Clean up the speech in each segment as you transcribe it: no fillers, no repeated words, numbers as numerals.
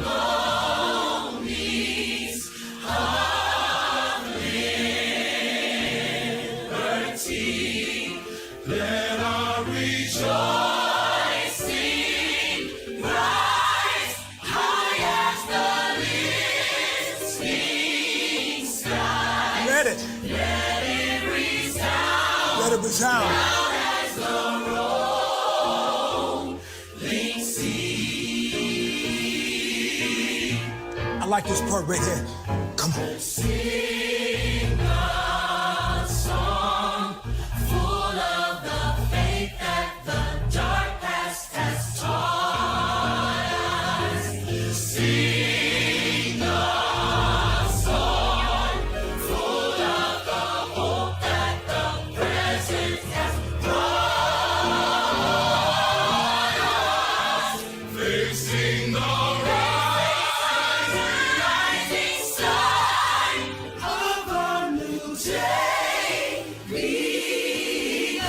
harmonies of liberty. Let our rejoicing rise high as the listening sky. Let it resound. Let it resound. Loud as the rolling sea. I like this part right here. Come on. Sing a song full of the faith that the dark past has taught us. Sing a song full of the hope that the present has brought us. Facing the rising sun of a new day begun.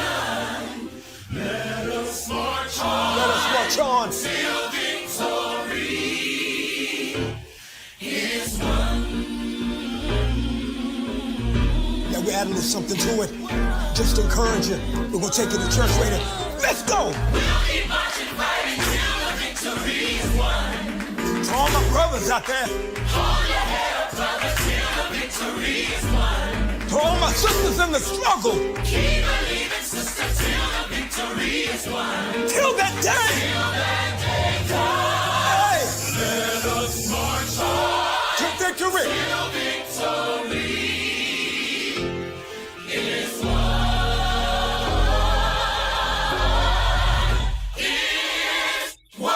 Let us march on. Let us march on. Till victory is won. Yeah, we're adding a little something to it. Just to encourage you. We're going to take you to church later. Let's go. We'll keep marching right until the victory is won. To all my brothers out there. Hold your head up, brother, till the victory is won. To all my sisters in the struggle. Keep believing, sister, till the victory is won. Till that day. Till that day comes. Hey. Let us march on. To victory. Till victory is won. Is won.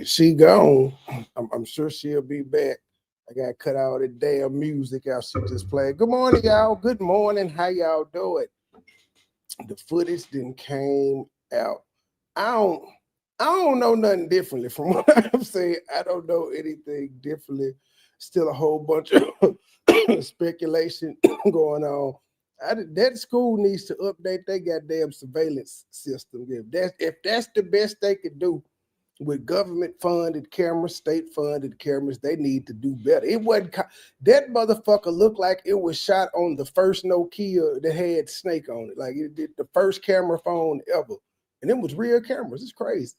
She gone. I'm sure she'll be back. I got to cut all the damn music out she just played. Good morning, y'all. Good morning. How y'all doing? The footage then came out. I don't know nothing differently from what I'm saying. I don't know anything differently. Still a whole bunch of speculation going on. That school needs to update their goddamn surveillance system. If that's the best they could do with government funded cameras, state funded cameras, they need to do better. It wasn't that motherfucker looked like it was shot on the first Nokia that had Snake on it. Like it did the first camera phone ever. And it was real cameras. It's crazy.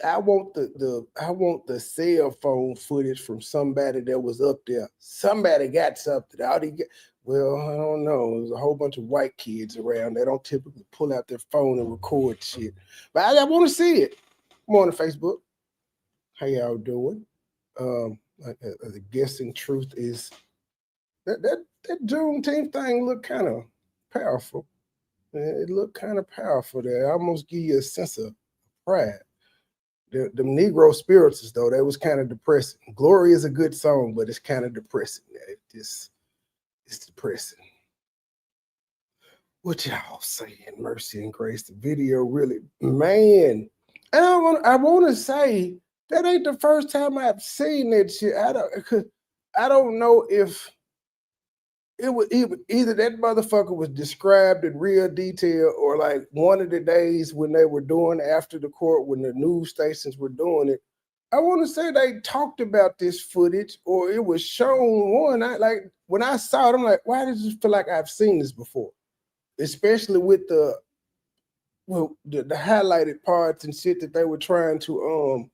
I want the cell phone footage from somebody that was up there. Somebody got something. Well, I don't know. There's a whole bunch of white kids around. They don't typically pull out their phone and record shit. But I want to see it. Morning, Facebook. How y'all doing? The guessing truth is that Juneteenth thing looked kind of powerful. It looked kind of powerful there. I almost give you a sense of pride. The Negro spirituals, though, that was kind of depressing. Glory is a good song, but it's kind of depressing. It's depressing. What y'all saying? Mercy and grace. The video really, man. I want to say that ain't the first time I've seen that shit. I don't know if it was either that motherfucker was described in real detail or like one of the days when they were doing after the court, when the news stations were doing it. I want to say they talked about this footage or it was shown when I saw it, I'm like, why does it feel like I've seen this before? Especially with the highlighted parts and shit that they were trying to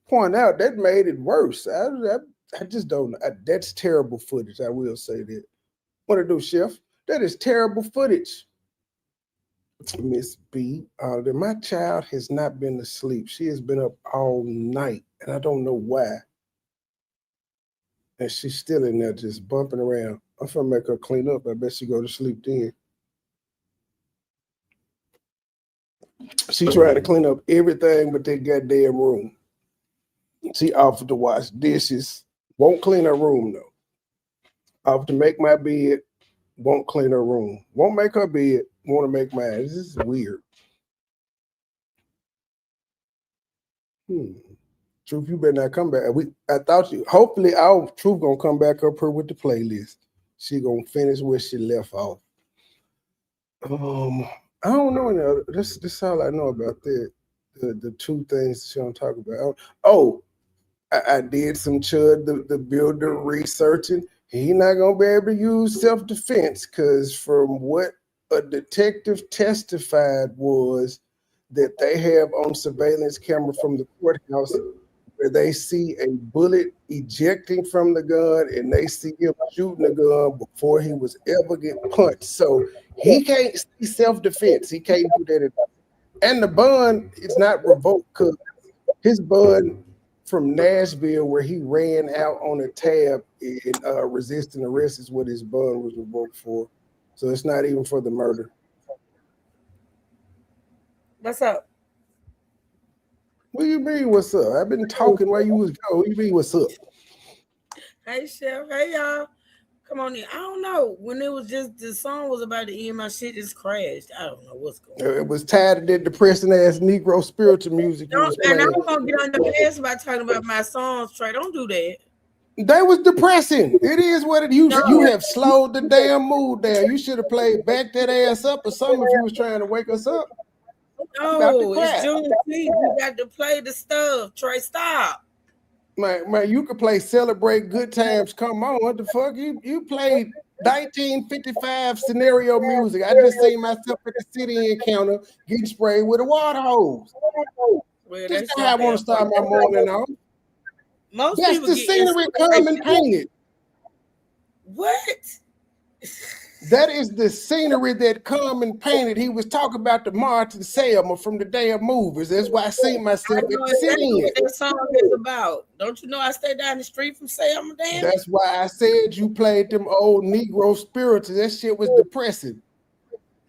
point out. That made it worse. I just don't know. That's terrible footage. I will say that. What to do, Chef? That is terrible footage. Miss B, my child has not been asleep. She has been up all night, and I don't know why. And she's still in there just bumping around. I'm gonna make her clean up. I bet she go to sleep then. She trying to clean up everything but that goddamn room. She offered to wash dishes. Won't clean her room though. Offered to make my bed. Won't clean her room. Won't make her bed. Want to make mine. This is weird. Truth, you better not come back. I thought you. Hopefully, our Truth gonna come back up here with the playlist. She gonna finish where she left off. I don't know. Now. This all I know about that. The two things she don't talk about. Oh, I did some Chud the builder researching. He not gonna be able to use self-defense because from what a detective testified was that they have on surveillance camera from the courthouse where they see a bullet ejecting from the gun and they see him shooting the gun before he was ever get punched. So he can't see self-defense. He can't do that. And the bond is not revoked because his bond from Nashville, where he ran out on a tab and resisting arrest, is what his bond was revoked for. So it's not even for the murder. What's up? What do you mean, what's up? I've been talking while you was going. What do you mean, what's up? Hey, Chef. Hey, y'all. Come on in. I don't know. When it was just the song was about to end, my shit just crashed. I don't know what's going on. It was tired of that depressing ass Negro spiritual music you was And playing. I'm gonna get on your ass by talking about my songs, Trey. Don't do that. They was depressing. It is what it is. You have slowed the damn mood down. You should have played Back That Ass Up or something if you was trying to wake us up. No, it's Juneteenth. You got to play the stuff. Trey, stop. Man, you could play Celebrate Good Times. Come on, what the fuck? You played 1955 scenario music. I just seen myself at the city encounter getting sprayed with a water hose. Well, That's how I want to start my morning off. Most That's people the get scenery Common painted. What? That is the scenery that Common painted. He was talking about the March and Selma from the damn movies. That's why I seen myself at the city. What that song is about. Don't you know I stay down the street from Selma, damn? That's why I said you played them old Negro spirituals. That shit was depressing.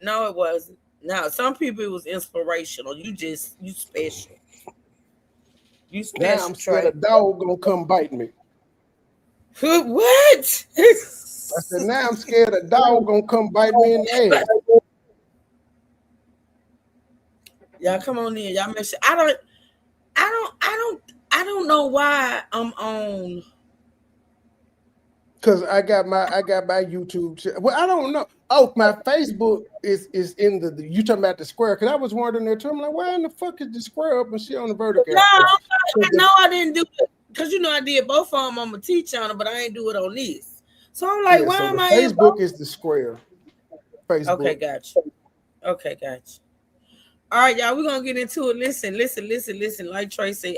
No, it wasn't. Now, some people it was inspirational. You special. You special. Now I'm scared a dog gonna come bite me. What? I said, now I'm scared a dog gonna come bite me in the ass. Y'all come on in. Y'all make sure. I don't know why I'm on. Cause I got my YouTube. Well, I don't know. Oh, my Facebook is in the you talking about the square? Cause I was wondering there too. I'm like, why in the fuck is the square up and she on the vertical? No, I know I didn't do it. Cause I did both of them on my T channel, but I ain't do it on this. So I'm like, why am I? Facebook is the square. Facebook. Okay, gotcha. Okay, gotcha. All right, y'all, we're gonna get into it. Listen. Like Trey said,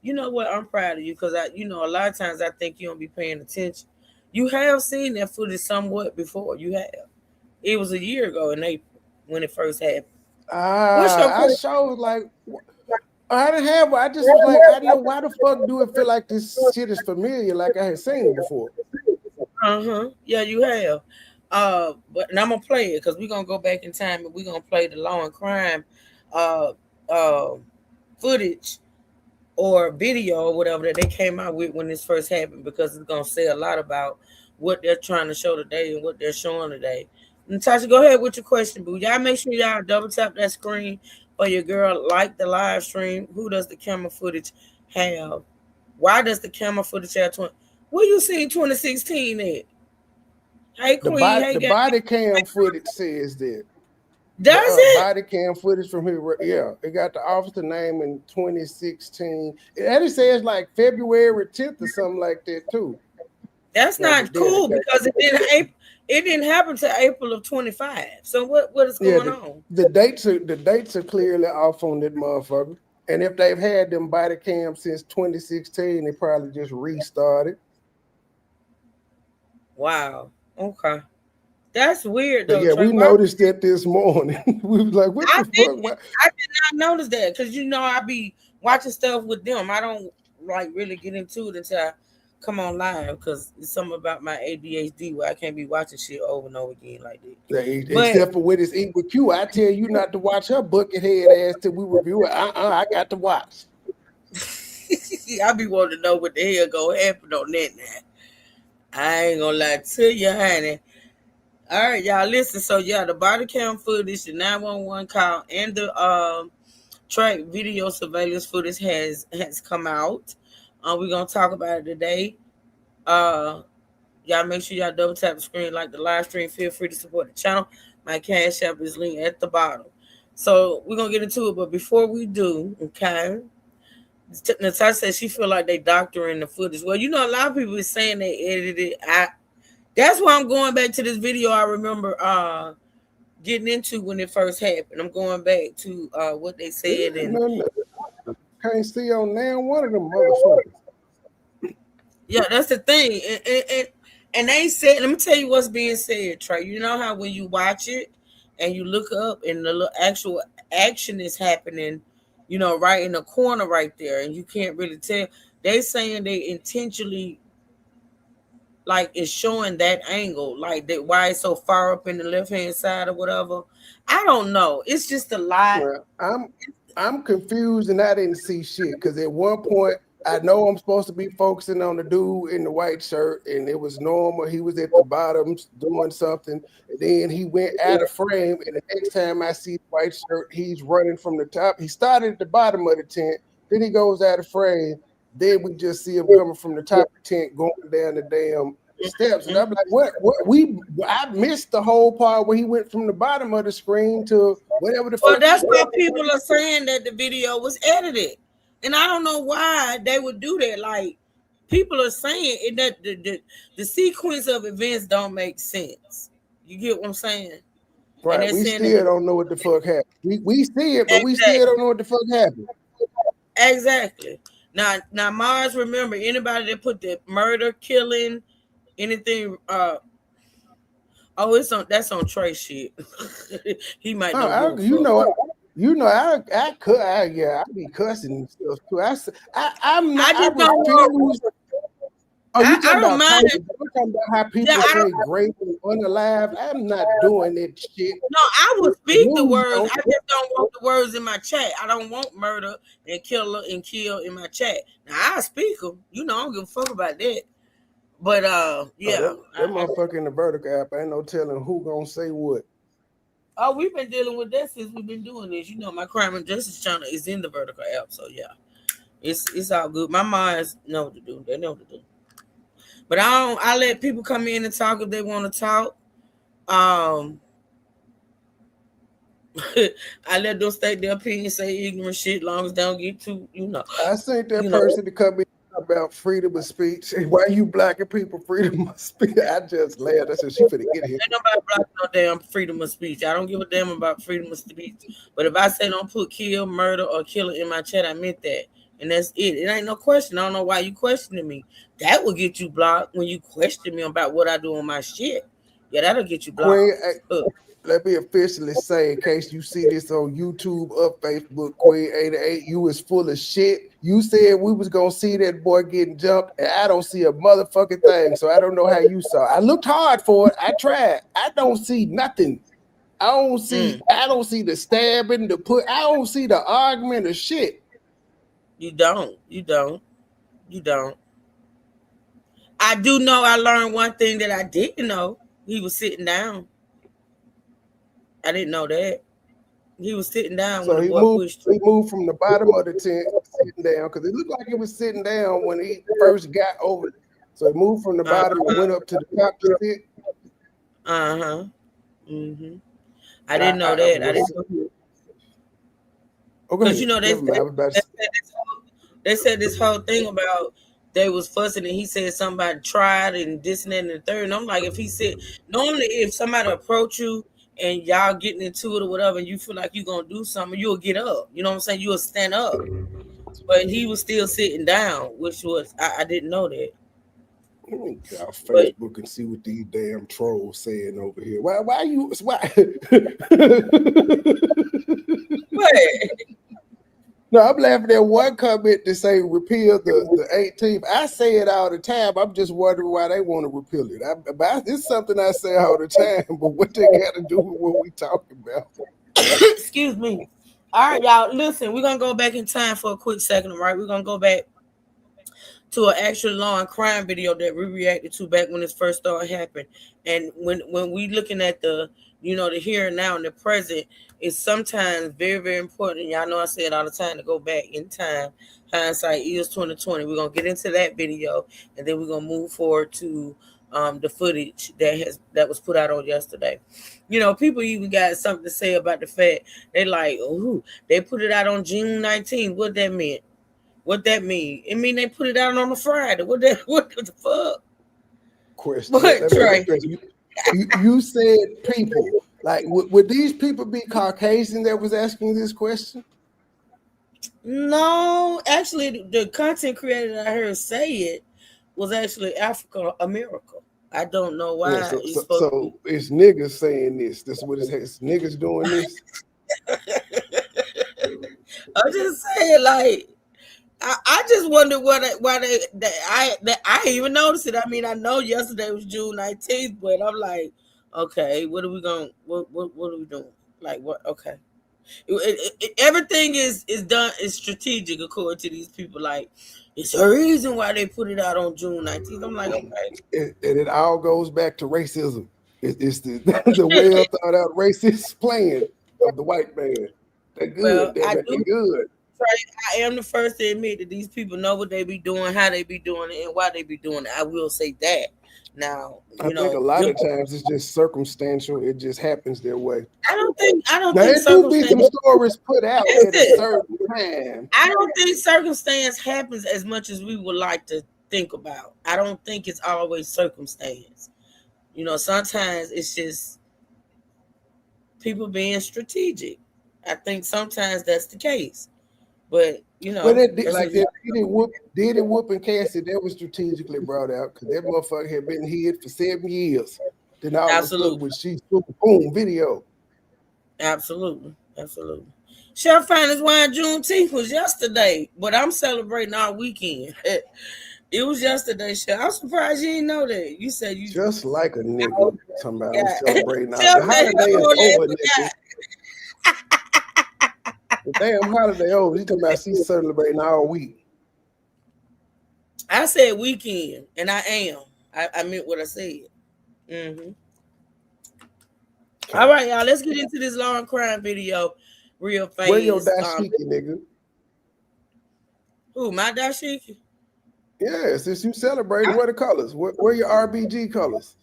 you know what? I'm proud of you because a lot of times I think you don't be paying attention. You have seen that footage somewhat before. You have. It was a year ago in April when it first happened. I showed like I didn't have. I just was like, I know why the fuck do it feel like this shit is familiar, like I had seen it before. Yeah, you have. But and I'm gonna play it because we're gonna go back in time and we're gonna play the Law and Crime footage or video or whatever that they came out with when this first happened, because it's gonna say a lot about what they're trying to show today and what they're showing today. Natasha, go ahead with your question, boo. Y'all make sure y'all double tap that screen for your girl. Like the live stream. Who does the camera footage have? Why does the camera footage have 20? Where you seen 2016 at? Hey, Queen. The body cam footage says that. Does it? Body cam footage from here. Yeah, it got the officer name in 2016. It says like February 10th or something like that too. That's not cool because it didn't happen to April of 25. So what is going on? The dates are clearly off on that motherfucker. And if they've had them body cams since 2016, they probably just restarted. Wow. Okay. That's weird though. Yeah, we noticed that this morning. We was like, what the fuck? I did not notice that because I be watching stuff with them. I don't like really get into it until I come on live because it's something about my ADHD where I can't be watching shit over and over again like that. Except for with his Equal Q, I tell you not to watch her bucket head ass till we review it. I got to watch. I be wanting to know what the hell gonna happen on that now. I ain't gonna lie to you, honey. All right, y'all listen. So the body cam footage, the 911 call, and the track video surveillance footage has come out. We're gonna talk about it today. Y'all make sure y'all double tap the screen, like the live stream. Feel free to support the channel. My cash app is linked at the bottom. So we're gonna get into it, but before we do, okay. Natasha said she feel like they doctoring the footage. Well, you know, a lot of people is saying they edited it. That's why I'm going back to this video I remember getting into when it first happened. I'm going back to what they said, and Can't see on now one of them motherfuckers. yeah, that's the thing. And they said, let me tell you what's being said, Trey. You know how when you watch it and you look up and the actual action is happening, you know, right in the corner right there, and you can't really tell. They saying they intentionally like it's showing that angle, like that why it's so far up in the left hand side or whatever. I don't know. It's just a lot. Well, I'm confused and I didn't see shit because at one point I know I'm supposed to be focusing on the dude in the white shirt, and it was normal. He was at the bottom doing something, and then he went out of frame. And the next time I see the white shirt, he's running from the top. He started at the bottom of the tent, then he goes out of frame. Then we just see him coming from the top of the tent, going down the damn steps. And I'm like, what I missed the whole part where he went from the bottom of the screen to whatever the Well, fuck. that's why people are saying that the video was edited. And I don't know why they would do that. Like, people are saying it, that the sequence of events don't make sense. You get what I'm saying? Right, we still don't know what the fuck happened. We see it, but we still don't know what the fuck happened. Exactly. Now, Mars, remember, anybody that put the murder, killing, anything, that's on Trey shit. He might know. I be cussing and stuff too. I'm not. I refuse. Oh, you talking about how people say great and unalive? I'm not doing that shit. No, I will speak the words. I just don't want the words in my chat. I don't want murder and kill in my chat. Now I speak them. You know, I don't give a fuck about that. But yeah, that motherfucker in the vertical app ain't no telling who gonna say what. Oh, we've been dealing with that since we've been doing this. You know, my crime and justice channel is in the vertical app, so yeah, it's all good. My minds know what to do. They know what to do. But I let people come in and talk if they want to talk. I let them state their opinion, say ignorant shit, long as they don't get too, you know. I sent that person to come in about freedom of speech. Why you blacking people freedom of speech? I just laughed. I said she finna get here. Ain't nobody blocking no damn freedom of speech. I don't give a damn about freedom of speech. But if I say don't put kill, murder, or killer in my chat, I meant that. And that's it. It ain't no question. I don't know why you questioning me. That will get you blocked when you question me about what I do on my shit. Yeah, that'll get you blocked. Queen, let me officially say, in case you see this on YouTube or Facebook, Queen 88, you is full of shit. You said we was gonna see that boy getting jumped, and I don't see a motherfucking thing. So I don't know how you saw it. I looked hard for it. I tried. I don't see nothing. I don't see the stabbing, I don't see the argument or shit. You don't. I do know I learned one thing that I didn't know. He was sitting down. I didn't know that. He was sitting down so when he moved from the bottom of the tent sitting down because it looked like he was sitting down when he first got over it. So he moved from the bottom and went up to the top to sit. I didn't know that. I didn't know. Because you know they said this whole thing about they was fussing and he said somebody tried and this and that and the third. And I'm like, if he said normally if somebody approach you and y'all getting into it or whatever, and you feel like you're gonna do something, you'll get up. You know what I'm saying? You'll stand up. But he was still sitting down, which was I didn't know that. Let me get off Facebook and see what these damn trolls saying over here. Why? What? No, I'm laughing at one comment to say repeal the 18th. I say it all the time. I'm just wondering why they want to repeal it. It's something I say all the time, but what they got to do with what we talking about? Excuse me. All right, y'all. Listen, we're gonna go back in time for a quick second, all right? We're gonna go back to an actual law and crime video that we reacted to back when this first started happening. And when we looking at the, you know, the here and now and the present, it's sometimes very, very important. Y'all know I say it all the time to go back in time. Hindsight is 2020. We're gonna get into that video, and then we're gonna move forward to the footage that was put out on yesterday. You know, people even got something to say about the fact they like, oh, they put it out on June 19th. What that meant? What that mean? It mean they put it out on a Friday. What the fuck? Question. What, Let me ask you a Trey? question. You said people. Like, would these people be Caucasian that was asking this question? No, actually, the content creator that I heard say it was actually Africa America. I don't know Yeah, why so it's so, supposed to be. so it's niggas saying this. That's what it's niggas doing this. I'm just saying, like, I just wonder why I didn't even noticed it. I mean, I know yesterday was June 19th, but I'm like, okay, what are we going? What are we doing? Like, what? Okay, everything is done is strategic according to these people. Like, it's a reason why they put it out on June 19th. I'm like, okay. And it all goes back to racism. It's the the well thought out racist plan of the white man. They're Well, good. They're, I they're do. good. I am the first to admit that these people know what they be doing, how they be doing it, and why they be doing it. I will say that. Now, I think a lot of times it's just circumstantial. It just happens their way. I don't Now think there do be some circumstance. stories put out at a Listen, certain time. I don't think circumstance happens as much as we would like to think about. I don't think it's always circumstance. You know, sometimes it's just people being strategic. I think sometimes that's the case. But you Well, know, that that's like just that did it whooping Cassie, that was strategically brought out because that motherfucker had been hid for 7 years. Then all of a sudden, absolutely. when she super boom video, Absolutely. Absolutely. Chef Finest Wine Juneteenth was yesterday, but I'm celebrating all weekend. It was yesterday, Chef. I'm surprised you didn't know that. You said you just like a nigga. forgot. Talking about I'm celebrating out. Chef The said he holiday is already over, forgot. nigga. The damn holiday over. You talking about she's celebrating all week. I said weekend, and I am. I meant what I said. Mm-hmm. All right, y'all. Let's get into this long crime video real Where your fast. dashiki, nigga? Who, my dashiki? Yeah, since you celebrating, where the colors? Where your RBG colors?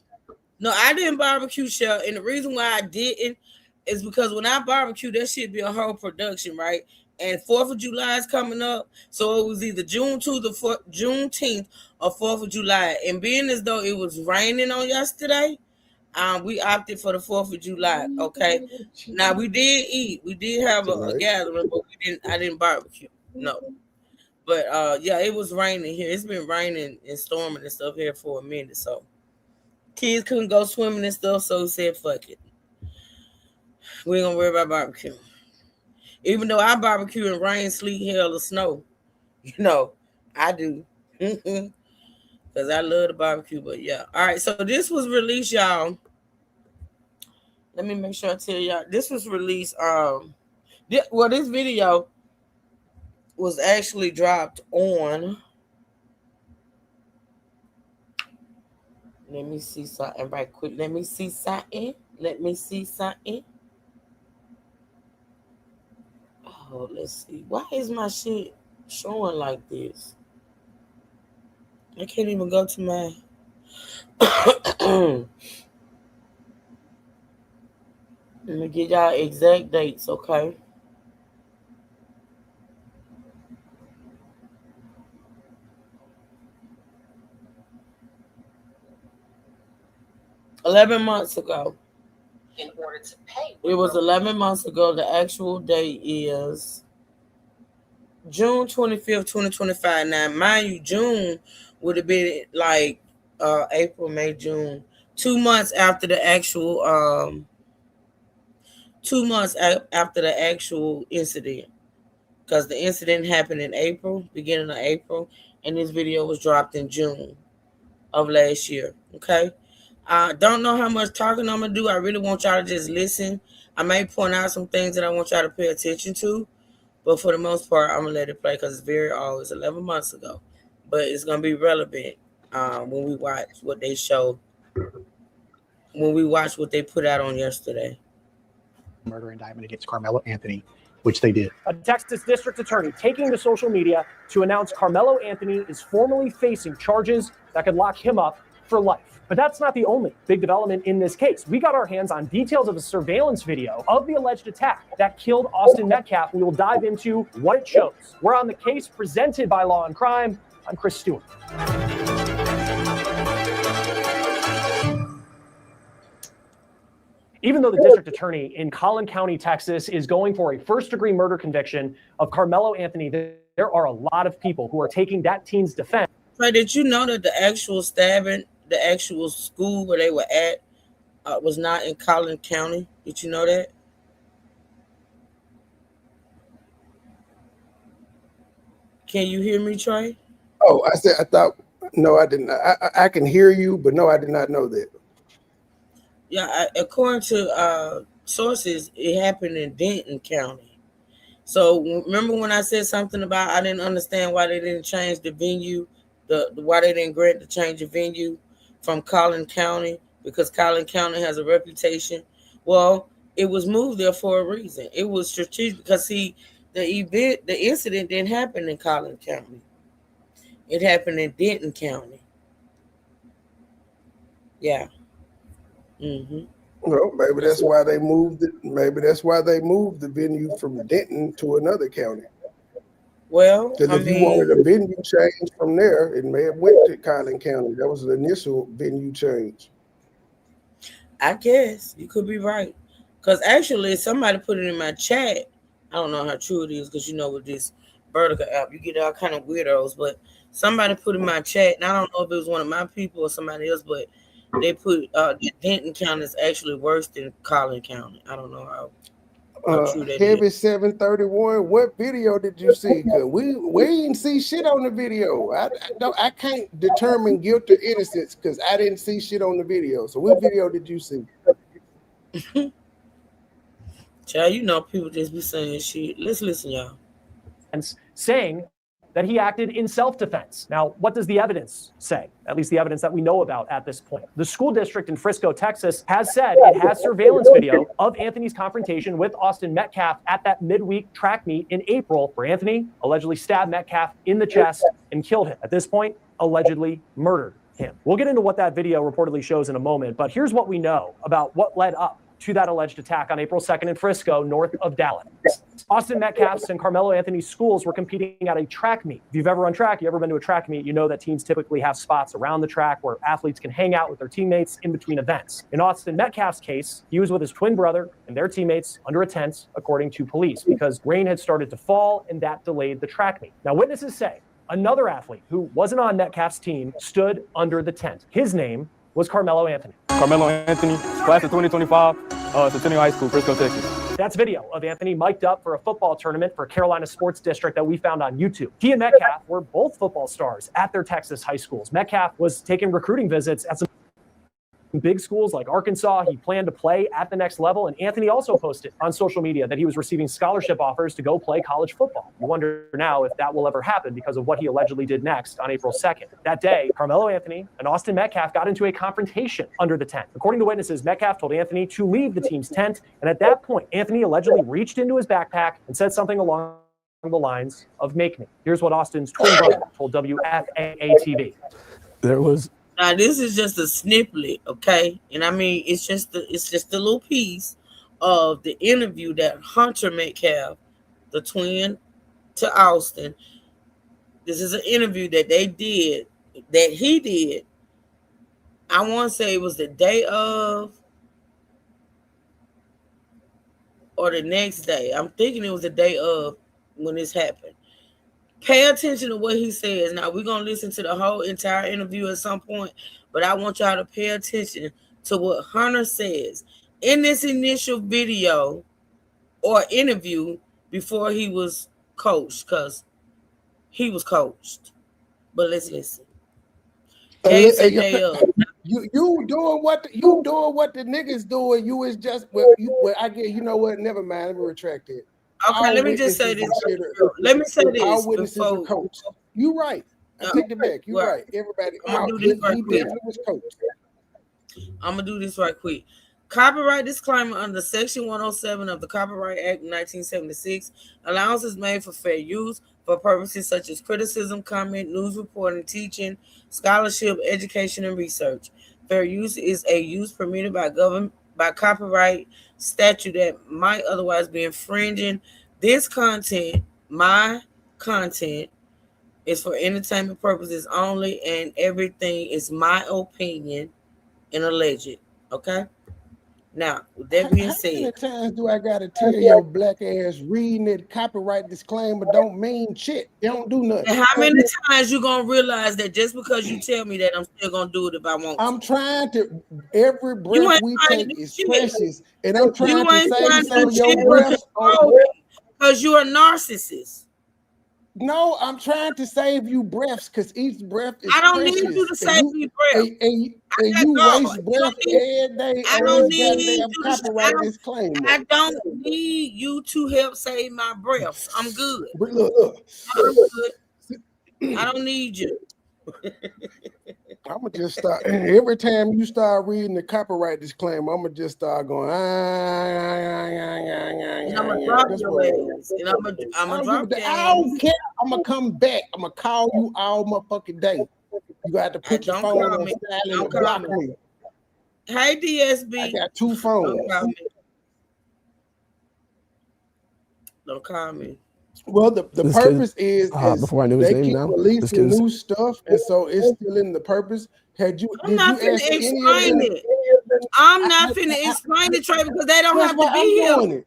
No, I didn't barbecue, Shell, and the reason why I didn't is because when I barbecue, that should be a whole production, right? And 4th of July is coming up, so it was either June 2nd or Juneteenth or 4th of July. And being as though it was raining on yesterday, we opted for the 4th of July. Okay, now we did eat, we did have a Tonight. gathering, but we didn't. I didn't barbecue, no. But yeah, it was raining here. It's been raining and storming and stuff here for a minute, so kids couldn't go swimming and stuff, so we said, fuck it. We ain't gonna worry about barbecue. Even though I barbecue in rain, sleet, hail, or snow. You know, I do. Because I love the barbecue, but yeah. All right, so this was released, y'all. Let me make sure I tell y'all. This was released, this video was actually dropped on. Let me see something right quick. Let me see something. Oh, let's see. Why is my shit showing like this? I can't even go to my. Let me get y'all exact dates, okay? $11 months ago. In order to pay. It was 11 months ago. The actual date is June 25th, 2025. Now, mind you, June would have been like April, May, June. 2 months after the actual 2 months after the actual incident. Because the incident happened in April, beginning of April, and this video was dropped in June of last year. Okay. I don't know how much talking I'm gonna do. I really want y'all to just listen. I may point out some things that I want y'all to pay attention to, but for the most part, I'm gonna let it play because it's very old. It's 11 months ago, but it's gonna be relevant when we watch what they show. When we watch what they put out on yesterday. murder indictment against Carmelo Anthony, which they did. A Texas district attorney taking to social media to announce Carmelo Anthony is formally facing charges that could lock him up for life. But that's not the only big development in this case. We got our hands on details of a surveillance video of the alleged attack that killed Austin Metcalf. We will dive into what it shows. We're on the case presented by Law and Crime. I'm Chris Stewart. Even though the district attorney in Collin County, Texas, is going for a first-degree murder conviction of Carmelo Anthony, there are a lot of people who are taking that team's defense. Right, did you know that the actual stabbing, the actual school where they were at, was not in Collin County? Did you know that? Can you hear me, Trey? Oh, I thought, no, I didn't. I can hear you, but no, I did not know that. Yeah, according to sources, it happened in Denton County. So remember when I said something about I didn't understand why they didn't change the venue, why they didn't grant the change of venue from Collin County, because Collin County has a reputation. Well, it was moved there for a reason. It was strategic because the incident didn't happen in Collin County. It happened in Denton County. Yeah. Mm-hmm. Well, maybe that's why they moved it. Maybe that's why they moved the venue from Denton to another county. Well, Because if you wanted a venue change from there, it may have went to Collin County. That was the initial venue change. I guess you could be right. Because actually, somebody put it in my chat. I don't know how true it is because with this Vertical app, you get all kind of weirdos. But somebody put in my chat, and I don't know if it was one of my people or somebody else, but they put Denton County is actually worse than Collin County. I don't know how true that Heavy is. 731. What video did you see? Cause we didn't see shit on the video. I can't determine guilt or innocence because I didn't see shit on the video. So what video did you see? Child, people just be saying shit. Let's listen, y'all. Saying that he acted in self-defense. Now, what does the evidence say? At least the evidence that we know about at this point. The school district in Frisco, Texas, has said it has surveillance video of Anthony's confrontation with Austin Metcalf at that midweek track meet in April, where Anthony allegedly stabbed Metcalf in the chest and killed him. At this point, allegedly murdered him. We'll get into what that video reportedly shows in a moment, but here's what we know about what led up to that alleged attack on April 2nd in Frisco, north of Dallas. Austin Metcalf's and Carmelo Anthony's schools were competing at a track meet. If you've ever run track, you ever been to a track meet, you know that teams typically have spots around the track where athletes can hang out with their teammates in between events. In Austin Metcalf's case, he was with his twin brother and their teammates under a tent, according to police, because rain had started to fall and that delayed the track meet. Now, witnesses say another athlete who wasn't on Metcalf's team stood under the tent. His name was Carmelo Anthony. Carmelo Anthony, class of 2025, Centennial High School, Frisco, Texas. That's video of Anthony mic'd up for a football tournament for Carolina Sports District that we found on YouTube. He and Metcalf were both football stars at their Texas high schools. Metcalf was taking recruiting visits at some big schools like Arkansas. He planned to play at the next level. And Anthony also posted on social media that he was receiving scholarship offers to go play college football. You wonder now if that will ever happen because of what he allegedly did next on April 2nd. That day, Carmelo Anthony and Austin Metcalf got into a confrontation under the tent. According to witnesses, Metcalf told Anthony to leave the team's tent. And at that point, Anthony allegedly reached into his backpack and said something along the lines of "make me." Here's what Austin's twin brother told WFAA-TV. Now this is just a snippet, okay? And I mean, it's just a little piece of the interview that Hunter Metcalf, the twin to Austin. This is an interview that he did. I want to say it was the day of or the next day. I'm thinking it was the day of when this happened. Pay attention to what he says. Now, we're going to listen to the whole entire interview at some point, but I want y'all to pay attention to what Hunter says in this initial video or interview before he was coached, because he was coached. But let's listen. You doing what the niggas doing. You is just I get, you know what? Never mind. Let me retract it. Okay, let me just say this. Let me say this. Our witnesses are coached. You right. I take it back. You right. Everybody. I'm gonna do this right quick. Was coached. I'm gonna do this right quick. Copyright disclaimer under Section 107 of the Copyright Act of 1976. Allowance is made for fair use for purposes such as criticism, comment, news reporting, teaching, scholarship, education, and research. Fair use is a use permitted by government by copyright statute that might otherwise be infringing. This content, my content, is for entertainment purposes only, and everything is my opinion and alleged. Okay? Now, with that being How many said, times do I gotta tell your black ass reading that copyright disclaimer don't mean shit? They don't do nothing. and how many times you gonna realize that just because you tell me that I'm still gonna do it if I want to? I'm trying to. Every You breath ain't we trying to take do is shit. precious, and I'm trying You to ain't save trying to some do of your shit breaths. because you're a narcissist. No, I'm trying to save you breaths because each breath is I don't precious. need you to and save you, me breath. and you waste breath every day I on don't this need goddamn you. copyright disclaimer. I don't need you to help save my breaths. I'm good. But look, I'm good. I don't need you. I'm gonna just start every time you start reading the copyright disclaimer. I'm gonna just start going. And I'm gonna drop your ass. And I'm gonna drop your I ass. don't care. I'm gonna come back. I'm gonna call you all motherfucking day. You got to put your Don't phone call on me. silent Don't and call block me. me. Hey DSB. I got two Don't phones. call me. Don't call me. Well, the This purpose kid, is before I knew his they name keep now, this releasing kid's new stuff, and so it's still in the purpose. I'm Did not you finna ask any of explain them? it. I'm not finna explain it, Trey, because they don't That's have why to be I'm here. doing it.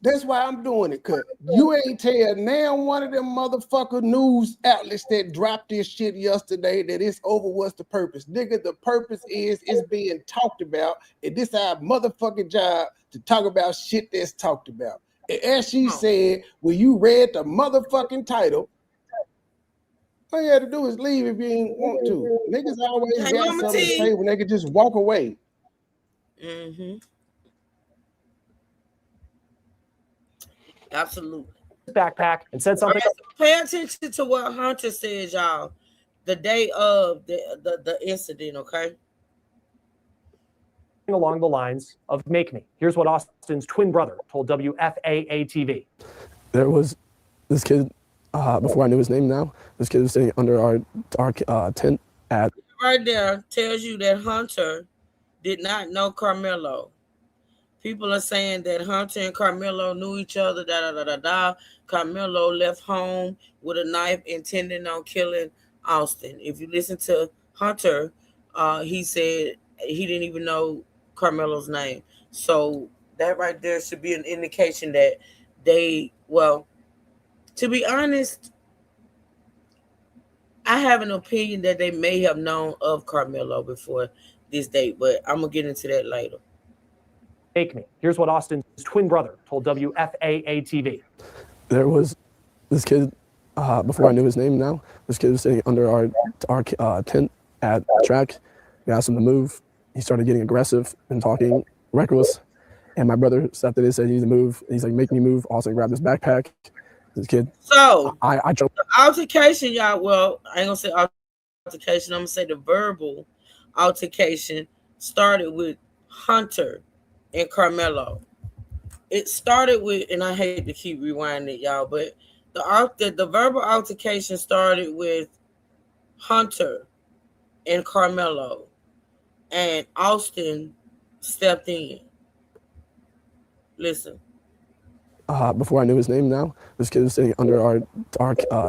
That's why I'm doing it, cause you ain't tell now one of them motherfucker news outlets that dropped this shit yesterday that it's over. What's the purpose, nigga? The purpose is it's being talked about, and this our motherfucking job to talk about shit that's talked about. And as she said, when you read the motherfucking title, all you had to do is leave if you ain't want to. Niggas always Hang got on, something to T. say when they could just walk away. Mm-hmm. Absolutely. Backpack and said something. Right, so pay attention to what Hunter says, y'all, the day of the incident, okay? Along the lines of "Make Me." Here's what Austin's twin brother told WFAA TV. There was this kid, before I knew his name now, this kid was sitting under our tent at. Right there tells you that Hunter did not know Carmelo. People are saying that Hunter and Carmelo knew each other, Carmelo left home with a knife intending on killing Austin. If you listen to Hunter, he said he didn't even know Carmelo's name. So that right there should be an indication that to be honest, I have an opinion that they may have known of Carmelo before this date, but I'm going to get into that later. Make Me. Here's what Austin's twin brother told WFAA TV. There was this kid, before I knew his name now, this kid was sitting under our tent at the track. We asked him to move. He started getting aggressive and talking reckless. And my brother stepped in and said, "You need to move." And he's like, "Make me move." Austin grabbed his backpack. This kid. So I jumped. the altercation, y'all. Well, I ain't gonna say altercation. I'm gonna say the verbal altercation started with Hunter and Carmelo. It started with, and I hate to keep rewinding it, y'all, but the verbal altercation started with Hunter and Carmelo, and Austin stepped in. Listen. Before I knew his name now, this kid was sitting under our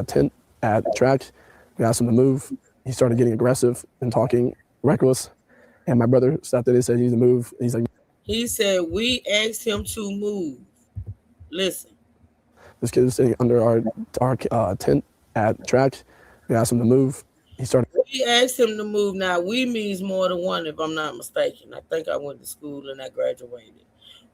tent at the track. We asked him to move. He started getting aggressive and talking reckless. And my brother stepped in and said, "You need to move." And he's like, he said, we asked him to move. Listen. This kid was sitting under our tent at the track. We asked him to move. He started. We asked him to move. Now, we means more than one, if I'm not mistaken. I think I went to school and I graduated.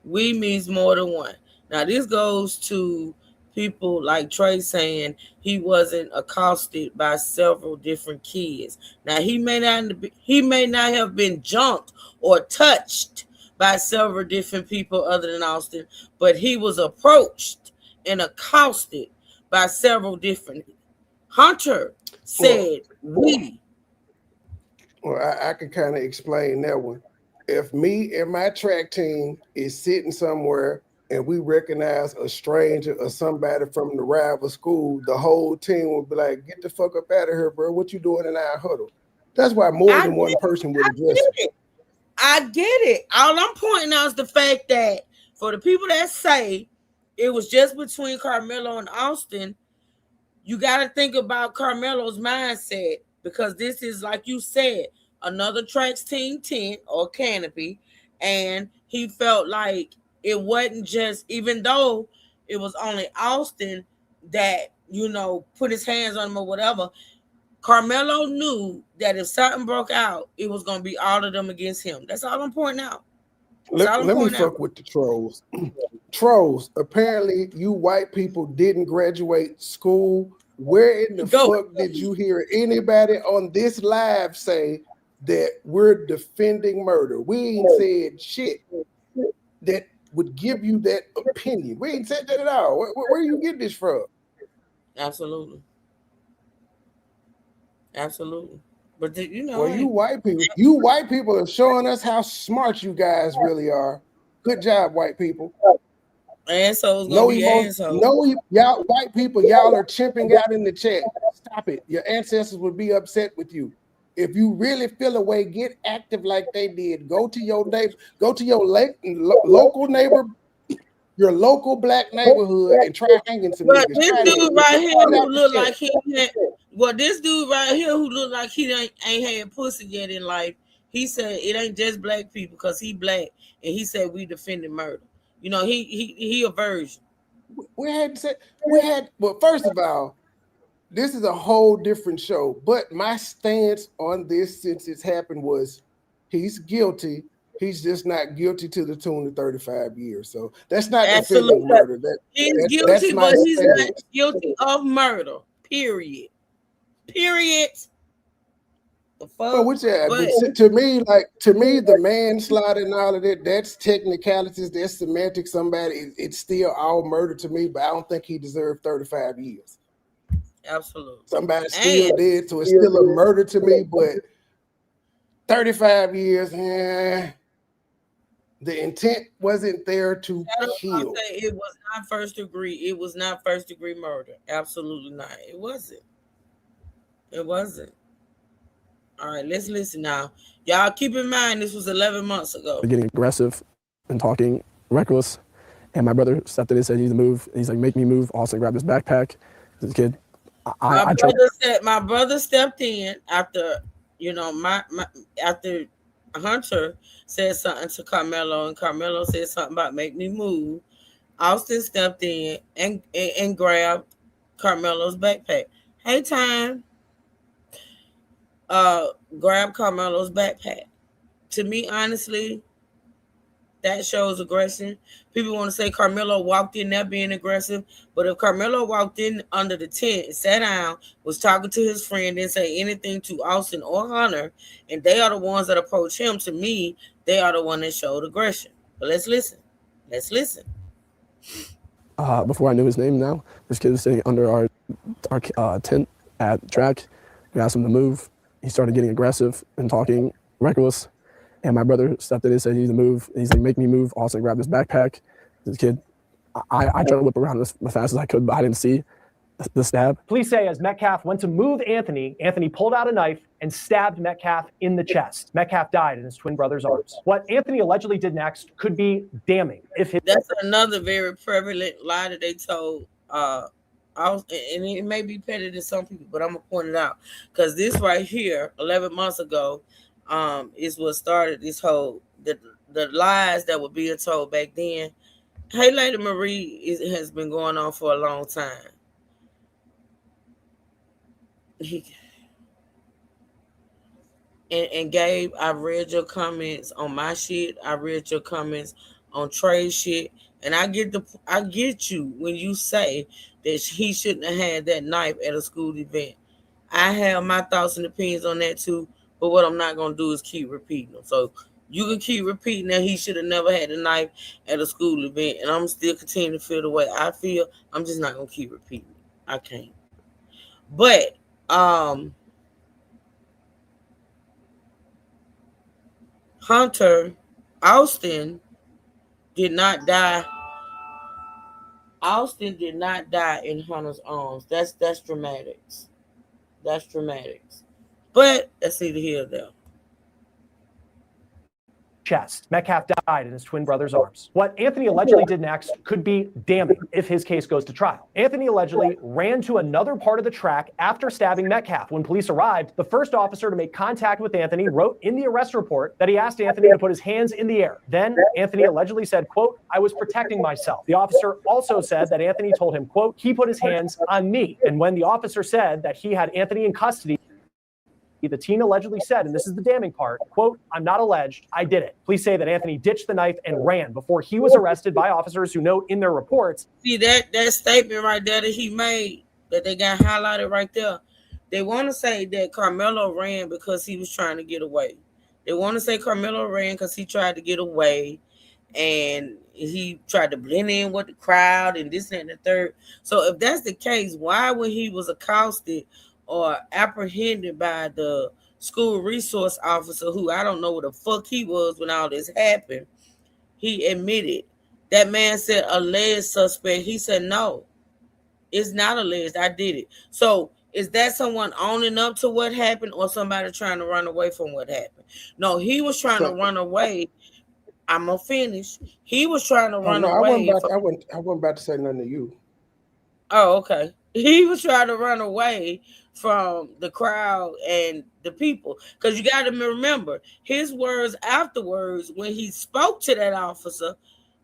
We means more than one. Now, this goes to people like Trey saying he wasn't accosted by several different kids. Now, he may not have been jumped or touched by several different people other than Austin, but he was approached and accosted by several different. Hunter said we. Well, I can kind of explain that one. if me and my track team is sitting somewhere and we recognize a stranger or somebody from the rival school, the whole team will be like, "Get the fuck up out of here, bro! What you doing in our huddle?" That's why more I than one get it. person would I address get it. it. I get it. All I'm pointing out is the fact that for the people that say it was just between Carmelo and Austin, you got to think about Carmelo's mindset because this is, like you said, another tracks team tent or canopy. And he felt like it wasn't just, even though it was only Austin that, put his hands on him or whatever, Carmelo knew that if something broke out, it was going to be all of them against him. That's all I'm pointing out. That's all I'm Let me pointing out. fuck with the trolls. Trolls, apparently you white people didn't graduate school. Where in the Go. fuck did you hear anybody on this live say that we're defending murder? We ain't said shit that would give you that opinion. We ain't said that at all. Where you get this from? Absolutely. Absolutely. But Well, you white people are showing us how smart you guys really are. Good job, white people. assholes gonna No be emotion. assholes. Y'all white people, y'all are chimping out in the chat. Stop it. Your ancestors would be upset with you. If you really feel a way, get active like they did. Go to your neighbor, go to your local neighbor, your local black neighborhood, and try hanging some But niggas. this Try that. dude right here Get who out the look chat. like he had, well, this dude right here who look like he ain't had pussy yet in life. He said it ain't just black people because he black, and he said we defended murder. He a virgin. Well, first of all, this is a whole different show. But my stance on this since it's happened was he's guilty. He's just not guilty to the tune of 35 years. So that's not Absolutely, defending murder. he's That's guilty, my but he's not stance. guilty of murder. Period. Period. The Well, fuck. but But to me, the manslaughter and all of that, that's technicalities, that's semantics. It's still all murder to me, but I don't think he deserved 35 years. absolutely, Somebody still and did, so it's still a murder to me, but 35 years, the intent wasn't there to I'll kill. say it was not first degree. It was not first degree murder. Absolutely not. It wasn't. It wasn't. All right, let's listen now. Y'all keep in mind this was 11 months ago. Getting aggressive and talking reckless. And my brother stepped in and said, "You need to move." And he's like, "Make me move." Also grabbed his backpack. This kid, My brother stepped in after, after Hunter said something to Carmelo, and Carmelo said something about make me move. Austin stepped in and grabbed Carmelo's backpack. Hey, time. Grab Carmelo's backpack. To me, honestly, that shows aggression. People want to say Carmelo walked in there being aggressive, but if Carmelo walked in under the tent, sat down, was talking to his friend, didn't say anything to Austin or Hunter, and they are the ones that approach him, to me, they are the one that showed aggression. But let's listen. Let's listen. before I knew his name now, this kid was sitting under our tent at track. We asked him to move. He started getting aggressive and talking reckless. And my brother stepped in and said, "You need to move." And he's like, "Make me move." Also grabbed his backpack. This kid, I tried to whip around as fast as I could, but I didn't see the stab. Police say as Metcalf went to move Anthony, Anthony pulled out a knife and stabbed Metcalf in the chest. Metcalf died in his twin brother's arms. What Anthony allegedly did next could be damning. That's another very prevalent lie that they told. And it may be petty to some people, but I'm gonna point it out because this right here, 11 months ago, is what started this whole the lies that were being told back then. Hey, Lady Marie has been going on for a long time. And Gabe, I've read your comments on my shit. I read your comments on Trey's shit, and I get you when you say that he shouldn't have had that knife at a school event. I have my thoughts and opinions on that too, but what I'm not gonna do is keep repeating them. So you can keep repeating that he should have never had a knife at a school event, and I'm still continuing to feel the way I feel. I'm just not gonna keep repeating it. I can't. But Hunter Austin did not die. Austin did not die in Hunter's arms. That's dramatics. That's dramatics. But that's either here or there. Chest. Metcalf died in his twin brother's arms. What Anthony allegedly did next could be damning if his case goes to trial. Anthony allegedly ran to another part of the track after stabbing Metcalf. When police arrived, the first officer to make contact with Anthony wrote in the arrest report that he asked Anthony to put his hands in the air. Then Anthony allegedly said, quote, "I was protecting myself." The officer also said that Anthony told him, quote, "He put his hands on me." And when the officer said that he had Anthony in custody, the teen allegedly said, and this is the damning part, quote, "I'm not alleged, I did it." Police say that Anthony ditched the knife and ran before he was arrested by officers who note in their reports. See that statement right there that he made, that they got highlighted right there. They want to say that Carmelo ran because he was trying to get away. They want to say Carmelo ran because he tried to get away and he tried to blend in with the crowd and this and the third. So if that's the case, why when he was accosted or apprehended by the school resource officer, who I don't know what the fuck he was when all this happened, he admitted. That man said alleged suspect. He said, no, it's not alleged. I did it. So is that someone owning up to what happened or somebody trying to run away from what happened? No, he was trying to run away. I'm going to finish. He was trying to run away. I wasn't about to say nothing to you. Oh, okay. He was trying to run away from the crowd and the people. Because you got to remember, his words afterwards, when he spoke to that officer,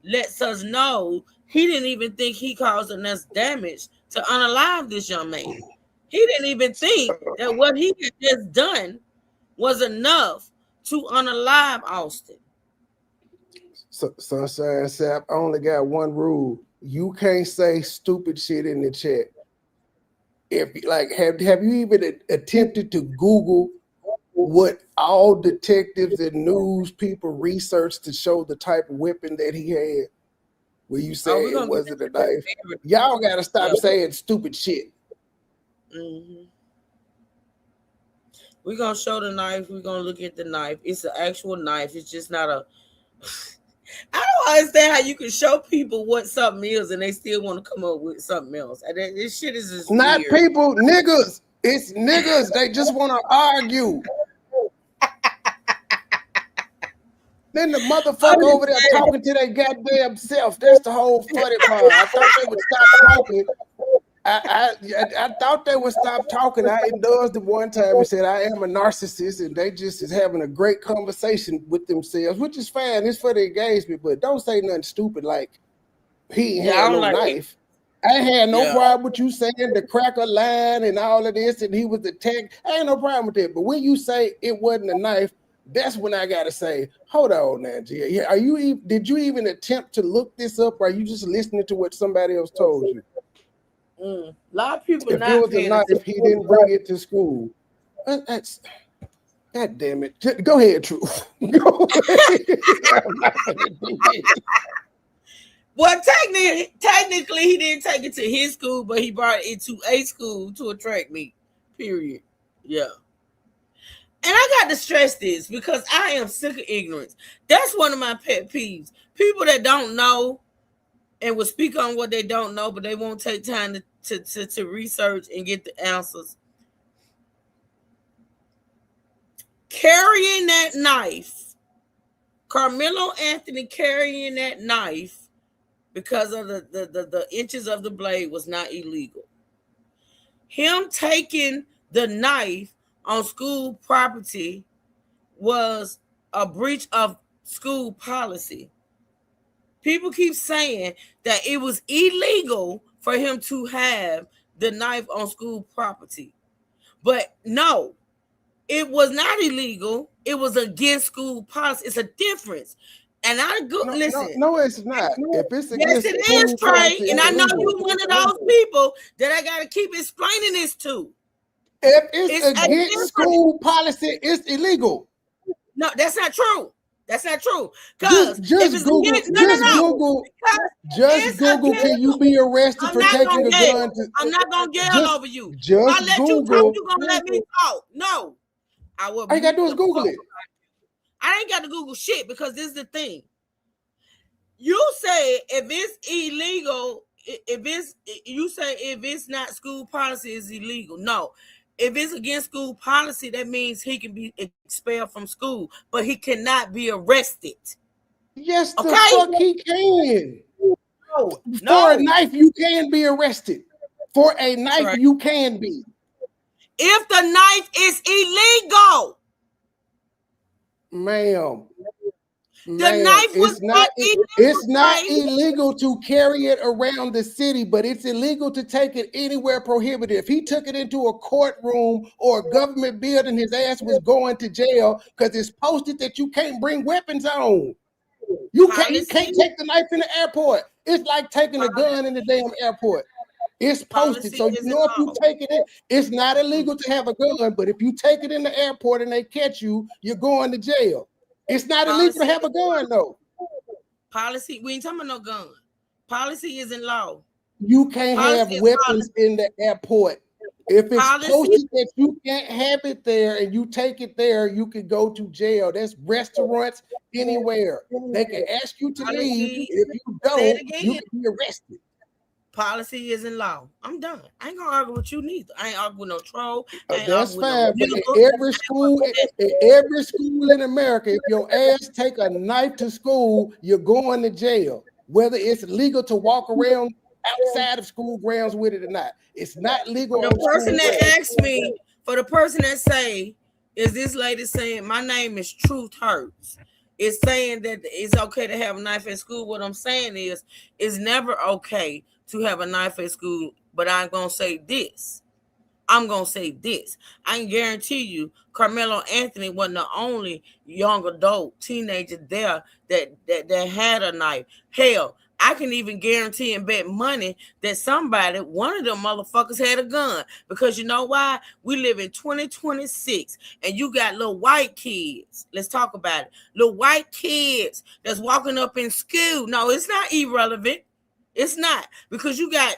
lets us know he didn't even think he caused enough damage to unalive this young man. He didn't even think that what he had just done was enough to unalive Austin. So, Sunshine Sap, I only got one rule. You can't say stupid shit in the chat. If have you even attempted to Google what all detectives and news people researched to show the type of weapon that he had? Where you say it wasn't a knife. Y'all gotta stop saying stupid shit. Mm-hmm. We're gonna show the knife. We're gonna look at the knife. It's an actual knife. It's just not a. I don't understand how you can show people what something is and they still want to come up with something else. And this shit is just not weird. People, niggas. It's niggas. They just want to argue. Then the motherfucker over there talking to their goddamn self. That's the whole funny part. I thought they would stop talking. I thought they would stop talking. I endorsed them one time and said I am a narcissist, and they just is having a great conversation with themselves, which is fine. It's for the engagement, but don't say nothing stupid like he ain't had no knife. I ain't had no problem with you saying the cracker line and all of this, and he was attacked. I ain't no problem with that. But when you say it wasn't a knife, that's when I gotta say, hold on now, G. Are you? Did you even attempt to look this up, or are you just listening to what somebody else told you? A lot of people. If it was a knife, he didn't bring it to school. That's God damn it. Go ahead, Truth. Go ahead. Well, technically, he didn't take it to his school, but he brought it to a school to attract me. Period. Yeah. And I got to stress this because I am sick of ignorance. That's one of my pet peeves. People that don't know and will speak on what they don't know, but they won't take time to research and get the answers. Carrying that knife, Carmelo Anthony carrying that knife because of the inches of the blade was not illegal. Him taking the knife on school property was a breach of school policy. People keep saying that it was illegal for him to have the knife on school property. But no, it was not illegal. It was against school policy. It's a difference. And listen. No, it's not. If it's yes, it is, Trey. And I know you're one of those people that I got to keep explaining this to. If it's against school policy, it's illegal. No, that's not true. That's not true. Because just Google. Just Google. Can you be arrested for taking a gun? I'm not gonna yell over you. Just Google. You gonna let me talk? No, I will. All you gotta do is Google it. I ain't got to Google shit because this is the thing. You say if it's illegal, if it's not school policy, it's illegal. No. If it's against school policy, that means he can be expelled from school, but he cannot be arrested. Yes, the Okay? fuck he can. No. For a knife, you can be arrested. For a knife, right. you can be. If the knife is illegal, ma'am, the knife was not illegal. It's not illegal to carry it around the city, but it's illegal to take it anywhere prohibited. If he took it into a courtroom or a government building, his ass was going to jail because it's posted that you can't bring weapons on. You can't take the knife in the airport. It's like taking a gun in the damn airport. It's posted, so you know if you take it in, it's not illegal to have a gun, but if you take it in the airport and they catch you, you're going to jail. It's not illegal to have a gun, though. Policy, we ain't talking about no gun. Policy isn't law. You can't have weapons in the airport. If it's posted that you can't have it there and you take it there, you can go to jail. That's restaurants, anywhere. They can ask you to leave. If you don't, you can be arrested. Policy isn't law. I'm done. I ain't gonna argue with you neither. I ain't arguing with no troll. That's fine. But in every school in America, if your ass take a knife to school, you're going to jail. Whether it's legal to walk around outside of school grounds with it or not, it's not legal. The person that asked me, for the person that say, is this lady saying my name is Truth Hurts? It's saying that it's okay to have a knife at school. What I'm saying is, it's never okay to have a knife at school, but I'm going to say this. I can guarantee you Carmelo Anthony wasn't the only young adult teenager there that had a knife. Hell, I can even guarantee and bet money that one of them motherfuckers had a gun. Because you know why? We live in 2026 and you got little white kids. Let's talk about it. Little white kids that's walking up in school. No, it's not irrelevant. It's not, because you got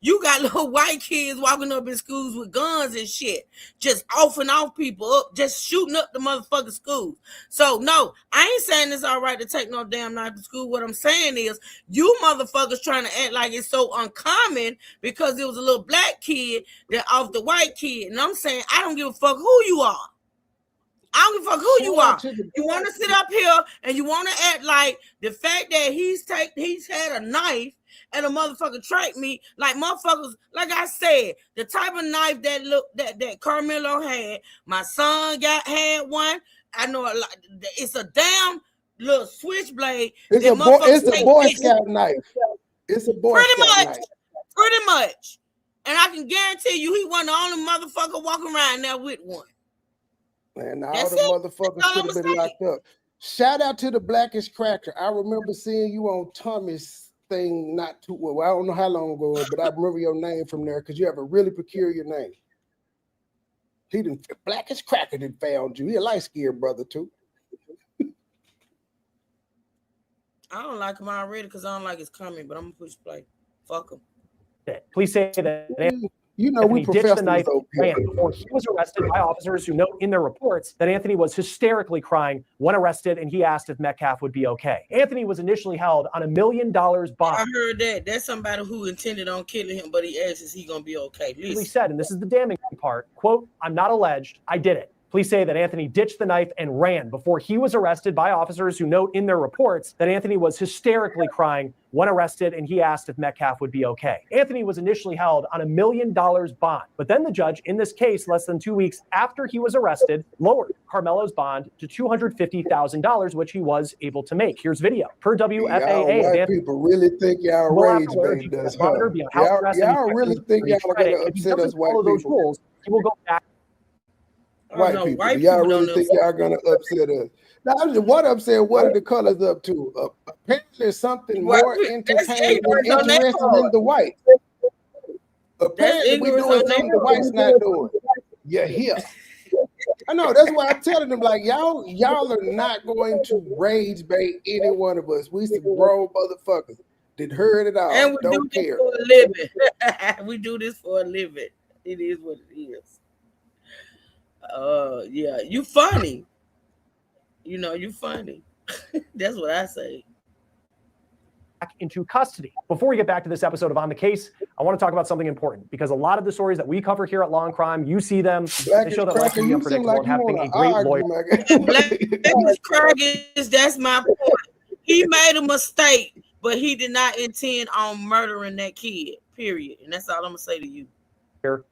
little white kids walking up in schools with guns and shit, just offing off people up, just shooting up the motherfucking schools. So no, I ain't saying it's all right to take no damn knife to school. What I'm saying is, you motherfuckers trying to act like it's so uncommon because it was a little black kid that off the white kid. And I'm saying, I don't give a fuck who you are. I don't give a fuck who you are. You want to sit up here and you want to act like the fact that he's had a knife and a motherfucker tracked me, like motherfuckers, like I said, the type of knife that Carmelo had, my son had one. I know it's a damn little switchblade. It's a Boy Scout knife. It's a Boy Scout knife. Pretty much. And I can guarantee you he wasn't the only motherfucker walking around there with one. Man, all the motherfuckers could have been locked up. Shout out to the Blackest Cracker. I remember seeing you on Thomas thing not too well. I don't know how long ago, but I remember your name from there because you have a really peculiar name. Blackest Cracker didn't found you. He a light-skinned brother too. I don't like him already because I don't like his comment, but I'm gonna push play. Fuck him. Please say that. You know, we ditched the knife ran before he was arrested by officers who note in their reports that Anthony was hysterically crying when arrested, and he asked if Metcalf would be okay. Anthony was initially held on $1 million bond. I heard that. That's somebody who intended on killing him, but he asked, is he going to be okay? He said, and this is the damning part, quote, "I'm not alleged. I did it." Police say that Anthony ditched the knife and ran before he was arrested by officers who note in their reports that Anthony was hysterically crying when arrested, and he asked if Metcalf would be okay. Anthony was initially held on $1 million bond, but then the judge in this case, less than 2 weeks after he was arrested, lowered Carmelo's bond to $250,000, which he was able to make. Here's video. Per WFAA, white people really think y'all rage bait us. Y'all really think y'all are going to upset us white people. Rules, he will go back. White people, y'all really think y'all gonna upset us? Now, what I'm saying, what are the colors up to? Apparently, something more entertaining and interesting than the white. Apparently, we're doing something the whites not doing. You're here. I know. That's why I'm telling them, like, y'all are not going to rage bait any one of us. We some grown motherfuckers that heard it all. And we don't do care. This for a living. We do this for a living. It is what it is. Yeah, you funny. You know, you funny. That's what I say. Back into custody. Before we get back to this episode of On the Case, I want to talk about something important because a lot of the stories that we cover here at Law and Crime, you see them. They show that life can be unpredictable and having a great lawyer. Black Craig is that's my point. He made a mistake, but he did not intend on murdering that kid. Period. And that's all I'm gonna say to you.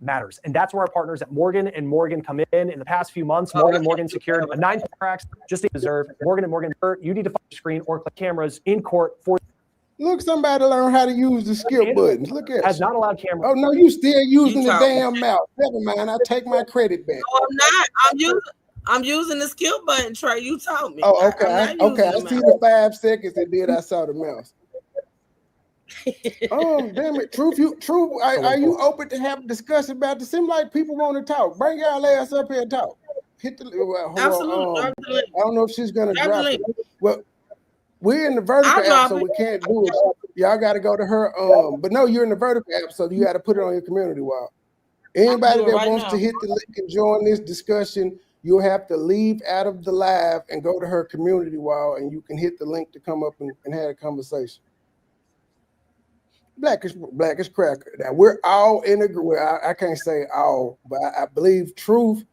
Matters. And that's where our partners at Morgan & Morgan come in. In the past few months, Morgan secured a 9 accident just to deserve. Morgan & Morgan, you need to find the screen or click cameras in court for. Look, somebody learn how to use the skip buttons. Look at has it. not allowed cameras. Oh no, you still using the damn mouse. Never mind, I take my credit back. No, I'm not. I'm using the skill button, Trey. You told me. Oh, okay. I see the 5 seconds and then I saw the mouse. Oh, damn it. Truth, are you open to have a discussion about this? Seems like people want to talk. Bring y'all ass up here and talk. Hit the Absolutely. I don't know if she's gonna drop it. Well, we're in the vertical app, so we can't do it. Y'all got to go to her. But no, you're in the vertical app, so you got to put it on your community wall. Anybody that wants to hit the link and join this discussion, you'll have to leave out of the live and go to her community wall, and you can hit the link to come up and have a conversation. Black is cracker. Now we're all in agreement. I can't say all, but I believe Truth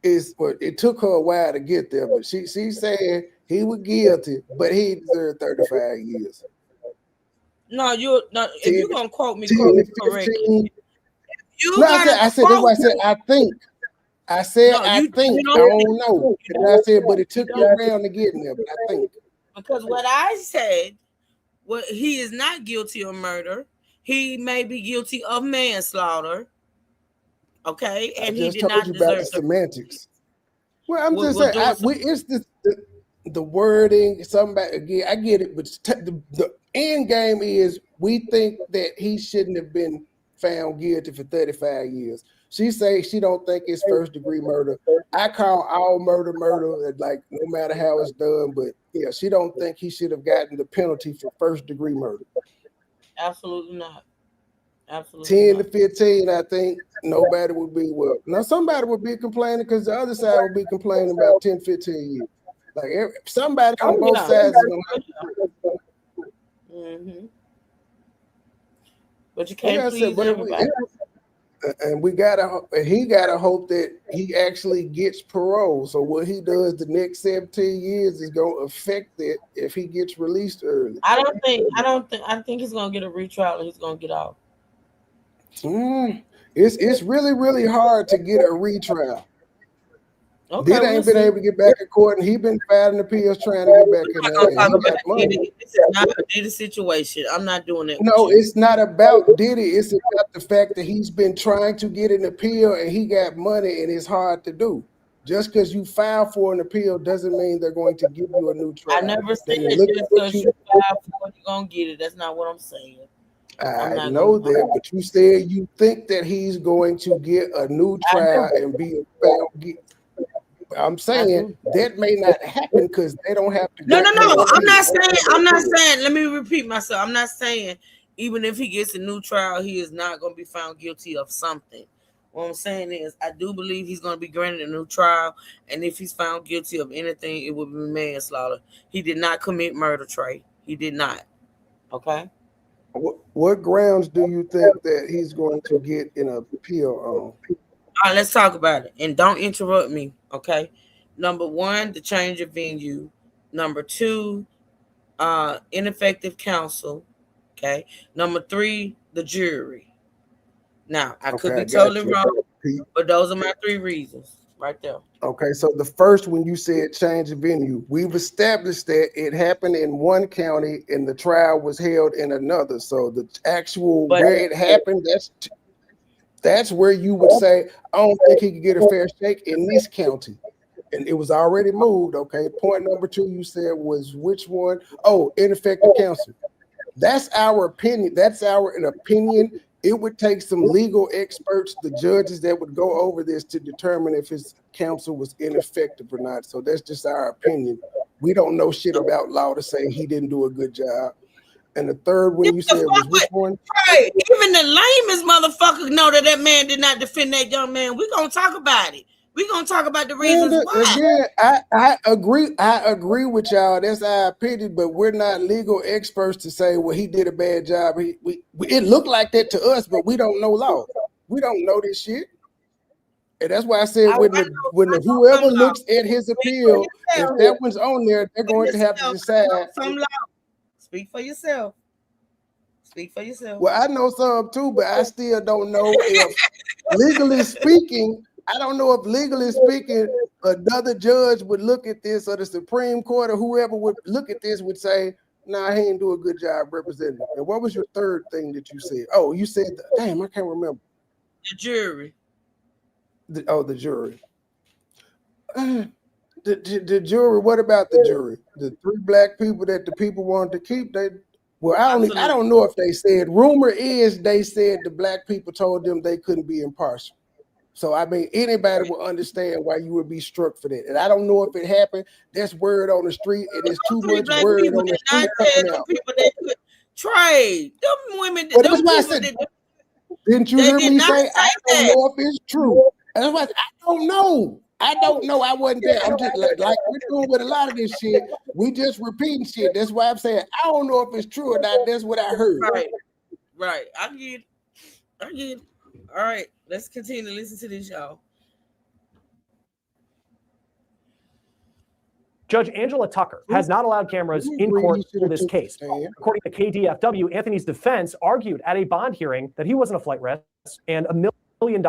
is. Well, it took her a while to get there, but she said he was guilty, but he deserved 35 years. No, you're not. If you're gonna quote me correctly, I said that's why I said I think. I said I think. I don't know. And I said, but it took me around to get in there. But I think because what I said. Well, he is not guilty of murder. He may be guilty of manslaughter. Okay, and he did not deserve the semantics. Well, I'm just saying, it's the wording. Somebody again, I get it, but the end game is we think that he shouldn't have been found guilty for 35 years. She say she don't think it's first-degree murder. I call all murder, like no matter how it's done, but yeah, she don't think he should have gotten the penalty for first-degree murder. Absolutely not. Absolutely 10 to 15, I think nobody would be, well, now somebody would be complaining because the other side would be complaining about 10, 15 years. Like somebody on both sides is gonna mm-hmm. But you can't please everybody. And he gotta hope that he actually gets parole. So what he does the next 17 years is gonna affect it if he gets released early. I think he's gonna get a retrial and he's gonna get out. It's really, really hard to get a retrial. Okay, Did ain't been able to get back in court, and he been filing appeals trying to get back in there. This is not a Diddy situation. I'm not doing it. No, it's not about Diddy. It's about the fact that he's been trying to get an appeal, and he got money, and it's hard to do. Just because you file for an appeal doesn't mean they're going to give you a new trial. I never said just because you file for it, you're gonna get it. That's not what I'm saying. I know that, but you said you think that he's going to get a new trial and be found guilty. I'm saying that may not happen because they don't have to. No. I'm not saying. Let me repeat myself. I'm not saying even if he gets a new trial, he is not going to be found guilty of something. What I'm saying is, I do believe he's going to be granted a new trial, and if he's found guilty of anything, it will be manslaughter. He did not commit murder, Trey. He did not. Okay. What grounds do you think that he's going to get an appeal on? All right, let's talk about it. And don't interrupt me, okay? Number 1, the change of venue. Number 2, ineffective counsel, okay? Number 3, the jury. Now, I could be totally wrong, but those are my 3 reasons right there. Okay, so the first one you said change of venue. We've established that it happened in one county and the trial was held in another. So the actual where it happened, that's where you would say, I don't think he could get a fair shake in this county. And it was already moved. Okay. Point number 2 you said was which one? Oh, ineffective counsel. That's our opinion. That's an opinion. It would take some legal experts, the judges that would go over this to determine if his counsel was ineffective or not. So that's just our opinion. We don't know shit about law to say he didn't do a good job. And the third one you said was which one? Right. Even the lamest motherfucker know that man did not defend that young man. We're going to talk about it. We're gonna talk about the And reasons why. again, I agree with y'all. That's our opinion, but we're not legal experts to say, well, he did a bad job. It looked like that to us, but we don't know law. We don't know this shit. And that's why I said I when know whoever some law. looks at his Speak for appeal, if yourself. that one's on there, they're For going to have to yourself. decide. I know some law. Speak for yourself. Speak for yourself. Well, I know some too, but I still don't know if legally speaking, I don't know if legally speaking, another judge would look at this, or the Supreme Court or whoever would look at this would say, nah, he didn't do a good job representing him. And what was your third thing that you said? Oh, you said, damn, I can't remember. The jury. The jury. The jury, what about the jury? The 3 black people that the people wanted to keep, I don't know if they said, rumor is they said the black people told them they couldn't be impartial. So, I mean, anybody will understand why you would be struck for that. And I don't know if it happened. That's word on the street. It is too much word on the street coming out. People that could trade. Them women, But that's why I said, didn't you hear me say, I don't know if it's true. That's why I don't know. I don't know. I wasn't there. I'm just like we're doing with a lot of this shit. We just repeating shit. That's why I'm saying I don't know if it's true or not. That's what I heard. Right. I get it. All right. Let's continue to listen to this, y'all. Judge Angela Tucker has not allowed cameras in court for this case. According to KDFW, Anthony's defense argued at a bond hearing that he wasn't a flight risk and $1 million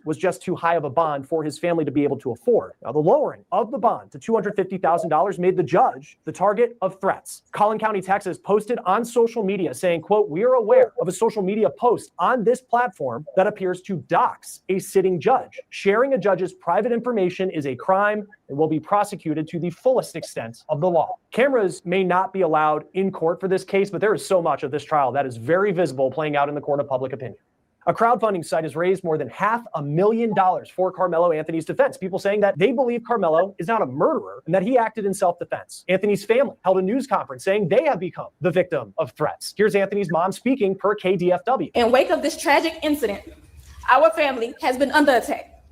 was just too high of a bond for his family to be able to afford. Now, the lowering of the bond to $250,000 made the judge the target of threats. Collin County, Texas posted on social media saying, quote, "We are aware of a social media post on this platform that appears to dox a sitting judge. Sharing a judge's private information is a crime and will be prosecuted to the fullest extent of the law." Cameras may not be allowed in court for this case, but there is so much of this trial that is very visible playing out in the court of public opinion. A crowdfunding site has raised more than $500,000 for Carmelo Anthony's defense. People saying that they believe Carmelo is not a murderer and that he acted in self-defense. Anthony's family held a news conference saying they have become the victim of threats. Here's Anthony's mom speaking per KDFW. In wake of this tragic incident, our family has been under attack.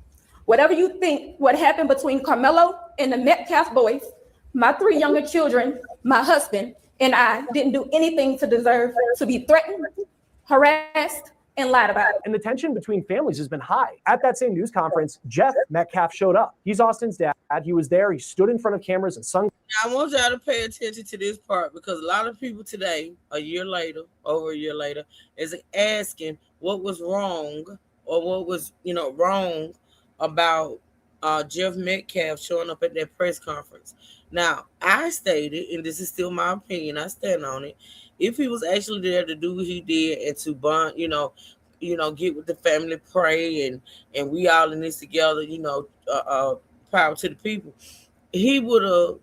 Whatever you think what happened between Carmelo and the Metcalf boys, my 3 younger children, my husband, and I didn't do anything to deserve to be threatened, harassed, and lied about it. And the tension between families has been high. At that same news conference, Jeff Metcalf showed up. He's Austin's dad. He was there. He stood in front of cameras and sung. I want y'all to pay attention to this part because a lot of people today, over a year later, is asking what was wrong or what was, wrong about Jeff Metcalf showing up at that press conference. Now, I stated, and this is still my opinion, I stand on it, if he was actually there to do what he did and to bond, get with the family, pray, and we all in this together, power to the people, he would have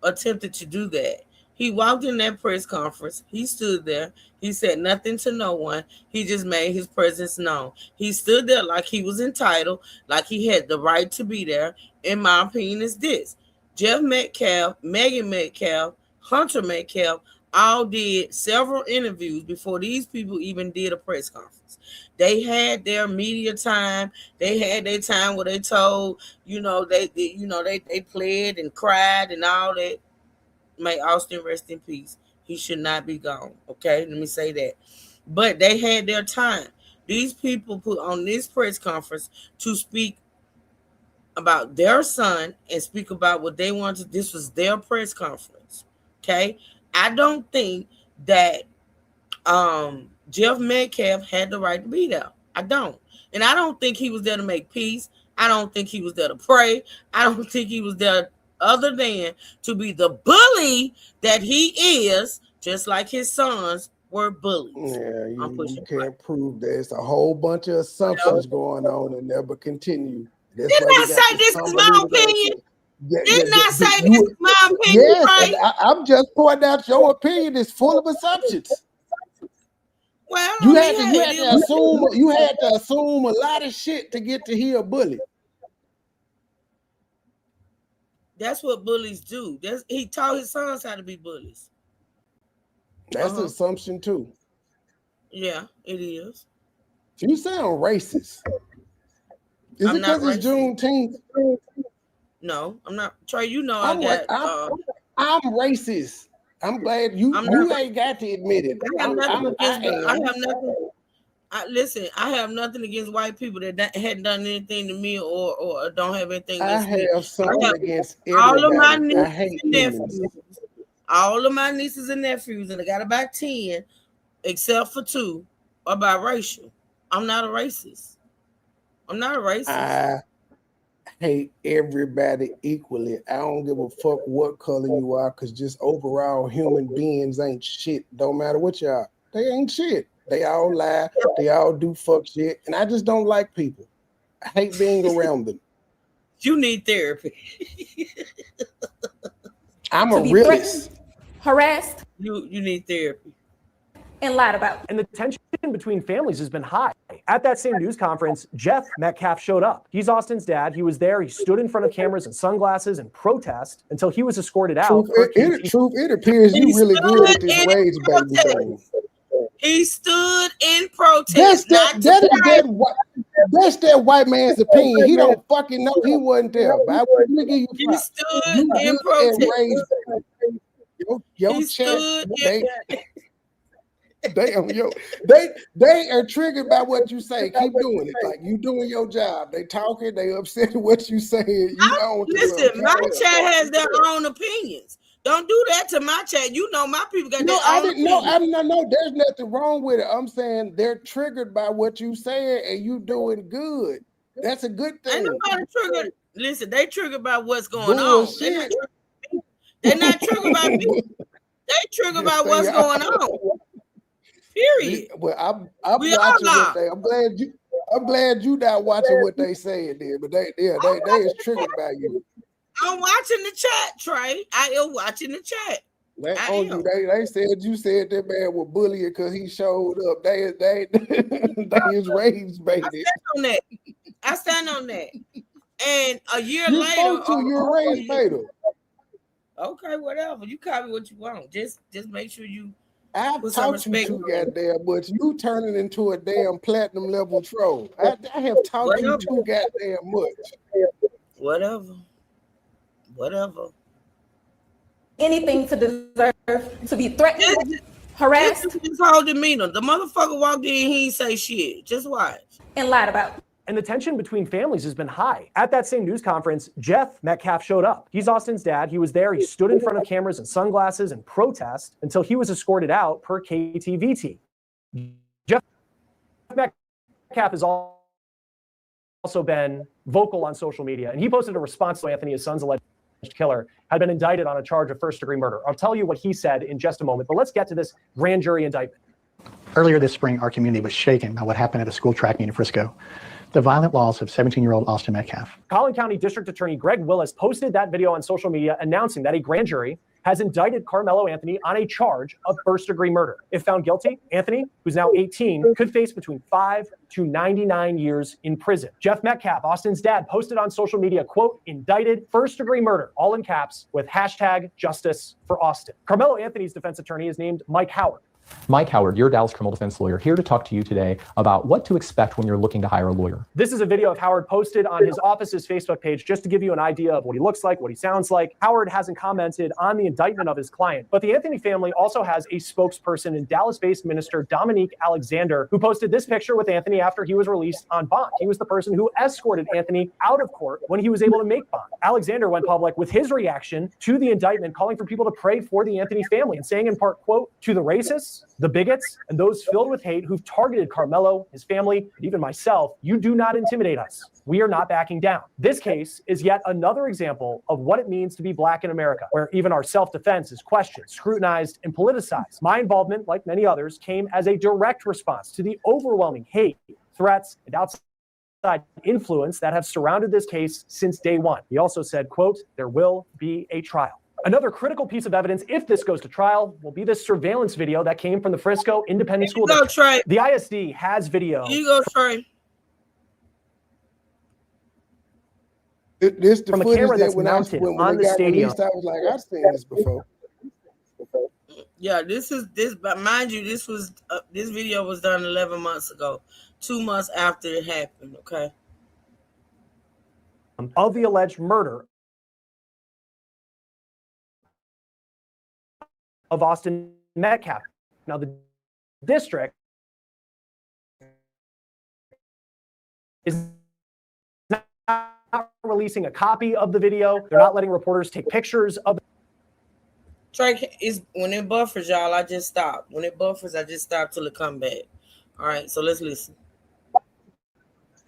attempted to do that. He walked in that press conference. He stood there. He said nothing to no one. He just made his presence known. He stood there like he was entitled, like he had the right to be there. In my opinion, is this. Jeff Metcalf, Megan Metcalf, Hunter Metcalf, all did several interviews before these people even did a press conference. They had their media time. They had their time where they told, they pled and cried and all that. May Austin rest in peace. He should not be gone. Okay, let me say that. But they had their time. These people put on this press conference to speak about their son and speak about what they wanted. This was their press conference. Okay. I don't think that Jeff Metcalf had the right to be there. I don't. And I don't think he was there to make peace. I don't think he was there to pray. I don't think he was there other than to be the bully that he is, just like his sons were bullies. Yeah, you can't prove that. It's a whole bunch of assumptions going on in there, but continue. Didn't I say this is my opinion? Didn't I say this is my opinion? Yes, right? I'm just pointing out your opinion is full of assumptions. Well, you had to assume a lot of shit to get to hear a bully. That's what bullies do. He taught his sons how to be bullies. That's an assumption too. Yeah, it is. You sound racist. Is I'm it not because it's racist. Juneteenth? No, I'm not. Trey, you know I'm I'm racist. I'm glad you I'm not. ain't got to admit it. I have nothing I against. I am. have nothing. Listen, I have nothing against white people that hadn't done anything to me or don't have anything I against me. have something against All of my everybody. I nieces hate and humans. nephews. All of my nieces and nephews, and I got about 10, except for 2, are biracial. I'm not a racist. I'm not a racist. I hate everybody equally. I don't give a fuck what color you are, because just overall human beings ain't shit. Don't matter what you are. They ain't shit. They all lie. They all do fuck shit. And I just don't like people. I hate being around them. You need therapy. I'm To a be realist. threatened, harassed, You need therapy. and lied about. And the tension between families has been high. At that same news conference, Jeff Metcalf showed up. He's Austin's dad. He was there. He stood in front of cameras and sunglasses and protest until he was escorted out. It appears you really good at this rage baby thing. He stood in protest. That's that white man's opinion. He don't fucking know. He wasn't there. But I will give you He props. stood You in good at protest. rage. Your He chat, stood they are triggered by what you say. Keep doing it. Like you doing your job. They talking. They upset at what you saying. Listen, my chat has their own opinions. Don't do that to my chat. You know my people got their own opinions. No. There's nothing wrong with it. I'm saying they're triggered by what you saying, and you doing good. That's a good thing. Ain't nobody triggered. Listen, they triggered by what's going on. They're not triggered by me. They triggered by what's going on. Period. Well, I'm watching what they. I'm glad you not watching what they saying there, but they is triggered by you. I'm watching the chat, Trey. I am watching the chat. They said you said that man was bullying because he showed up. They is rage baited. I stand on that. And a year You're later, you're a rage baiter. Okay, whatever. You call me what you want. Just make sure you. I've taught you too goddamn much. You turning into a damn platinum level troll. I have taught you too goddamn much. Whatever. Anything to deserve to be threatened, harassed, his whole demeanor. The motherfucker walked in, he ain't say shit. Just watch. And lied about. And the tension between families has been high. At that same news conference, Jeff Metcalf showed up. He's Austin's dad. He was there. He stood in front of cameras and sunglasses and protest until he was escorted out per KTVT. Jeff Metcalf has also been vocal on social media, and he posted a response to Anthony, his son's alleged killer, had been indicted on a charge of first-degree murder. I'll tell you what he said in just a moment, but let's get to this grand jury indictment. Earlier this spring, our community was shaken by what happened at a school track meet in Frisco. The violent loss of 17-year-old Austin Metcalf. Collin County District Attorney Greg Willis posted that video on social media announcing that a grand jury has indicted Carmelo Anthony on a charge of first-degree murder. If found guilty, Anthony, who's now 18, could face between 5 to 99 years in prison. Jeff Metcalf, Austin's dad, posted on social media, quote, indicted first-degree murder, all in caps, with hashtag justice for Austin. Carmelo Anthony's defense attorney is named Mike Howard. Mike Howard, your Dallas criminal defense lawyer, here to talk to you today about what to expect when you're looking to hire a lawyer. This is a video of Howard posted on his office's Facebook page just to give you an idea of what he looks like, what he sounds like. Howard hasn't commented on the indictment of his client, but the Anthony family also has a spokesperson in Dallas-based minister Dominique Alexander, who posted this picture with Anthony after he was released on bond. He was the person who escorted Anthony out of court when he was able to make bond. Alexander went public with his reaction to the indictment, calling for people to pray for the Anthony family and saying in part, quote, to the racists, the bigots, and those filled with hate who've targeted Carmelo, his family, and even myself, you do not intimidate us. We are not backing down. This case is yet another example of what it means to be Black in America, where even our self-defense is questioned, scrutinized, and politicized. My involvement, like many others, came as a direct response to the overwhelming hate, threats, and outside influence that have surrounded this case since day one. He also said, quote, there will be a trial. Another critical piece of evidence, if this goes to trial, will be this surveillance video that came from the Frisco Independent School District. The ISD has video. You go, Trey. This the from a footage camera that that's when mounted when on it the got stadium. released, I was like, I've seen this before. Yeah, but mind you, this video was done 11 months ago, 2 months after it happened. Okay. of the alleged murder of Austin Metcalf. Now, the district is not releasing a copy of the video. They're not letting reporters take pictures of. Trey, is when it buffers, y'all, I just stop. When it buffers, I just stop till it come back. All right, so let's listen.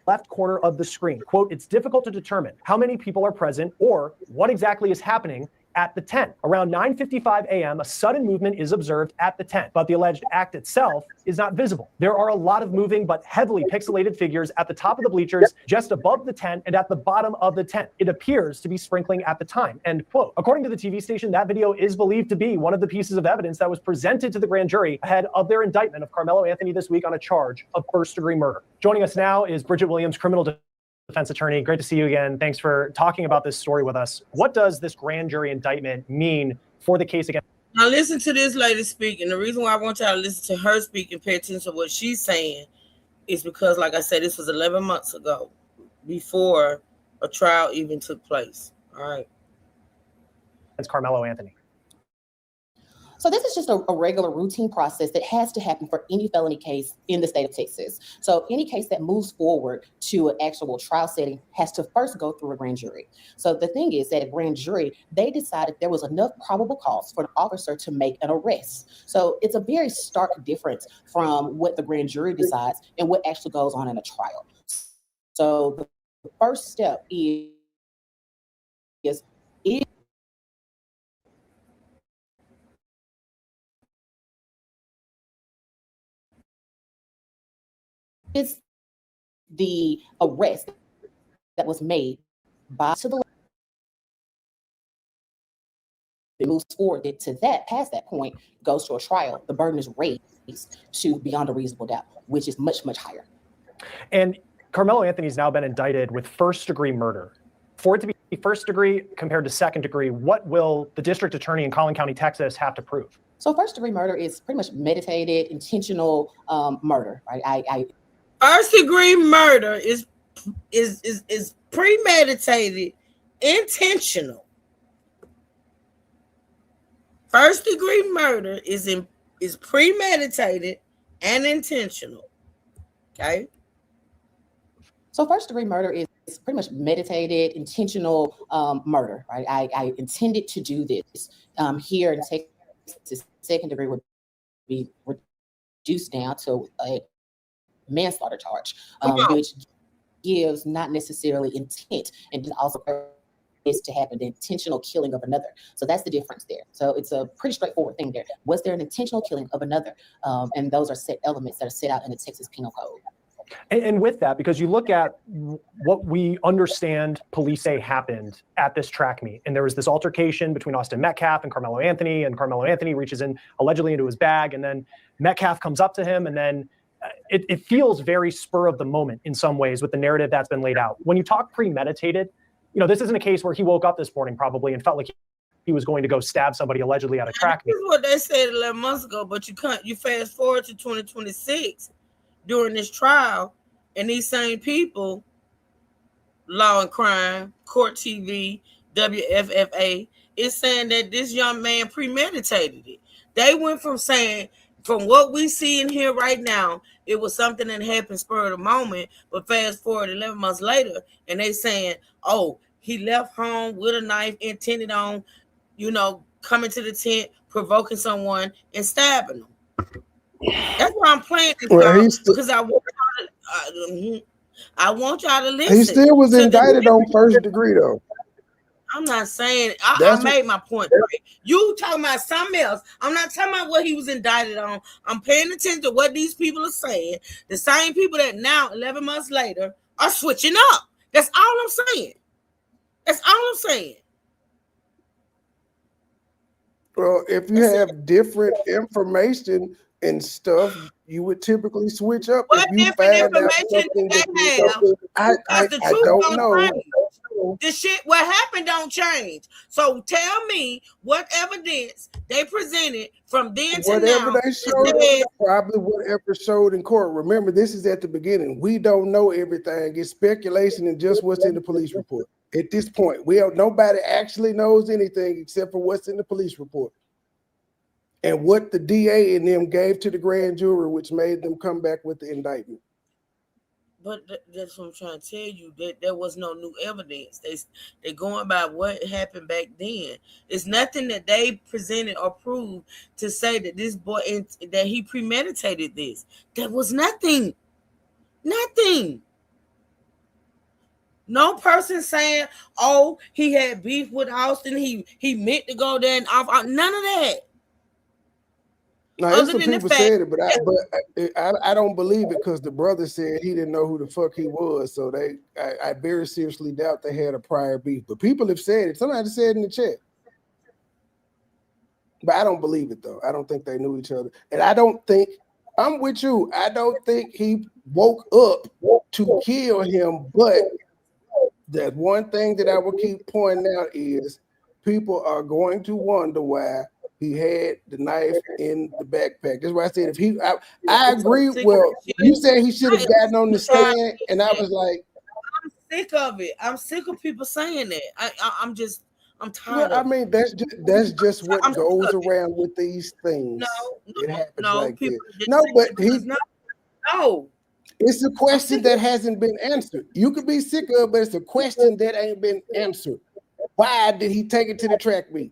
Left corner of the screen. Quote, it's difficult to determine how many people are present or what exactly is happening at the tent. Around 9:55 a.m., a sudden movement is observed at the tent, but the alleged act itself is not visible. There are a lot of moving but heavily pixelated figures at the top of the bleachers, just above the tent, and at the bottom of the tent. It appears to be sprinkling at the time, end quote. According to the TV station, that video is believed to be one of the pieces of evidence that was presented to the grand jury ahead of their indictment of Carmelo Anthony this week on a charge of first-degree murder. Joining us now is Bridget Williams, criminal defense attorney. Great to see you again. Thanks for talking about this story with us. What does this grand jury indictment mean for the case against? Now listen to this lady speak, and the reason why I want y'all to listen to her speak and pay attention to what she's saying is because, like I said, this was 11 months ago, before a trial even took place. All right. It's Carmelo Anthony. So this is just a regular routine process that has to happen for any felony case in the state of Texas. So any case that moves forward to an actual trial setting has to first go through a grand jury. So the thing is that a grand jury, they decided there was enough probable cause for an officer to make an arrest. So it's a very stark difference from what the grand jury decides and what actually goes on in a trial. So the first step is the arrest that was made by to the it moves forward to that past that point goes to a trial. The burden is raised to beyond a reasonable doubt, which is much, much higher. And Carmelo Anthony's now been indicted with first-degree murder. For it to be first degree compared to second degree, what will the district attorney in Collin County, Texas have to prove? So first-degree murder is pretty much meditated, intentional murder, right? First degree murder is premeditated, intentional. First degree murder is premeditated and intentional. Okay. So first degree murder is pretty much meditated, intentional murder, right? I intended to do this. Here in Texas, second degree would be reduced down to a manslaughter charge, which gives not necessarily intent and also is to happen, the intentional killing of another. So that's the difference there. So it's a pretty straightforward thing there. Was there an intentional killing of another? And those are set elements that are set out in the Texas Penal Code. And with that, because you look at what we understand police say happened at this track meet, and there was this altercation between Austin Metcalf and Carmelo Anthony reaches in allegedly into his bag, and then Metcalf comes up to him, and then it feels very spur of the moment in some ways with the narrative that's been laid out. When you talk premeditated, you know, this isn't a case where he woke up this morning probably and felt like he was going to go stab somebody allegedly at a track meet. This is what they said 11 months ago, but you fast forward to 2026 during this trial, and these same people, Law and Crime, Court TV, WFFA, is saying that this young man premeditated it. They went from saying, from what we see in here right now, it was something that happened spur of the moment, but fast forward 11 months later, and they saying, oh, he left home with a knife intended on, coming to the tent, provoking someone, and stabbing them. That's why I'm playing this because I want y'all to listen. He still was indicted on first degree, though. I'm not saying I made my point. Right? You talking about something else. I'm not talking about what he was indicted on. I'm paying attention to what these people are saying. The same people that now, 11 months later, are switching up. That's all I'm saying. That's all I'm saying. Well, if you have different information and stuff, you would typically switch up. What if you different find information did they have? I don't know. The shit, what happened don't change. So tell me what evidence they presented from then to whatever now. They showed, probably whatever showed in court. Remember, this is at the beginning. We don't know everything. It's speculation and just what's in the police report. At this point, nobody actually knows anything except for what's in the police report and what the DA and them gave to the grand jury, which made them come back with the indictment. But that's what I'm trying to tell you. That there was no new evidence. They going by what happened back then. It's nothing that they presented or proved to say that this boy that he premeditated this. There was nothing. Nothing. No person saying, "Oh, he had beef with Austin. He meant to go there and off." None of that. Now, some people said it, but I don't believe it because the brother said he didn't know who the fuck he was. So I very seriously doubt they had a prior beef. But people have said it. Somebody said it in the chat. But I don't believe it though. I don't think they knew each other, and I'm with you. I don't think he woke up to kill him. But that one thing that I will keep pointing out is people are going to wonder why he had the knife in the backpack. That's why I said I agree. Well, you said he should have gotten on the stand, and I was like, I'm sick of it. I'm sick of people saying that. I'm tired. Well, I mean, that's just what goes around with these things. It happens like this. No. It's a question that hasn't been answered. You could be sick of it, but it's a question that ain't been answered. Why did he take it to the track meet?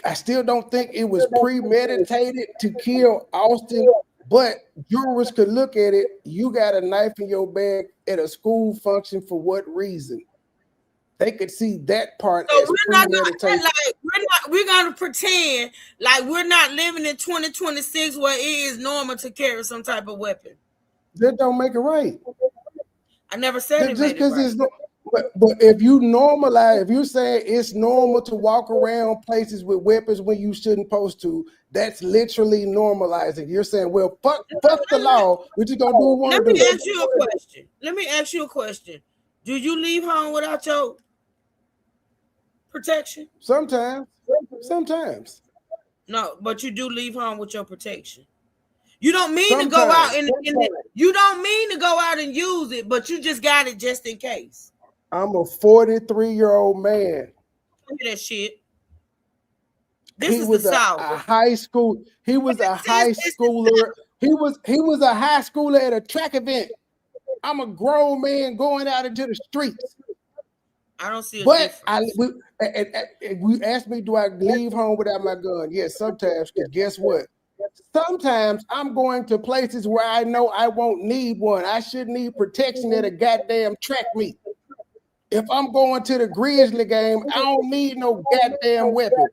I still don't think it was premeditated to kill Austin, but jurors could look at it. You got a knife in your bag at a school function for what reason? They could see that part as premeditated. We're gonna pretend like we're not living in 2026 where it is normal to carry some type of weapon. That don't make it right. I never said it just because it's right. But if you normalize, if you say it's normal to walk around places with weapons when you shouldn't supposed to, that's literally normalizing. You're saying, well, fuck the law. We're just gonna do what we want to do. Let me ask you a question. Do you leave home without your protection? Sometimes. No, but you do leave home with your protection. You don't mean to go out you don't mean to go out and use it, but you just got it just in case. I'm a 43-year-old man. Look at that shit. He was a high school. He was a high schooler. He was a high schooler at a track event. I'm a grown man going out into the streets. I don't see a difference. We asked me, do I leave home without my gun? Yes, sometimes. Because guess what? Sometimes I'm going to places where I know I won't need one. I should need protection at a goddamn track meet. If I'm going to the Grizzly game, I don't need no goddamn weapon.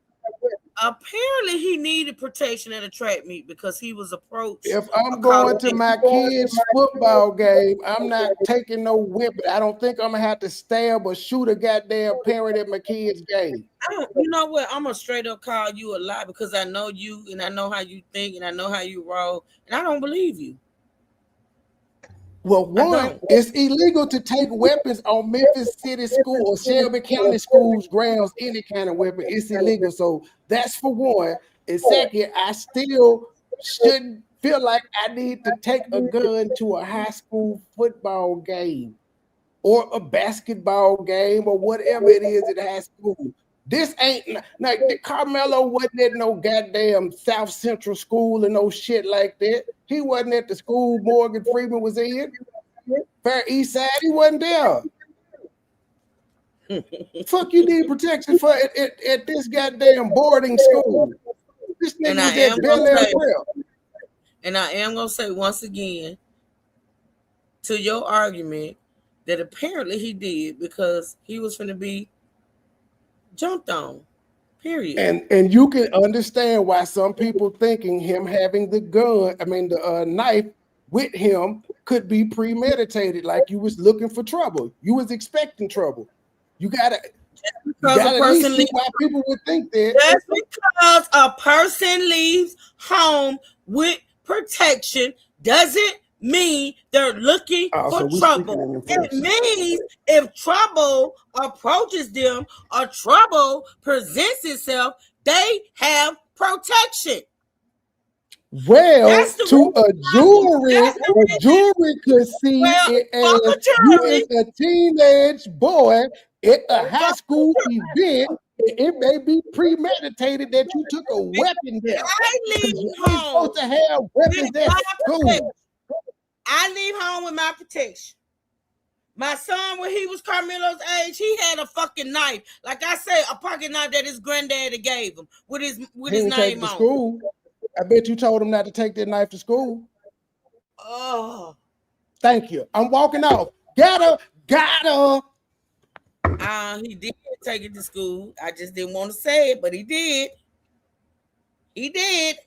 Apparently, he needed protection at a track meet because he was approached. If I'm going to my kids' football game, I'm not taking no weapon. I don't think I'm gonna have to stab or shoot a goddamn parent at my kids' game. You know what? I'm gonna straight up call you a lie because I know you and I know how you think and I know how you roll, and I don't believe you. Well, one, it's illegal to take weapons on Memphis City School or Shelby County Schools grounds, any kind of weapon. It's illegal. So that's for one. And second, I still shouldn't feel like I need to take a gun to a high school football game or a basketball game or whatever it is at high school. This ain't like Carmelo wasn't at no goddamn South Central School and no shit like that. He wasn't at the school Morgan Freeman was in. Fair East Side, he wasn't there. Fuck, you need protection for at this goddamn boarding school. This nigga was at Bel Air Prep. And I am gonna say once again to your argument that apparently he did because he was going to be jumped on, period. And you can understand why some people thinking him having the knife with him could be premeditated, like you was looking for trouble. You was expecting trouble. You gotta at least see why people would think that. Just because a person leaves home with protection doesn't mean they're looking for trouble. It means if trouble approaches them or trouble presents itself, they have protection. Well, That's the to a jury could see Well, it fuck as a you jury. as a teenage boy at a high Fuck school event. It may be premeditated that you took a weapon there. I Because leave you ain't home supposed to have weapons with at my school. protection. I leave home with my protection. My son, when he was Carmelo's age, he had a fucking knife. Like I said, a pocket knife that his granddaddy gave him with his He didn't take it name to on. school. I bet you told him not to take that knife to school. Oh. Thank you. I'm walking off. Got her. He did take it to school. I just didn't want to say it, but he did. He did.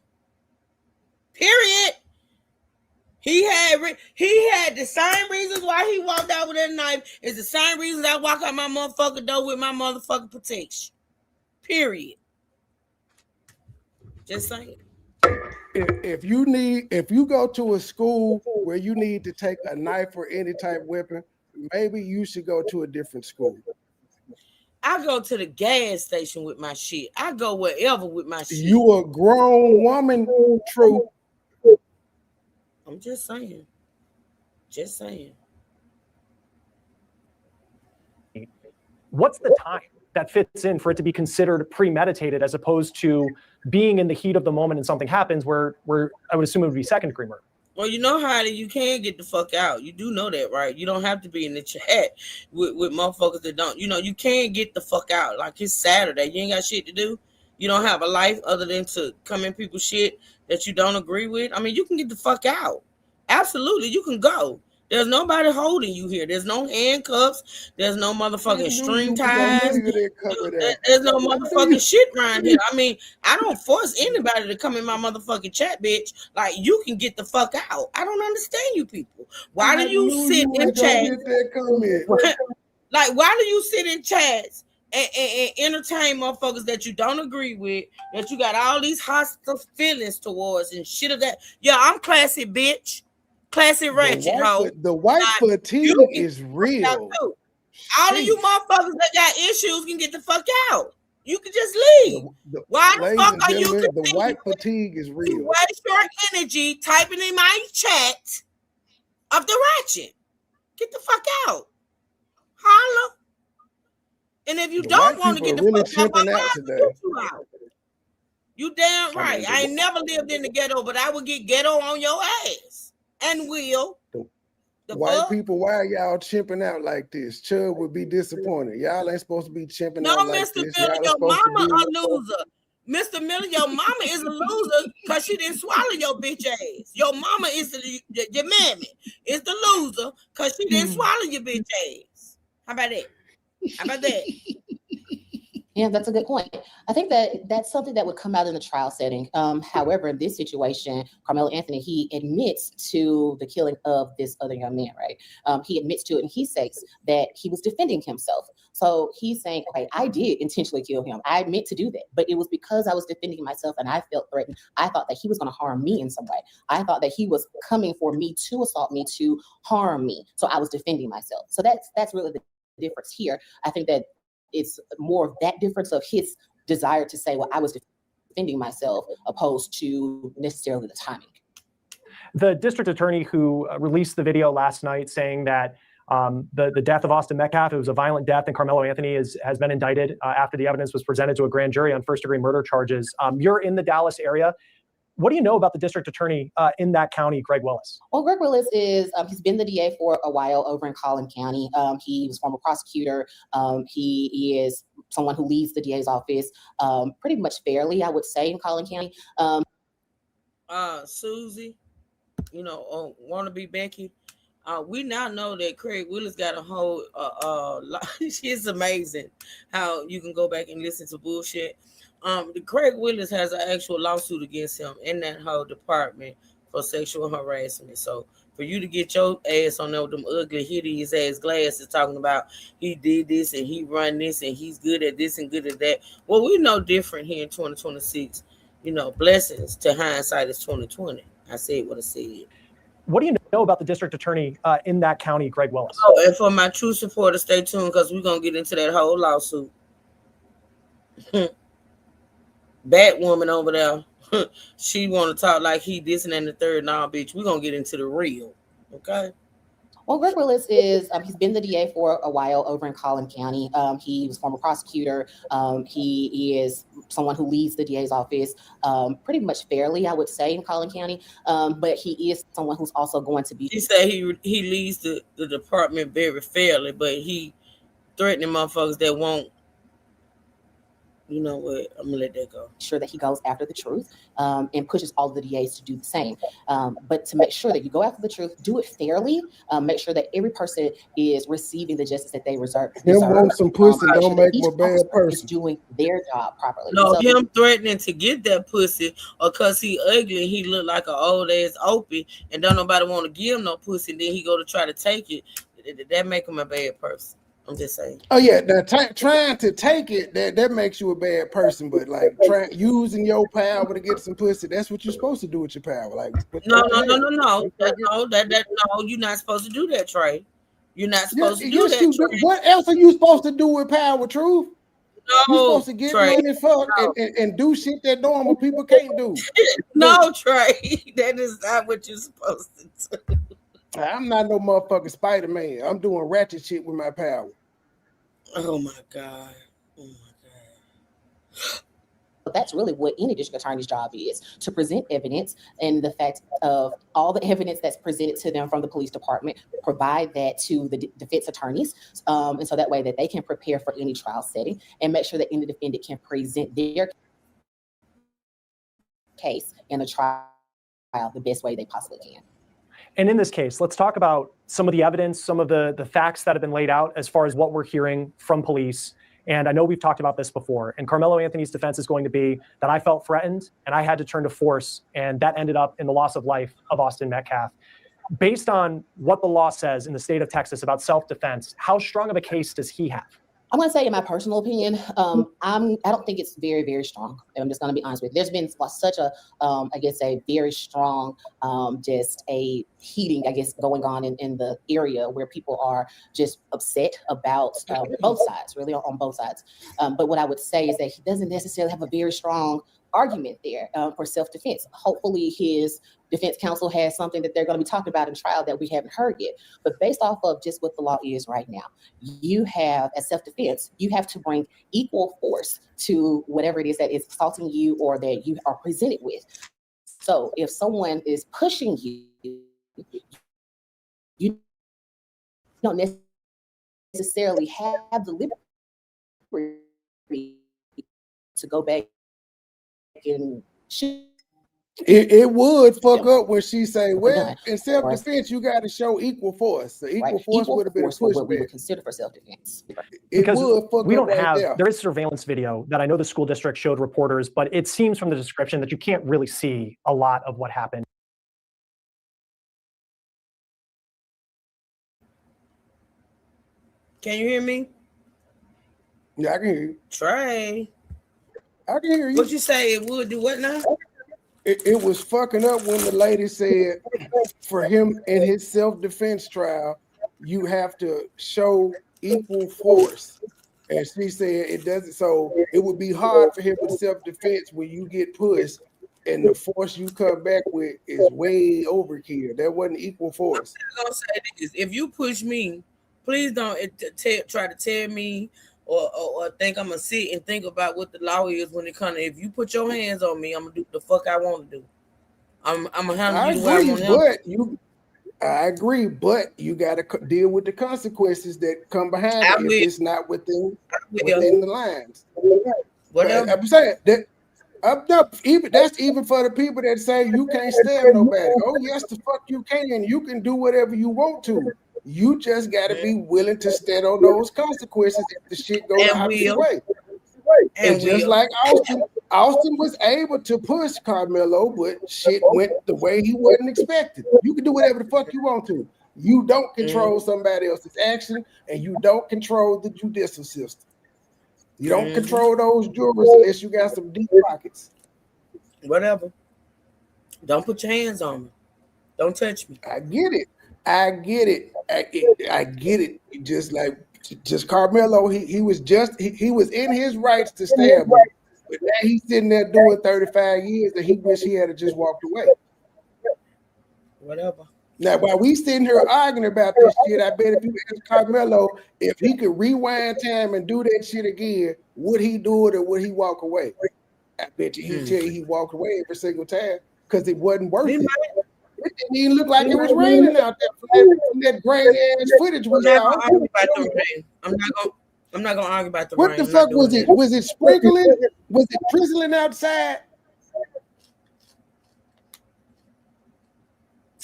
Period. He had the same reasons why he walked out with that knife is the same reasons I walk out my motherfucking door with my motherfucking protection. Period. Just saying. If you go to a school where you need to take a knife or any type of weapon, maybe you should go to a different school. I go to the gas station with my shit. I go wherever with my shit. You a grown woman, true. I'm just saying. Just saying. What's the time that fits in for it to be considered premeditated as opposed to being in the heat of the moment and something happens where I would assume it would be second degree murder? Well, you know how you can get the fuck out. You do know that, right? You don't have to be in the chat with motherfuckers that don't. You know, you can get the fuck out. Like, it's Saturday. You ain't got shit to do. You don't have a life other than to come in people's shit that you don't agree with. I mean, you can get the fuck out. Absolutely, you can go. There's nobody holding you here. There's no handcuffs. There's no motherfucking string ties. There's no motherfucking shit around here. I mean, I don't force anybody to come in my motherfucking chat, bitch. Like, you can get the fuck out. I don't understand you people. Why do you sit in chats? Like, why do you sit in chats and entertain motherfuckers that you don't agree with, that you got all these hostile feelings towards and shit of that? Yeah, I'm classy, bitch. Classy ratchet, hoe. The white fatigue is real. All of you motherfuckers that got issues can get the fuck out. You can just leave. Why the fuck are you the white fatigue is real. You waste your energy typing in my chat of the ratchet. Get the fuck out. Holla. And if you don't want to get the fuck out, you damn right. I ain't never lived in the ghetto, but I would get ghetto on your ass. And will. The white people, why are y'all chimping out like this? Chubb would be disappointed. Y'all ain't supposed to be chimping out like this. No, Mr. Miller, your mama a loser. Mr. Miller, your mama is a loser because she didn't swallow your bitch ass. Your mama is your mammy is the loser because she didn't swallow your bitch ass. How about that? How about that? Yeah, that's a good point. I think that that's something that would come out in the trial setting. However, in this situation, Carmelo Anthony, he admits to the killing of this other young man, right? He admits to it and he says that he was defending himself. So he's saying, okay, I did intentionally kill him. I admit to do that, but it was because I was defending myself and I felt threatened. I thought that he was going to harm me in some way. I thought that he was coming for me to assault me, to harm me. So I was defending myself. So that's really the difference here. I think that it's more of that difference of his desire to say, well, I was defending myself opposed to necessarily the timing. The district attorney who released the video last night saying that the death of Austin Metcalf, it was a violent death, and Carmelo Anthony has been indicted after the evidence was presented to a grand jury on first-degree murder charges. You're in the Dallas area. What do you know about the district attorney in that county, Greg Willis? Well, Greg Willis is, he's been the DA for a while over in Collin County. He was former prosecutor. He is someone who leads the DA's office pretty much fairly, I would say, in Collin County. Susie, wannabe Becky. We now know that Craig Willis got a whole, it's amazing how you can go back and listen to bullshit. Craig Willis has an actual lawsuit against him in that whole department for sexual harassment. So for you to get your ass on there with them ugly, hideous ass glasses talking about he did this and he run this and he's good at this and good at that. Well, we know different here in 2026. Blessings to hindsight is 2020. I said what I said. What do you know about the district attorney in that county, Greg Willis? Oh, and for my true supporters, stay tuned because we're going to get into that whole lawsuit. Bad woman over there. she want to talk like he this and the third. Nah, bitch, we're gonna get into the real. Okay. Well, Greg Willis is, he's been the DA for a while over in Collin County. He was former prosecutor. He is someone who leads the DA's office pretty much fairly, I would say, in Collin County. But he is someone who's also going to be. He said he leads the department very fairly, but he threatening motherfuckers that won't. You know what? I'm gonna let that go. Sure that he goes after the truth and pushes all the DAs to do the same. But to make sure that you go after the truth, do it fairly. Make sure that every person is receiving the justice that they deserve. Him want some pussy don't make him a bad person. Is doing their job properly. No, him threatening to get that pussy, or cause he ugly, he look like an old ass opie, and don't nobody want to give him no pussy. Then he go to try to take it. That make him a bad person. I'm just saying. Oh yeah, now trying to take it that makes you a bad person, but like using your power to get some pussy, that's what you're supposed to do with your power. Like no, you're not supposed to do that, Trey. You're not supposed to do that. Trey. What else are you supposed to do with power, Truth? No, you're supposed to get Trey, money, fuck, and do shit that normal people can't do. No, Trey, that is not what you're supposed to do. I'm not no motherfucking Spider-Man. I'm doing ratchet shit with my power. Oh my God. Oh my God. That's really what any district attorney's job is, to present evidence, and the fact of all the evidence that's presented to them from the police department, provide that to the defense attorneys. And so that way that they can prepare for any trial setting and make sure that any defendant can present their case in a trial the best way they possibly can. And in this case, let's talk about some of the evidence, some of the facts that have been laid out as far as what we're hearing from police. And I know we've talked about this before. And Carmelo Anthony's defense is going to be that I felt threatened and I had to turn to force. And that ended up in the loss of life of Austin Metcalf. Based on what the law says in the state of Texas about self-defense, how strong of a case does he have? I'm going to say, in my personal opinion, I don't think it's very, very strong. I'm just going to be honest with you. There's been such a, I guess, a very strong, just a heating, I guess, going on in the area where people are just upset about both sides, really on both sides. But what I would say is that he doesn't necessarily have a very strong argument there for self-defense. Hopefully his defense counsel has something that they're going to be talking about in trial that we haven't heard yet. But based off of just what the law is right now, you have, as self-defense, you have to bring equal force to whatever it is that is assaulting you or that you are presented with. So if someone is pushing you, you don't necessarily have the liberty to go back and shoot. It would fuck up when she say, well, in self-defense, you got to show equal force. So equal force would have been a pushback. What we would consider for self-defense. Because we don't have, there is surveillance video that I know the school district showed reporters, but it seems from the description that you can't really see a lot of what happened. Can you hear me? Yeah, I can hear you. Trey. I can hear you. What you say it would do what now? It was fucking up when the lady said for him in his self-defense trial, you have to show equal force. And she said it doesn't. So it would be hard for him with self-defense when you get pushed and the force you come back with is way overkill. That wasn't equal force. I'm gonna say this. If you push me, please don't try to tell me or think I'm gonna sit and think about what the law is when it comes. If you put your hands on me, I'm gonna do the fuck I want to do. I'm gonna handle you the way I want to handle. I agree, but you got to deal with the consequences that come behind it if it's not within the lines. Whatever. I'm saying that. That's even for the people that say you can't stab nobody. Oh yes, the fuck you can. You can do whatever you want to. You just got to be willing to stand on those consequences if the shit goes the opposite way. And just like Austin was able to push Carmelo, but shit went the way he wasn't expected. You can do whatever the fuck you want to. You don't control somebody else's action, and you don't control the judicial system. You don't control those jurors unless you got some deep pockets. Whatever. Don't put your hands on me. Don't touch me. I get it. I get it. Just Carmelo, he was in his rights to stab him. But now he's sitting there doing 35 years and he wish he had just walked away. Whatever. Now, while we sitting here arguing about this shit, I bet if you ask Carmelo if he could rewind time and do that shit again, would he do it or would he walk away? I bet you he'd tell you he walked away every single time because it wasn't worth it. It didn't even look like it was raining out there from that grainy ass footage we saw. I'm not gonna argue about the what rain. What the fuck was it? Was it sprinkling? Was it drizzling outside?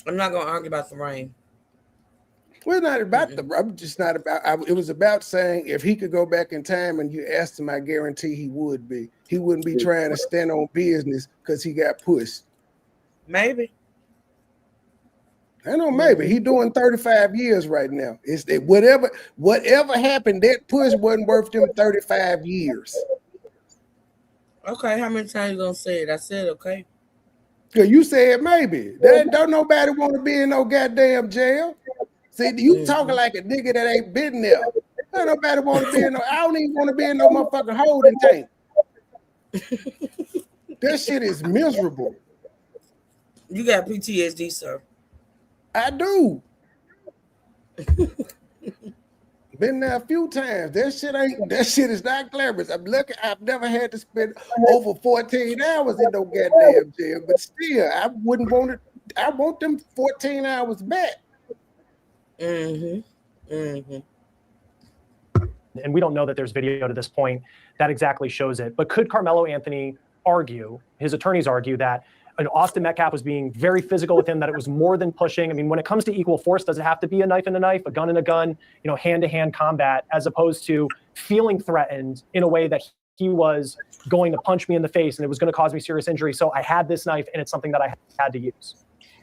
I'm not gonna argue about the rain. Well, not about the. I'm just not about. It was about saying if he could go back in time and you asked him, I guarantee he would be. He wouldn't be trying to stand on business because he got pushed. Maybe. I know. Maybe he doing 35 years right now. It's that whatever happened, that push wasn't worth them 35 years. Okay, how many times you gonna say it? I said okay. Cause you said maybe. Don't nobody want to be in no goddamn jail. See, you talking like a nigga that ain't been there. Don't nobody want to be in no. I don't even want to be in no motherfucking holding tank. That shit is miserable. You got PTSD, sir. I do. Been there a few times. That shit is not glamorous. I'm lucky I've never had to spend over 14 hours in no goddamn jail, but still, I wouldn't want it. I want them 14 hours back. And we don't know that there's video to this point that exactly shows it. But could Carmelo Anthony argue, his attorneys argue, that Austin Metcalf was being very physical with him, that it was more than pushing? I mean, when it comes to equal force, does it have to be a knife and a knife, a gun and a gun, hand-to-hand combat, as opposed to feeling threatened in a way that he was going to punch me in the face and it was going to cause me serious injury? So I had this knife and it's something that I had to use.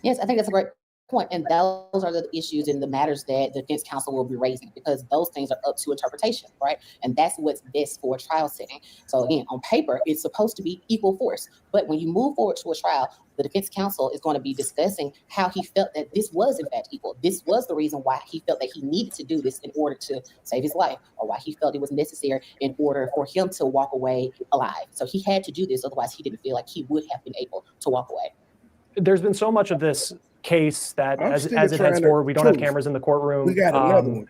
Yes, I think that's a great point. And those are the issues and the matters that the defense counsel will be raising, because those things are up to interpretation, right? And that's what's best for a trial setting. So again, on paper, it's supposed to be equal force. But when you move forward to a trial, the defense counsel is going to be discussing how he felt that this was in fact equal. This was the reason why he felt that he needed to do this in order to save his life, or why he felt it was necessary in order for him to walk away alive. So he had to do this, otherwise he didn't feel like he would have been able to walk away. There's been so much of this case that as it heads forward, we don't have cameras in the courtroom. We got another one.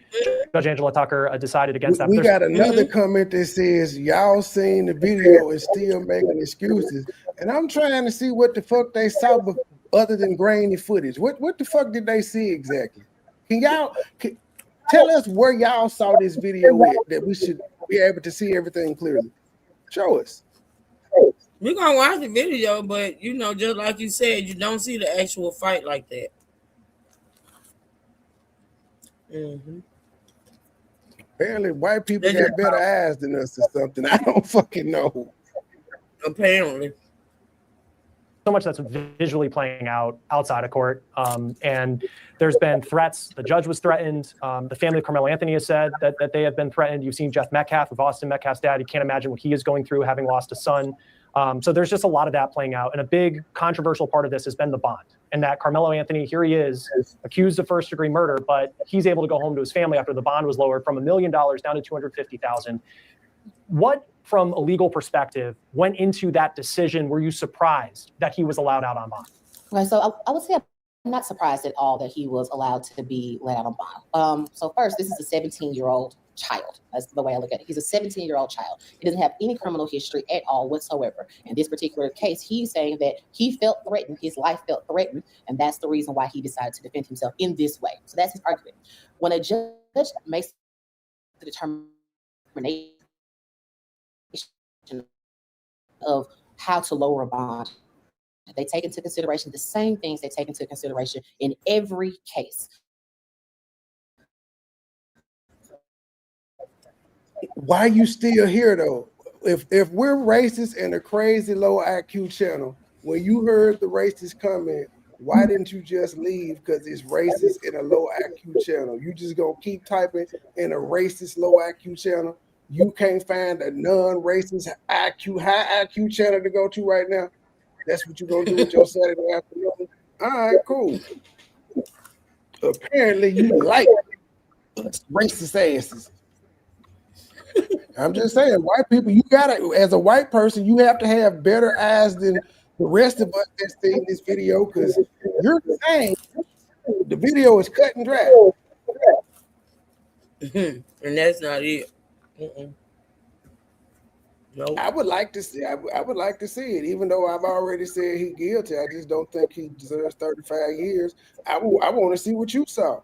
Judge Angela Tucker decided against that. We got another comment that says, y'all seen the video and still making excuses. And I'm trying to see what the fuck they saw other than grainy footage. What the fuck did they see exactly? Can y'all tell us where y'all saw this video at, that we should be able to see everything clearly? Show us. We're gonna watch the video, but just like you said, you don't see the actual fight like that. Apparently, white people got better eyes than us or something. I don't fucking know. Apparently. So much that's visually playing out outside of court. And there's been threats. The judge was threatened. The family of Carmelo Anthony has said that they have been threatened. You've seen Jeff Metcalf of Austin Metcalf's dad. You can't imagine what he is going through, having lost a son. So there's just a lot of that playing out. And a big controversial part of this has been the bond. And that Carmelo Anthony, here he is, accused of first-degree murder, but he's able to go home to his family after the bond was lowered from $1 million down to $250,000. What, from a legal perspective, went into that decision? Were you surprised that he was allowed out on bond? Right, so I would say I'm not surprised at all that he was allowed to be let out on bond. So first, this is a 17-year-old child. That's the way I look at it. He's a 17-year-old child. He doesn't have any criminal history at all whatsoever. In this particular case, he's saying that he felt threatened, his life felt threatened, and that's the reason why he decided to defend himself in this way. So that's his argument. When a judge makes the determination of how to lower a bond, they take into consideration the same things they take into consideration in every case. Why are you still here though? If we're racist and a crazy low IQ channel, when you heard the racist comment, why didn't you just leave? Because it's racist in a low IQ channel. You just gonna keep typing in a racist low IQ channel. You can't find a non-racist high IQ channel to go to right now. That's what you're gonna do with your Saturday afternoon. All right, cool. Apparently you like racist asses. I'm just saying, white people, you gotta, as a white person, you have to have better eyes than the rest of us that's seeing this video, because you're saying the video is cut and dry. And that's not it. Mm-mm. Nope. I would like to see. I would like to see it, even though I've already said he's guilty. I just don't think he deserves 35 years. I want to see what you saw.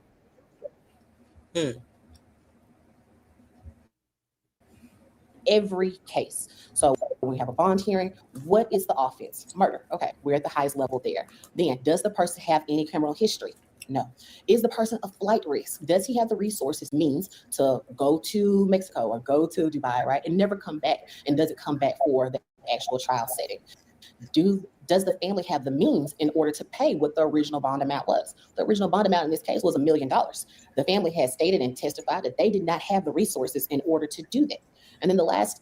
Every case. So when we have a bond hearing, what is the offense? Murder. Okay, we're at the highest level there. Then, does the person have any criminal history? No. Is the person a flight risk? Does he have the resources, means to go to Mexico or go to Dubai, right, and never come back? And does it come back for the actual trial setting? Does the family have the means in order to pay what the original bond amount was? The original bond amount in this case was $1 million. The family has stated and testified that they did not have the resources in order to do that. And then the last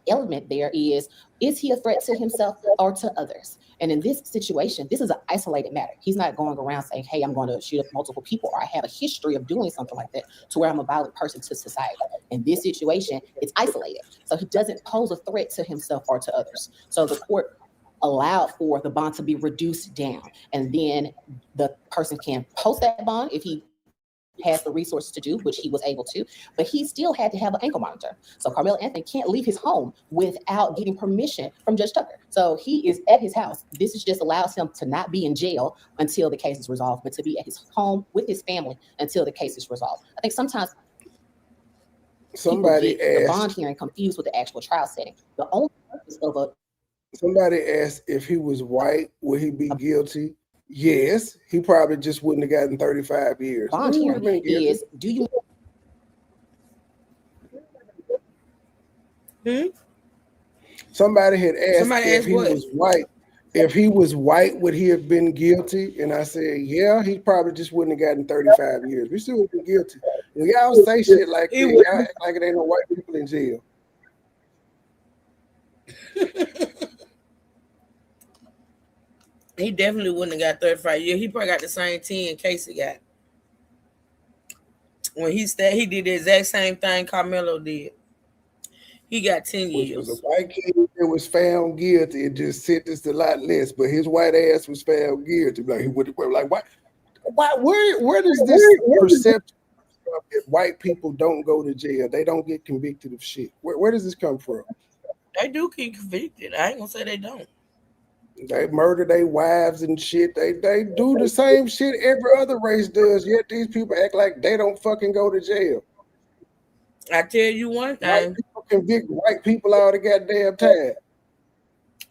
element there is he a threat to himself or to others? And in this situation, this is an isolated matter. He's not going around saying, hey, I'm going to shoot up multiple people, or I have a history of doing something like that to where I'm a violent person to society. In this situation, it's isolated. So he doesn't pose a threat to himself or to others. So the court allowed for the bond to be reduced down. And then the person can post that bond if he has the resources to do, which he was able to, but he still had to have an ankle monitor. So Carmelo Anthony can't leave his home without getting permission from Judge Tucker. So he is at his house. This is just allows him to not be in jail until the case is resolved, but to be at his home with his family until the case is resolved. I think sometimes somebody the bond hearing confused with the actual trial setting. The only purpose of somebody asked if he was white, would he be guilty? Yes, he probably just wouldn't have gotten 35 years. Bond hearing is, do you? Somebody had asked if he was white. If he was white, would he have been guilty? And I said, yeah, he probably just wouldn't have gotten 35 years. We still would have been guilty. When y'all say shit like that, y'all act like it ain't no white people in jail. He definitely wouldn't have got 35 years. He probably got the same 10 Casey got. When he did the exact same thing Carmelo did. He got 10 years. Which was a white kid that was found guilty and just sentenced a lot less, but his white ass was found guilty. Like he would like where does this perception that white people don't go to jail? They don't get convicted of shit. Where does this come from? They do get convicted. I ain't gonna say they don't. They murder their wives and shit. They do the same shit every other race does, yet these people act like they don't fucking go to jail. I tell you one thing. White people convict white people all the goddamn time.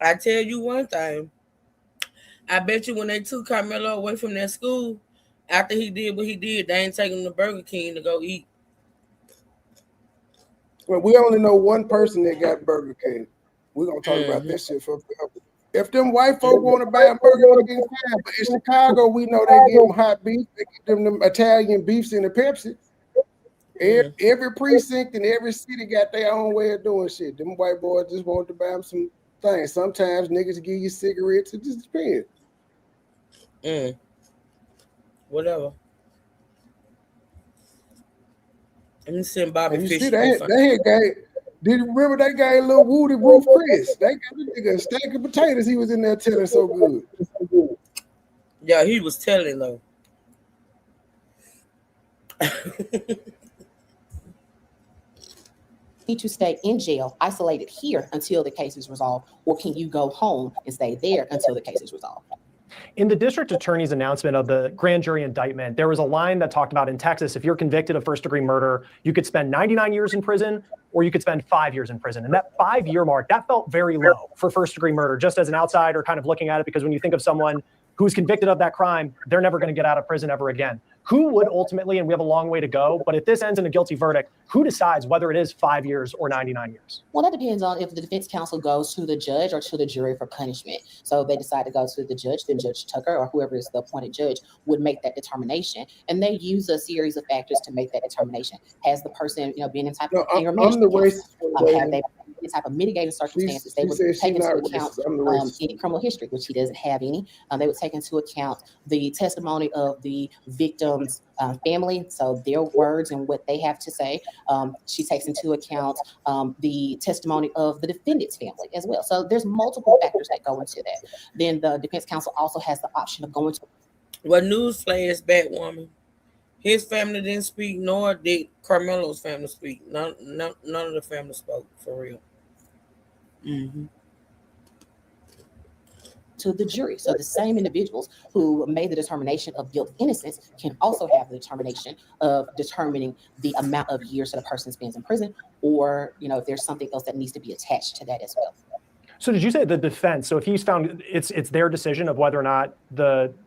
I tell you one thing. I bet you when they took Carmelo away from that school, after he did what he did, they ain't taking him to Burger King to go eat. Well, we only know one person that got Burger King. We're going to talk about this shit for forever. If them white folk want to buy a Burger King, fine. But in Chicago, we know they give them hot beef. They give them Italian beefs in the Pepsi. Every precinct in every city got their own way of doing shit. Them white boys just want to buy them some things. Sometimes niggas give you cigarettes. It just depends. Whatever. Let me send Bobby and you Fish. See, that guy. Did you remember that guy, little Woody Roof Chris? That guy, a stack of potatoes. He was in there telling so good. Yeah, he was telling though. Need to stay in jail, isolated here until the case is resolved, or can you go home and stay there until the case is resolved? In the district attorney's announcement of the grand jury indictment, there was a line that talked about in Texas, if you're convicted of first-degree murder, you could spend 99 years in prison or you could spend 5 years in prison. And that 5-year mark, that felt very low for first-degree murder, just as an outsider kind of looking at it, because when you think of someone who's convicted of that crime, they're never going to get out of prison ever again. Who would ultimately, and we have a long way to go, but if this ends in a guilty verdict, who decides whether it is 5 years or 99 years? Well, that depends on if the defense counsel goes to the judge or to the jury for punishment. So if they decide to go to the judge, then Judge Tucker or whoever is the appointed judge would make that determination. And they use a series of factors to make that determination. Has the person, been in type of anger management? I'm the racist. any type of mitigating circumstances, they She would said she take into not account racist. I'm the racist. any criminal history, which he doesn't have any. They would take into account the testimony of the victim's family, so their words and what they have to say. She takes into account the testimony of the defendant's family as well. So there's multiple factors that go into that. Then the defense counsel also has the option of going to. Well, newsflash, Batwoman. His family didn't speak, nor did Carmelo's family speak. None of the family spoke, for real. Mm-hmm. To the jury. So the same individuals who made the determination of guilt, innocence, can also have the determination of determining the amount of years that a person spends in prison, or if there's something else that needs to be attached to that as well. So did you say the defense? So if he's found, it's their decision of whether or not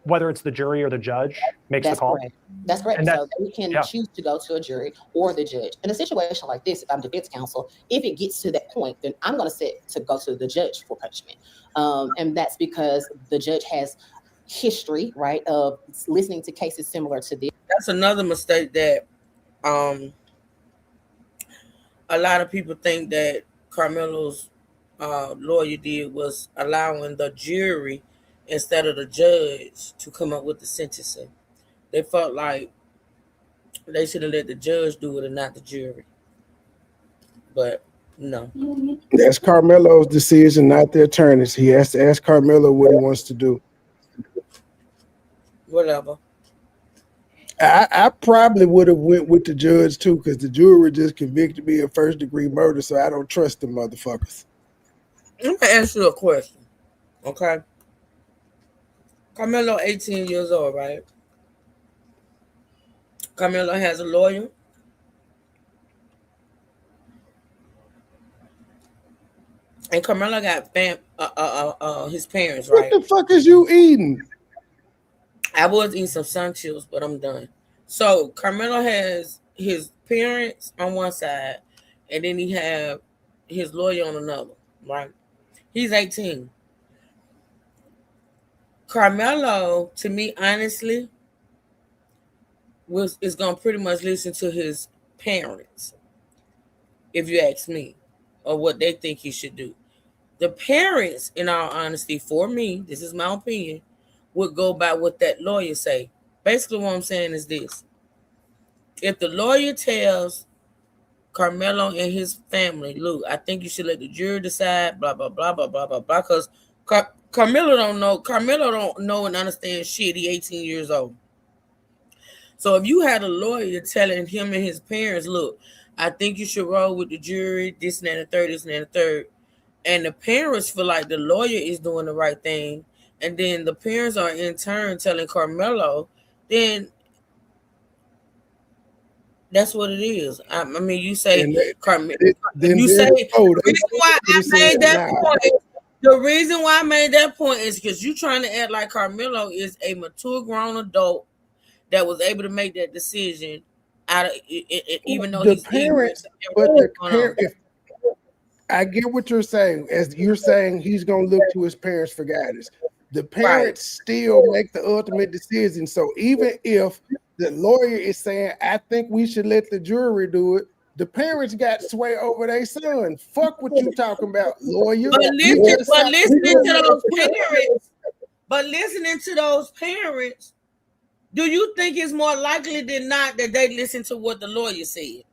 whether it's the jury or the judge makes the call? Correct. That's correct. And so they can choose to go to a jury or the judge. In a situation like this, if I'm defense counsel, if it gets to that point, then I'm going to set to go to the judge for punishment. And that's because the judge has history, right, of listening to cases similar to this. That's another mistake that a lot of people think that Carmelo's lawyer did, was allowing the jury instead of the judge to come up with the sentencing. They felt like they should have let the judge do it and not the jury. But no. That's Carmelo's decision, not the attorney's. He has to ask Carmelo what he wants to do. Whatever. I probably would have went with the judge too, because the jury just convicted me of first-degree murder, so I don't trust them motherfuckers. I'm gonna ask you a question, okay? Carmelo, 18 years old, right? Carmelo has a lawyer. And Carmelo got his parents, right? What the fuck is you eating? I was eating some sun chips, but I'm done. So Carmelo has his parents on one side, and then he have his lawyer on another, right? He's 18. Carmelo, to me, honestly, is gonna pretty much listen to his parents, if you ask me, or what they think he should do. The parents, in all honesty, for me, this is my opinion, would go by what that lawyer say. Basically, what I'm saying is this: if the lawyer tells Carmelo and his family, look, I think you should let the jury decide, blah blah blah blah blah blah blah, because Carmelo don't know and understand shit. He 18 years old. So if you had a lawyer telling him and his parents, look, I think you should roll with the jury, this and that and the third, this and that and the third, and the parents feel like the lawyer is doing the right thing, and then the parents are in turn telling Carmelo, then that's what it is. I mean, you say Carmelo. You say the reason why I made that point. The reason why I made that point is because you're trying to act like Carmelo is a mature grown adult that was able to make that decision out of it, even though the he's parents. But the parents, I get what you're saying. As you're saying, he's gonna look to his parents for guidance. The parents still make the ultimate decision. So even if the lawyer is saying, I think we should let the jury do it, the parents got sway over their son. Fuck what you talking about, lawyer. But listening to those parents, do you think it's more likely than not that they listen to what the lawyer said?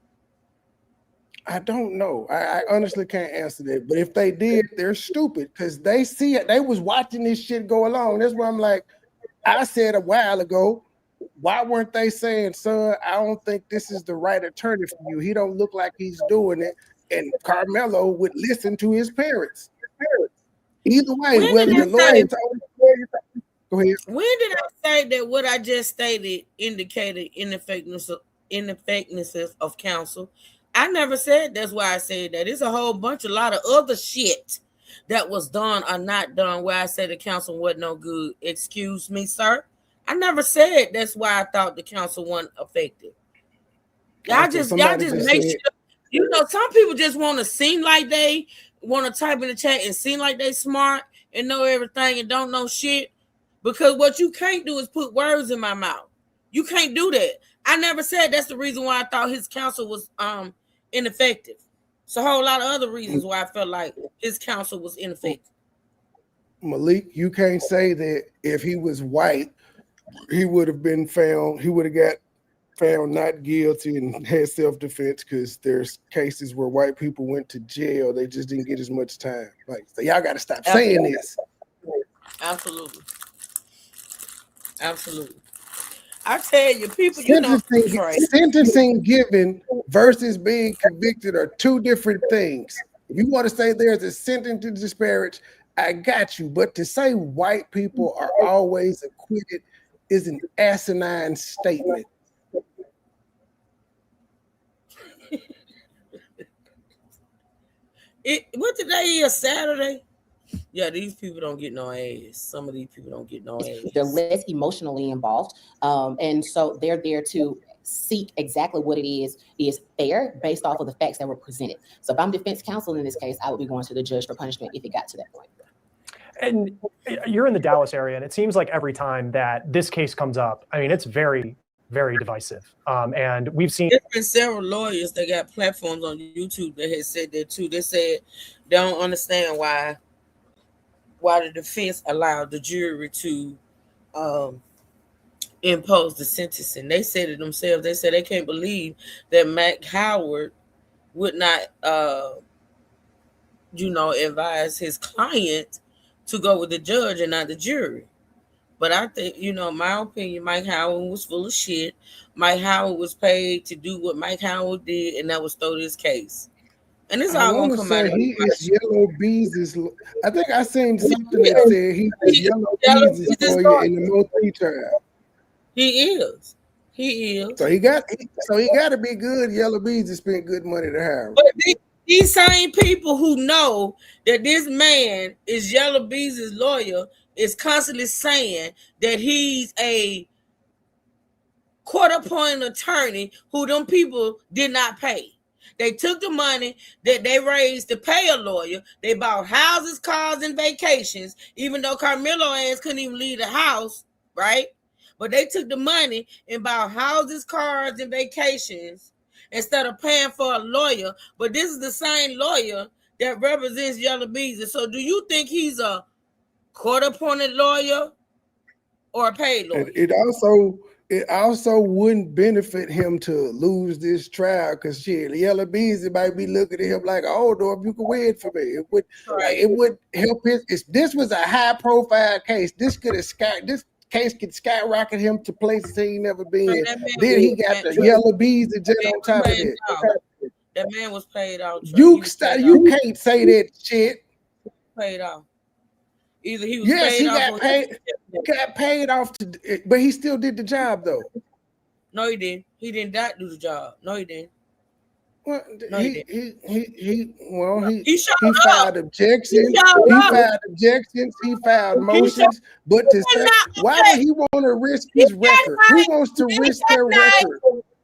I don't know. I honestly can't answer that. But if they did, they're stupid because they see it. They was watching this shit go along. That's why I'm like, I said a while ago, why weren't they saying, son, I don't think this is the right attorney for you. He don't look like he's doing it. And Carmelo would listen to his parents. Either way, whether the lawyer go ahead. When did I say that what I just stated indicated ineffectiveness of counsel? I never said that's why I said that. It's a whole bunch, a lot of other shit that was done or not done where I said the counsel wasn't no good. Excuse me, sir. I never said that's why I thought the counsel wasn't effective. Y'all just make sure, some people just want to seem like they want to type in the chat and seem like they smart and know everything and don't know shit. Because what you can't do is put words in my mouth. You can't do that. I never said that's the reason why I thought his counsel was ineffective. It's a whole lot of other reasons why I felt like his counsel was ineffective. Malik, you can't say that if he was white, he would have been found, he would have got found not guilty and had self-defense, because there's cases where white people went to jail, they just didn't get as much time. Like, so y'all got to stop saying this. Absolutely. I tell you, people, you know, sentencing given versus being convicted are two different things. If you want to say there's a sentence to disparage, I got you. But to say white people are always acquitted is an asinine statement. What today is? Saturday? Yeah, these people don't get no ass. Some of these people don't get no ass. They're less emotionally involved. And so they're there to seek exactly what it is fair based off of the facts that were presented. So if I'm defense counsel in this case, I would be going to the judge for punishment if it got to that point. And you're in the Dallas area, and it seems like every time that this case comes up, I mean, it's very, very divisive. And we've seen there's been several lawyers that got platforms on YouTube that had said that too. They said they don't understand why the defense allowed the jury to impose the sentencing. They said it themselves. They said they can't believe that Mac Howard would not, advise his client to go with the judge and not the jury. But I think, my opinion, Mike Howard was full of shit. Mike Howard was paid to do what Mike Howard did, and that was throw this case. And it's all going to come out of he is Yellow Bees'. I think I seen something that said he is Yellow Bees' lawyer in the Moultrie trial. He is. So he got to be good. Yellow Bees has spent good money to hire him. But these same people who know that this man is Yellow Bees' lawyer is constantly saying that he's a court-appointed attorney who them people did not pay. They took the money that they raised to pay a lawyer. They bought houses, cars, and vacations, even though Carmelo ass couldn't even leave the house, right? But they took the money and bought houses, cars, and vacations instead of paying for a lawyer. But this is the same lawyer that represents Yellow Bees. So do you think he's a court-appointed lawyer or a paid lawyer? And it also wouldn't benefit him to lose this trial, because shit, Yellow Bees might be looking at him like, oh, no, if you can win for me. It would help his. If this was a high-profile case, this case could skyrocket him to places he ain't never been. Then he got the Yellow Bees and just on top of it. That man was paid out. You can't say that shit. Paid off. Either he was paid off. Got paid off, but he still did the job though. No, he didn't. He did not do the job. No, he didn't. Well, no, he filed objections. He filed motions. But to say, why would he want to risk his record? Who wants to risk their record?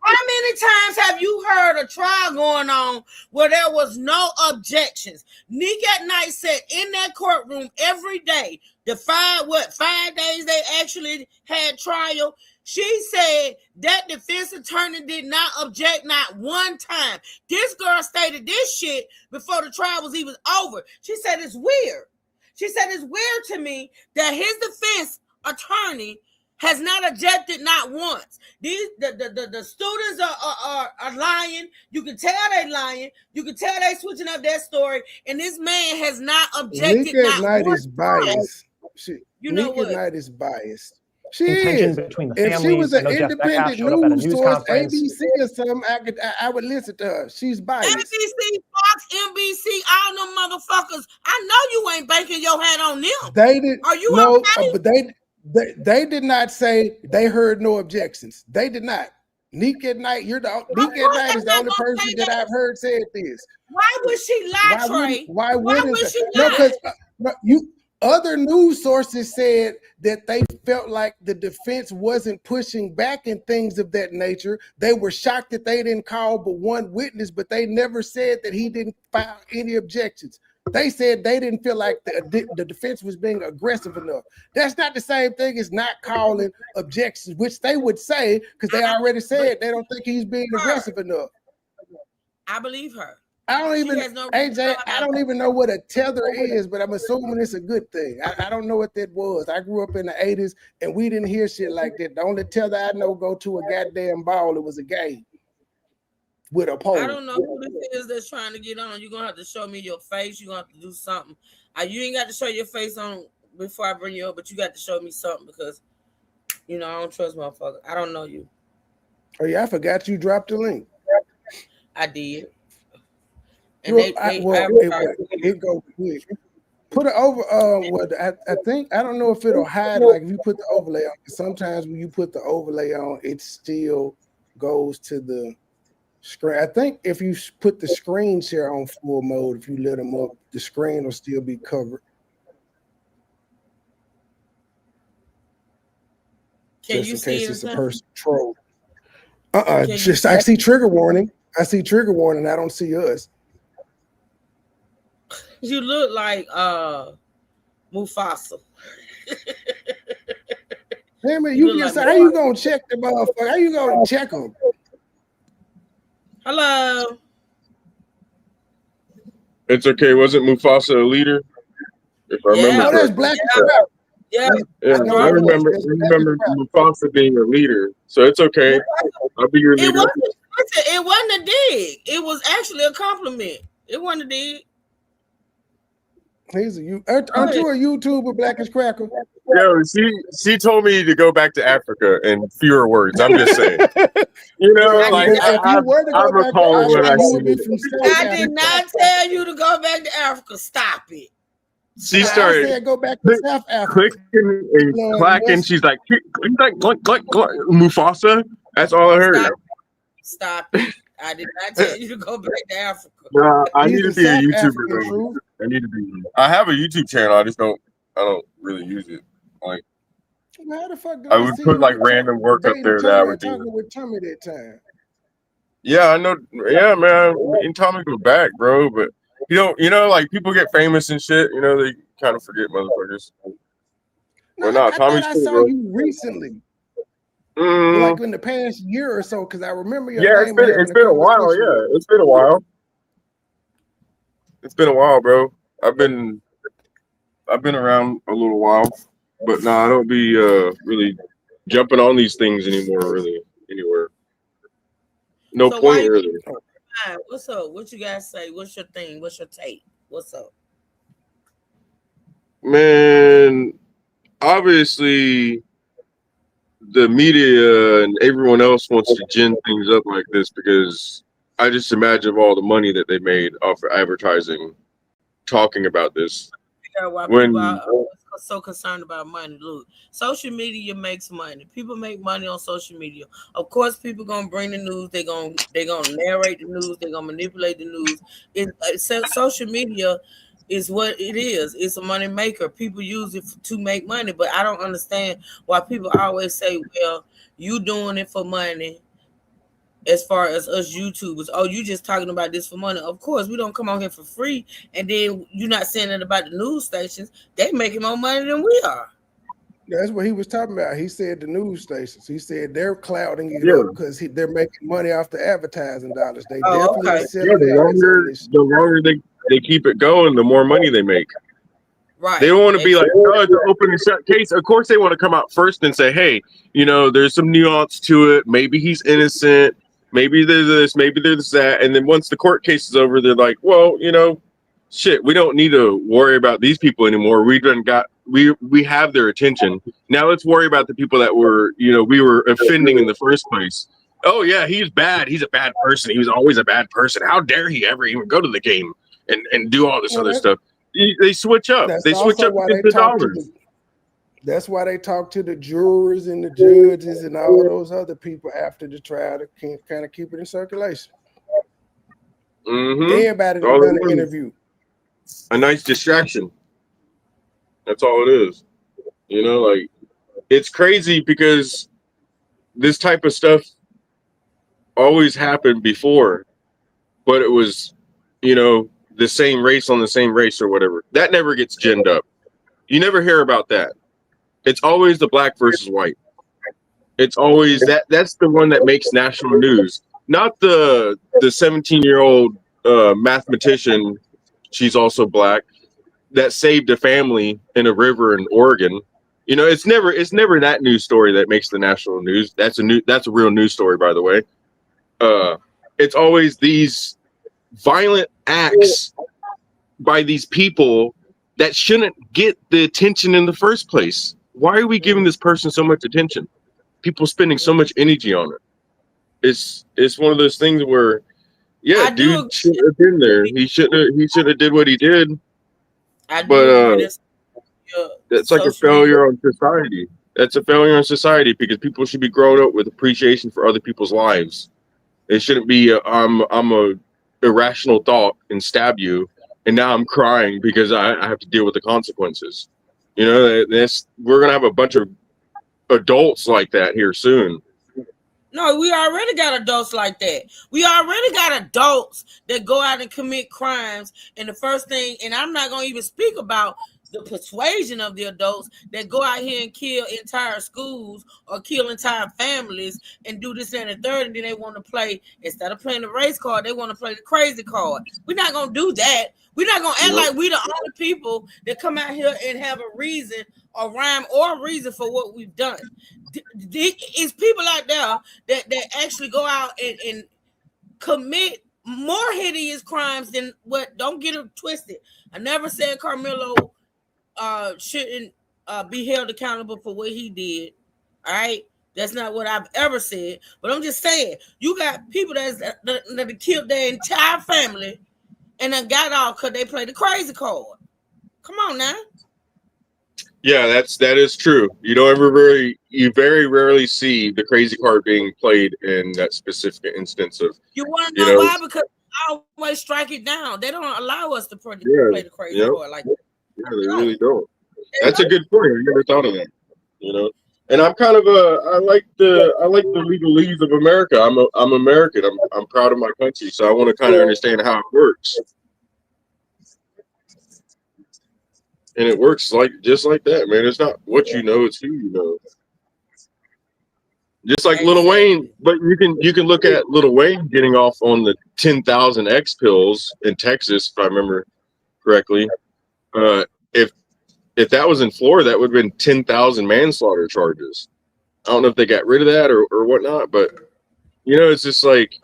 How many times have you heard a trial going on where there was no objections? Nick at Night sat in that courtroom every day. The 5 days they actually had trial. She said that defense attorney did not object not one time. This girl stated this shit before the trial was even over. She said it's weird. She said it's weird to me that his defense attorney has not objected not once. The students are lying. You can tell they lying. You can tell they switching up their story. And this man has not objected. Nick at Night is biased. Nick at Night is biased. She is. Between the if she was an families, independent news source, ABC or something, I would listen to her. She's biased. ABC, Fox, NBC, all them motherfuckers. I know you ain't banking your hat on them. They did. Are you okay? But they did not say they heard no objections. They did not. Nick at Night, Nick at Night is the only person that I've heard said this. Why would she lie, Trey? Why would she lie? No, because other news sources said that they felt like the defense wasn't pushing back and things of that nature. They were shocked that they didn't call but one witness, but they never said that he didn't file any objections. They said they didn't feel like the defense was being aggressive enough. That's not the same thing as not calling objections, which they would say because they already said they don't think he's being aggressive enough. I believe her. I don't She even, has no AJ, I don't even know what a tether is, but I'm assuming it's a good thing. I don't know what that was. I grew up in the 80s and we didn't hear shit like that. The only tether I know go to a goddamn ball. It was a game with a I pole. don't know who this is that's trying to get on. You're gonna have to show me your face. You're gonna have to do something. You ain't got to show your face on before I bring you up, but you got to show me something because I don't trust motherfuckers. I don't know you. Oh yeah, I forgot you dropped the link. I did. And Well, they it go quick. Put it over. I think I don't know if it'll hide. Like if you put the overlay on, sometimes when you put the overlay on, it still goes to the screen. I think if you put the screen share on full mode, if you lit them up, the screen will still be covered. Can just you in see case it's a anything? person troll. Just I see trigger warning. I see trigger warning. I don't see us. You look like Mufasa. Hey man, You you look just like how you gonna check the motherfucker? How you gonna check them? Hello. It's okay. Wasn't Mufasa a leader? If I remember No, that's correctly. Black Crab. Yeah. Yeah, No, I it was. remember. That's I Black remember Crab. Mufasa being a leader, so it's okay. I'll be your leader. It wasn't a dig. It was actually a compliment. It wasn't a dig. Aren't you a YouTuber, Black as Cracker? Yo, she told me to go back to Africa in fewer words. I'm just saying. Like if you were to I go back to recall when I Africa, you see would be it. from South I Africa. did not tell you to go back to Africa. Stop it. She I started said go back to South Africa. clicking and clacking. She's like, Mufasa. That's all I heard. Stop it. I did not tell you to go back to Africa. I He's need to the be a South YouTuber. African Though. truth. I need to be. I have a YouTube channel. I don't really use it. Like How the fuck did I I would see put you like random work up dating there that I Tommy would and do. talking with Tommy that time? Yeah, I know. Yeah, man. Me and Tommy go back, bro. But like people get famous and shit. They kind of forget motherfuckers. No, Well, I Tommy's thought I cool, saw bro. you recently, Mm, like in the past year or so, because I remember your yeah, name and having it's a been a while. conversation with Yeah, you. it's been a while. It's been a while, bro. I've been around a little while, but I don't be really jumping on these things anymore. Really, anywhere. No So why point, you really. what's up? What you guys say? What's your thing? What's your take? What's up? Man, obviously the media and everyone else wants to gin things up like this because I just imagine all the money that they made off of advertising talking about this. Figure out why people When are so concerned about money. Look, social media makes money. People make money on social media. Of course, people gonna bring the news. They're gonna narrate the news. They're gonna manipulate the news. Social media is what it is. It's a money maker. People use it to make money, but I don't understand why people always say, "Well, you doing it for money." As far as us YouTubers, oh, you just talking about this for money. Of course, we don't come on here for free, and then you're not saying it about the news stations. They making more money than we are. That's what he was talking about. He said the news stations. He said they're clouding it yeah, up because they're making money off the advertising dollars. They Oh, definitely are okay. selling the ads on this. longer they keep it going, the more money they make. They Right. don't want to be like, oh, it's an open and shut case. Of course, they want to come out first and say, hey, there's some nuance to it. Maybe he's innocent. Maybe there's this. Maybe there's that. And then once the court case is over, they're like, well, shit, we don't need to worry about these people anymore. We have their attention. Now let's worry about the people that we were offending in the first place. Oh yeah, he's bad. He's a bad person. He was always a bad person. How dare he ever even go to the game and do all this other stuff? They switch up. That's They switch also up why to they the talk to dollars. that's why they talk to the jurors and the judges and all those other people after the trial to kind of keep it in circulation. Mm-hmm. Everybody All done it an is. interview. A nice distraction. That's all it is. Like it's crazy because this type of stuff always happened before, but it was, the same race on the same race or whatever. That never gets ginned up. You never hear about that. It's always the black versus white. It's always that's the one that makes national news, not the 17-year-old mathematician, she's also black, that saved a family in a river in Oregon. You know, it's never that news story that makes the national news. That's a real news story, by the way. It's always these violent acts by these people that shouldn't get the attention in the first place. Why are we giving this person so much attention? People spending so much energy on it. It's one of those things where, yeah, I do dude should have been there. He should have did what he did. I But do agree. That's that's like a social media. failure on society. That's a failure on society because people should be growing up with appreciation for other people's lives. It shouldn't be I'm a irrational thought and stab you, and now I'm crying because I have to deal with the consequences. You know, we're gonna have a bunch of adults like that here soon. No, we already got adults like that. We already got adults that go out and commit crimes. And the first thing, and I'm not going to even speak about the persuasion of the adults that go out here and kill entire schools or kill entire families and do this and the third. And then they want to play, instead of playing the race card, they want to play the crazy card. We're not going to do that. We're not going to act like we the only people that come out here and have a reason or rhyme or a reason for what we've done. It's people out there that actually go out and commit more hideous crimes than what. Don't get it twisted. I never said Carmelo shouldn't be held accountable for what he did. All right, that's not what I've ever said. But I'm just saying, you got people that killed their entire family and then got off because they played the crazy card. Come on now. Yeah, that is true. You very rarely see the crazy card being played in that specific instance of. You want to know why? Because I always strike it down. They don't allow us to play the crazy card like that. Yeah, they really don't. That's a good point. I never thought of that. You know, and I'm kind of I like the legalese of America. I'm American. I'm proud of my country, so I want to kind of understand how it works. And it works just like that, man. It's not what you know, it's who you know. Just like Lil Wayne, but you can look at Lil Wayne getting off on the 10,000 X pills in Texas, if I remember correctly. If that was in Florida, that would have been 10,000 manslaughter charges. I don't know if they got rid of that or whatnot, but you know, it's just like,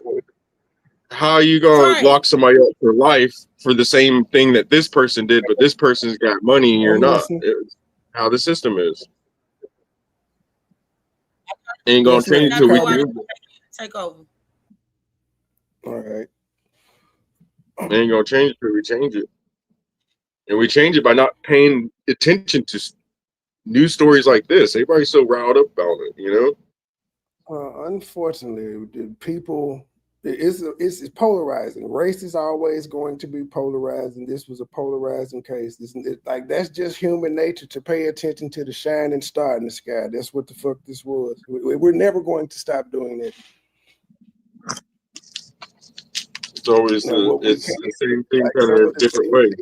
how are you gonna lock somebody up for life for the same thing that this person did, but this person's got money and you're not? It's how the system is. Ain't gonna change until we change it. Take over. All right. Ain't gonna change until we change it. And we change it by not paying attention to news stories like this. Everybody's so riled up about it, you know? Unfortunately, the people, it's polarizing. Race is always going to be polarizing. This was a polarizing case. That's just human nature, to pay attention to the shining star in the sky. That's what the fuck this was. We're never going to stop doing it. It's always it's the same thing, kind of a different way.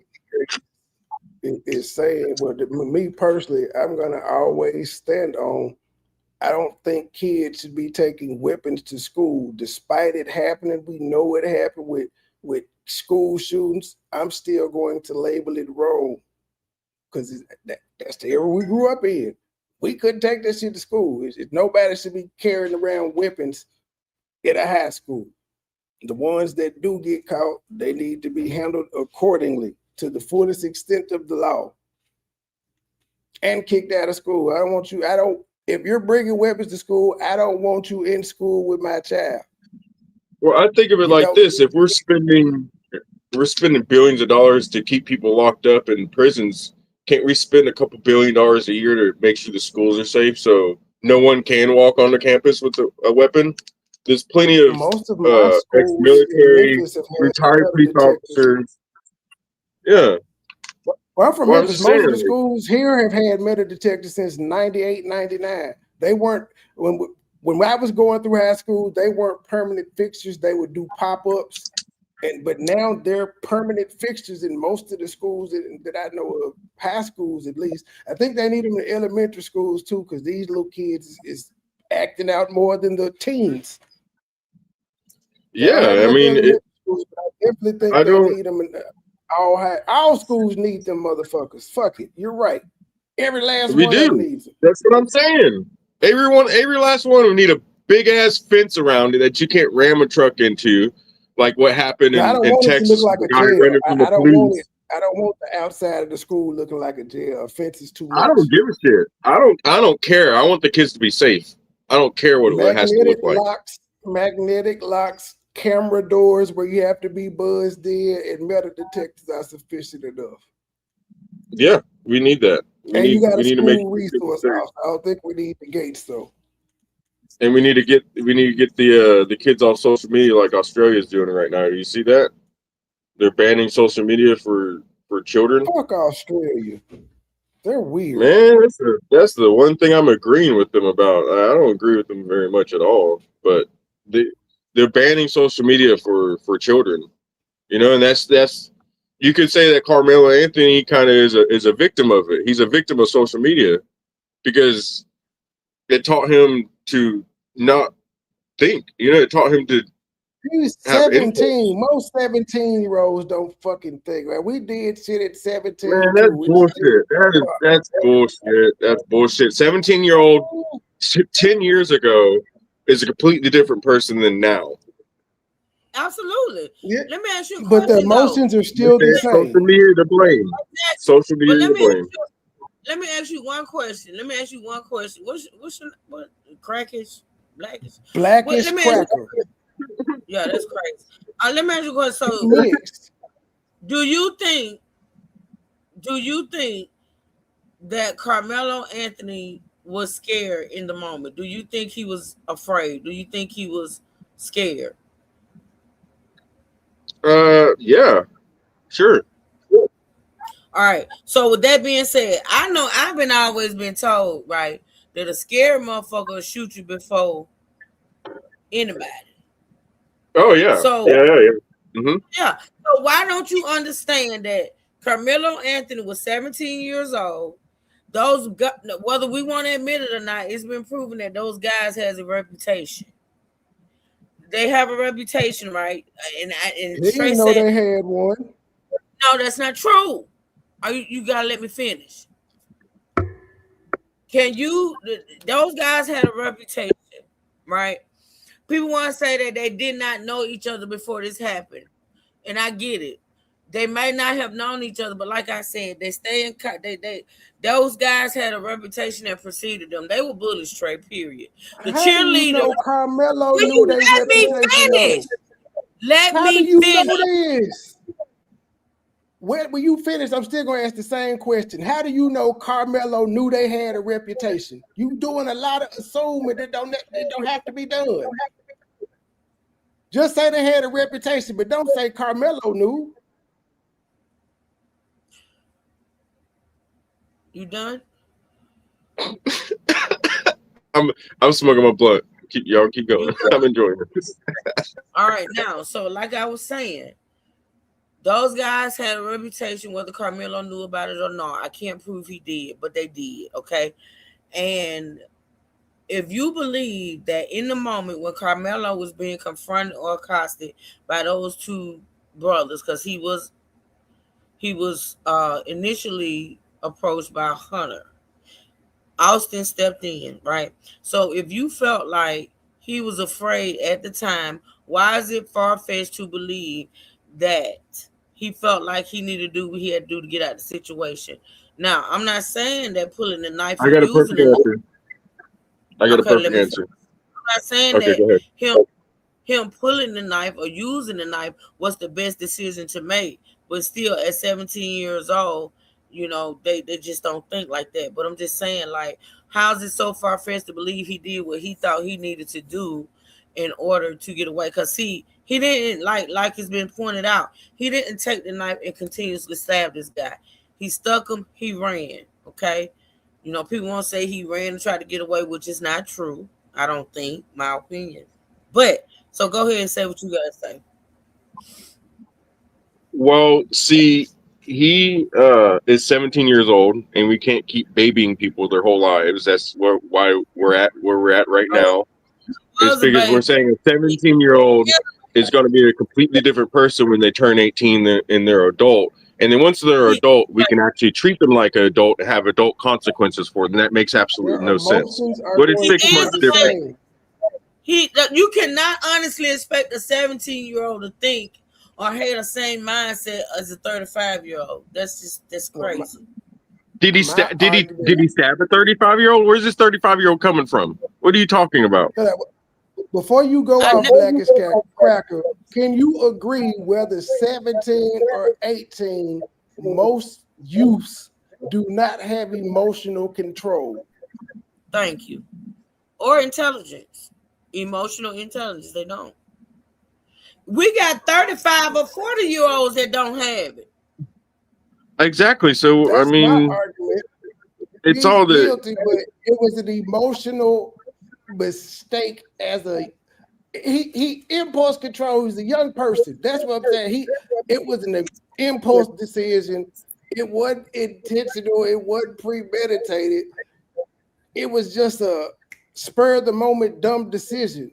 It's saying, well, me personally, I'm gonna always stand on. I don't think kids should be taking weapons to school, despite it happening. We know it happened with school shootings. I'm still going to label it wrong because that's the era we grew up in. We couldn't take that shit to school. Nobody should be carrying around weapons at a high school. The ones that do get caught, they need to be handled accordingly to the fullest extent of the law and kicked out of school. If you're bringing weapons to school, I don't want you in school with my child. Well, I think of it like this: if we're spending billions of dollars to keep people locked up in prisons, can't we spend a couple $1 billion a year to make sure the schools are safe so no one can walk on the campus with a weapon? There's plenty of ex-military, retired police officers. Yeah. Well, I'm from Memphis. Most of the schools here have had metal detectors since 98, 99. They weren't, when I was going through high school, they weren't permanent fixtures. They would do pop-ups. But now they're permanent fixtures in most of the schools that I know of, high schools at least. I think they need them in elementary schools too, because these little kids is acting out more than the teens. Yeah, I mean, schools, but I definitely think I they don't. need them. In all schools need them motherfuckers. Fuck it, you're right. Every last We one of them do. needs them. That's what I'm saying. Every last one will need a big ass fence around it that you can't ram a truck into, like what happened Now, I don't in want it to look Texas like with a the guy jail. running from the I don't want it. police. I don't want the outside of the school looking like a jail. A fence is too I much. don't give a shit. I don't care. I want the kids to be safe. I don't care what it has to look like. Magnetic locks, camera doors where you have to be buzzed in, and metal detectors are sufficient enough. Yeah, we need that. And you got a we need to make school resource house. I don't think we need the gates though. and we need to get the kids off social media like Australia's doing right now. Do you see that? They're banning social media for children. Fuck Australia. They're weird. Man, that's the one thing I'm agreeing with them about. I don't agree with them very much at all, but they're banning social media for children. You know, and that's you could say that Carmelo Anthony kind of is a victim of it. He's a victim of social media because it taught him to not think. You know, it taught him to He's have 17. Most 17-year-olds don't fucking think. Man, we did shit at 17. Man, that's bullshit. That's bullshit. That's bullshit. 17-year-old 10 years ago is a completely different person than now. Absolutely. Yeah. Let me ask you a But the question, emotions are still the Social same. media to blame. Social But media to blame. let me ask you one question. What's what crackish, blackish? Blackish Let me ask cracker. yeah, that's crazy. Let me ask you a question. So, Mixed. do you think that Carmelo Anthony was scared in the moment? Do you think he was afraid? Do you think he was scared? Yeah, sure. All right. So with that being said, I know I've always been told, right, that a scared motherfucker will shoot you before anybody. Oh yeah. So Yeah. Mm-hmm. yeah. So why don't you understand that Carmelo Anthony was 17 years old? Whether we want to admit it or not, it's been proven that those guys has a reputation. They have a reputation, right? And They Trey didn't know said, they had one. no, that's not true. You gotta let me finish. Those guys had a reputation, right? People want to say that they did not know each other before this happened. And I get it. They may not have known each other, but like I said, they stay in those guys had a reputation that preceded them. They were bullies, Trey, period. The How do you know cheerleader. Carmelo Will knew you their let me reputation finish? though? Let How do me you finish. know this? When you finish, I'm still going to ask the same question. How do you know Carmelo knew they had a reputation? You doing a lot of assuming that don't have to be done. Just say they had a reputation, but don't say Carmelo knew. You done? I'm smoking my blunt. Y'all keep going. I'm enjoying this. All right, now, so like I was saying, those guys had a reputation, whether Carmelo knew about it or not. I can't prove he did, but they did, okay? And if you believe that in the moment when Carmelo was being confronted or accosted by those two brothers, because he was initially approached by Hunter, Austin stepped in, right? So if you felt like he was afraid at the time, why is it far-fetched to believe that he felt like he needed to do what he had to do to get out of the situation? Now, I'm not saying that pulling the knife I or got a using perfect the knife. answer. I got a Okay, let perfect me. answer. I'm not saying Okay, that go ahead. him pulling the knife or using the knife was the best decision to make. But still, at 17 years old, they just don't think like that. But I'm just saying, like, how's it so far-fetched to believe he did what he thought he needed to do in order to get away? Because he didn't, like it's been pointed out, he didn't take the knife and continuously stab this guy. He stuck him, he ran, okay? People want to say he ran and tried to get away, which is not true. I don't think, my opinion. But so go ahead and say what you gotta say. Well, see, he is 17 years old, and we can't keep babying people their whole lives. That's why we're at where we're at right now. Is Was a because we're baby. saying a 17-year-old is going to be a completely different person when they turn 18 and they're adult. And then once they're adult, we can actually treat them like an adult and have adult consequences for them. That makes absolutely Their no sense. emotions are What is going 6 to be months the different? same. You cannot honestly expect a 17-year-old to think or have the same mindset as a 35-year-old. That's crazy. Did he stab a 35-year-old? Where's this 35-year-old coming from? What are you talking about? Before you go off, Blackest Cracker, can you agree whether 17 or 18, most youths do not have emotional control? Thank you. Or intelligence. Emotional intelligence. They don't. We got 35 or 40-year-olds that don't have it. Exactly. So That's I mean, my argument. it's He's all the guilty, but it was an emotional mistake as a he impulse control. He's a young person. That's what I'm saying. It was an impulse decision. It wasn't intentional. It wasn't premeditated. It was just a spur of the moment dumb decision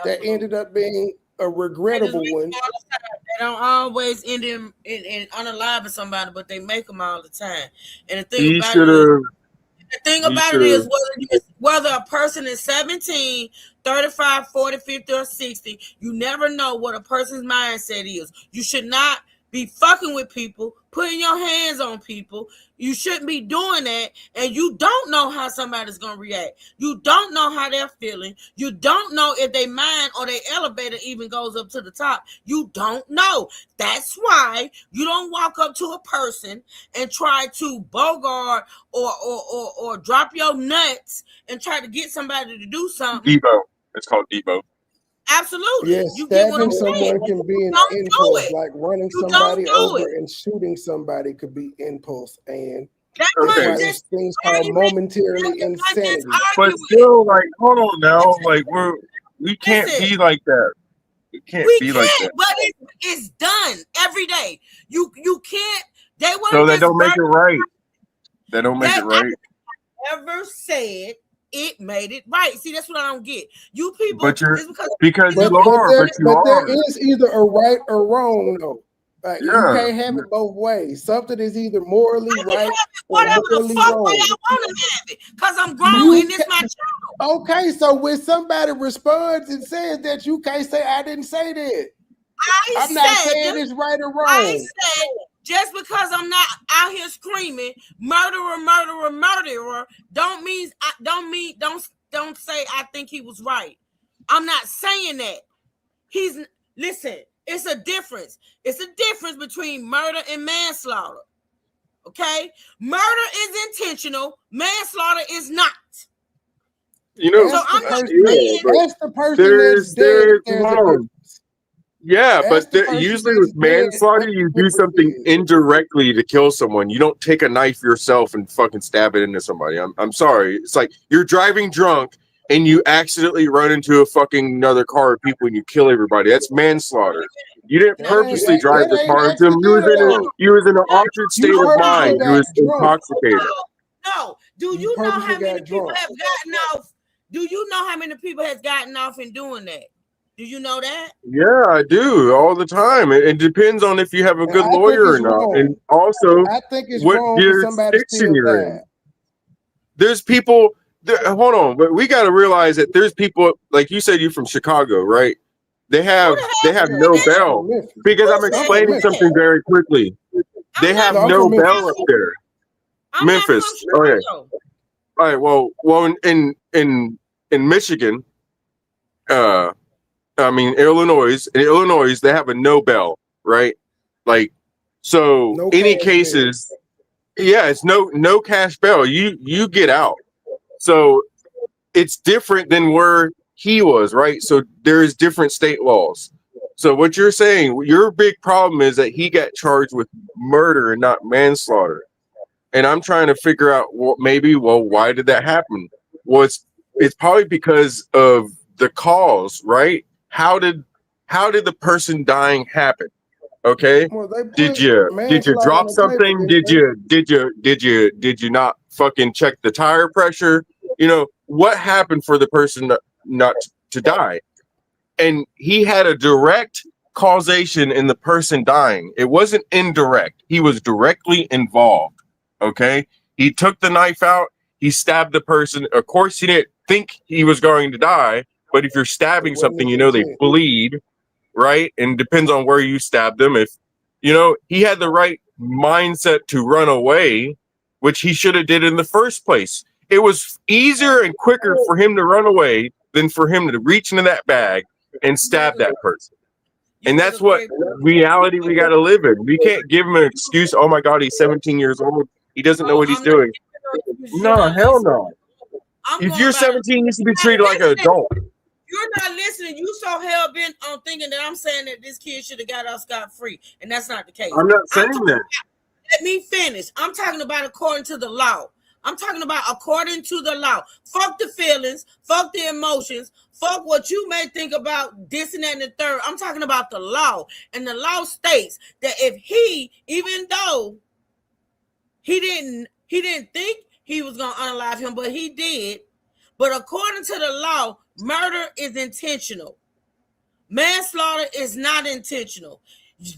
that ended up being a regrettable one. They don't always end in unaliving somebody, but they make them all the time. And the thing he about should it is, have. the thing about it is whether a person is 17, 35, 40, 50, or 60, you never know what a person's mindset is. You should not be fucking with people, putting your hands on people. You shouldn't be doing that, and you don't know how somebody's gonna react. You don't know how they're feeling. You don't know if they mind or their elevator even goes up to the top. You don't know. That's why you don't walk up to a person and try to bogart or drop your nuts and try to get somebody to do something. Debo. It's called Debo. Absolutely. Yes, You get what stabbing I'm saying. someone can be an Don't do impulse, it. like running You somebody don't do over it. and shooting somebody could be impulse, and That that's might why just there's things called momentarily just insanity. But still, like, hold on now, like we can't Listen. be like that. We can't We be like can't, that. but it's done every day. You can't. They want So to that just don't make it right. That don't make it right. I never said it made it right. See, that's what I don't get. You people, But you're just because because But you are, there, but you but there are. is either a right or wrong, though. Like, you Yeah. can't have it both ways. Something is either morally I can right have it or whatever the morally fuck way wrong. I want to have it, because I'm grown You and it's my channel. Okay, so when somebody responds and says that, you can't say I didn't say that. I'm not saying it's right or wrong. I said just because I'm not out here screaming murderer, murderer, murderer, don't say I think he was right. I'm not saying that. Listen, it's a difference. It's a difference between murder and manslaughter. Okay? Murder is intentional, manslaughter is not. You know, so I'm not That's the person that's dead if there's a difference. Yeah, That's but the person usually that's with manslaughter, dead, you what the do difference something is. indirectly to kill someone. You don't take a knife yourself and fucking stab it into somebody. I'm sorry. It's like you're driving drunk and you accidentally run into a fucking another car of people and you kill everybody. That's manslaughter. You didn't purposely drive the car into them. You was in an altered state of mind. You was intoxicated. No. Do you know how many people have gotten off? Do you know how many people has gotten off in doing that? Do you know that? Yeah, I do all the time. It depends on if you have a good lawyer or not, and also I think it's what wrong for somebody to jurisdiction steal you're that. in. There's people. Hold on, but we got to realize that there's people like you said. You're from Chicago, right? They have no bell because I'm explaining something very quickly. They have no bell up there. Memphis. Okay. All right. Well, in Michigan, I mean, Illinois, they have a no bell, right? Like, so No any cash cases, yeah, it's no cash bail. You get out. So it's different than where he was, right? So there's different state laws. So what you're saying, your big problem is that he got charged with murder and not manslaughter. And I'm trying to figure out why did that happen? Well, it's probably because of the cause, right? How did the person dying happen? Okay. Well, Did you drop something? Did you not fucking check the tire pressure? You know, what happened for the person not to die? and he had a direct causation in the person dying. It wasn't indirect. He was directly involved. Okay. He took the knife out. He stabbed the person. Of course, he didn't think he was going to die. But if you're stabbing something, you know they bleed, right? And depends on where you stab them. If he had the right mindset to run away, which he should have did in the first place. It was easier and quicker for him to run away than for him to reach into that bag and stab that person. And that's what reality we got to live in. We can't give him an excuse. Oh my God, he's 17 years old. He doesn't know what he's doing. No, hell no. If you're 17, you should be treated like an adult. You're not listening. You so hell bent on thinking that I'm saying that this kid should have got out scot-free, and that's not the case. I'm not saying that. Let me finish. I'm talking about according to the law. I'm talking about according to the law. Fuck the feelings. Fuck the emotions. Fuck what you may think about this and that and the third. I'm talking about the law. And the law states that if he, even though he didn't think he was going to unalive him, but he did. But according to the law, murder is intentional. Manslaughter is not intentional.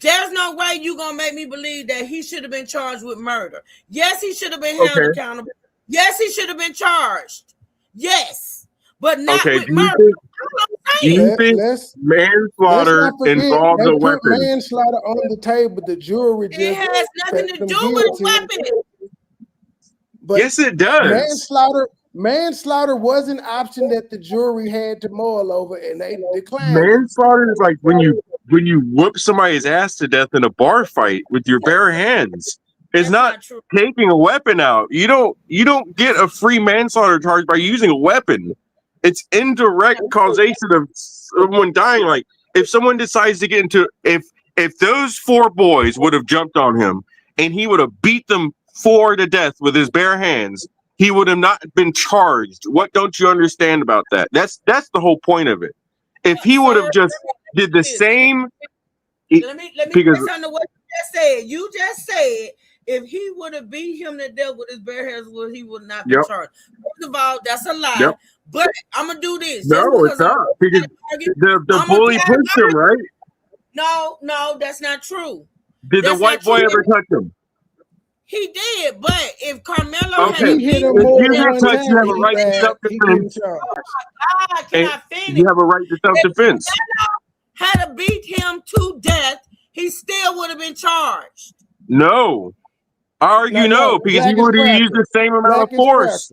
There's no way you're going to make me believe that he should have been charged with murder. Yes, he should have been held accountable. Yes, he should have been charged. Yes, but not with murder. Do you think manslaughter involves a weapon? Manslaughter on the table. The jury just it has nothing to do with weapons. But yes, it does. Manslaughter was an option that the jury had to mull over, and they declined. Manslaughter is like when you whoop somebody's ass to death in a bar fight with your bare hands. It's not taking a weapon out. You don't get a free manslaughter charge by using a weapon. It's indirect causation of someone dying. Like if someone decides to get into if those 4 boys would have jumped on him and he would have beat them 4 to death with his bare hands, he would have not been charged. What don't you understand about that? That's the whole point of it. If he would have just did the same, let me listen to what you just said. You just said if he would have beat him to death with his bare hands, he would not be charged. First of all, that's a lie. Yep. But I'm gonna do this. No, it's not. Because the bully pushed him, right? No, that's not true. Did the white boy ever touch him? He did, but if Carmelo had hit him more than one time, you have a right to self-defense. Oh my God, can I finish? You have a right to self-defense. If Carmelo had beat him to death, he still would have been charged. No. I argue no, because he would have used the same amount of force.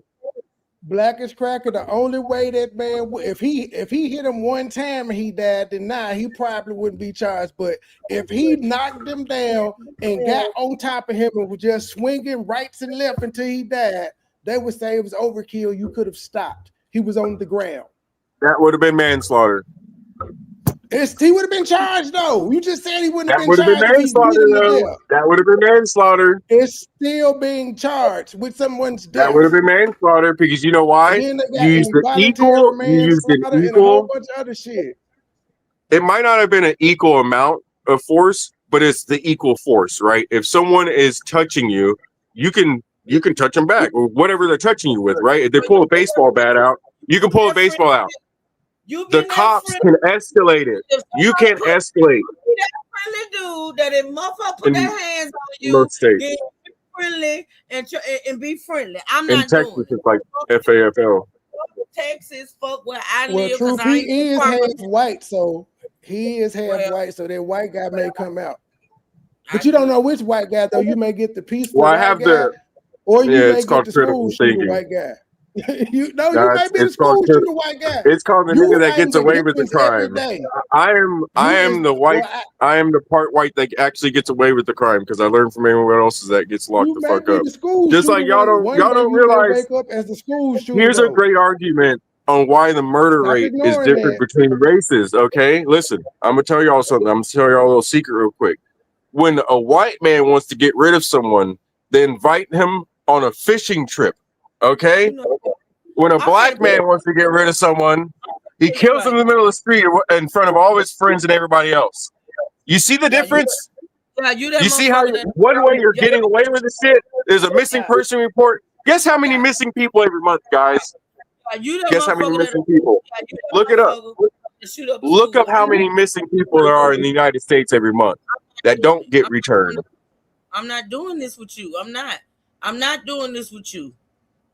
Black as cracker. The only way that man, if he hit him one time and he died, then he probably wouldn't be charged. But if he knocked him down and got on top of him and was just swinging rights and left until he died, they would say it was overkill. You could have stopped. He was on the ground. That would have been manslaughter. He would have been charged though. You just said he wouldn't have been charged. That would have been manslaughter though. That would have been manslaughter. It's still being charged with someone's death. That would have been manslaughter because you know why? You used the equal. You used an equal. A whole bunch of other shit. It might not have been an equal amount of force, but it's the equal force, right? If someone is touching you, you can touch them back or whatever they're touching you with, right? If they pull a baseball bat out, you can pull a baseball out. The cops can escalate it. You can't escalate. That friendly dude that if motherfucker put their hands on you, then be friendly and be friendly. I'm not doing it. In Texas, it's like FAFL. Texas, fuck where I live. Well, true, he is half white, so he is half white, so that white guy may come out. But you don't know which white guy though. You may get the peaceful white guy, or you may get the school shooter white guy. You may be the school shooter white guy. It's called the nigga that gets away with the crime. I am the white. I am the part white that actually gets away with the crime because I learned from everyone else that gets locked the fuck up. Just like y'all don't realize. Here's a great argument on why the murder rate is different between races. Okay, listen, I'm gonna tell y'all something. I'm gonna tell y'all a little secret real quick. When a white man wants to get rid of someone, they invite him on a fishing trip. Okay, when a black man wants to get rid of someone, he kills them in the middle of the street in front of all his friends and everybody else. You see the difference? You see how one way you're getting away with the shit? There's a missing person report. Guess how many missing people every month, guys? Guess how many missing people? Look it up. shoot up Look school. up how many missing people there are in the United States every month that don't get returned. I'm not doing this with you. I'm not doing this with you.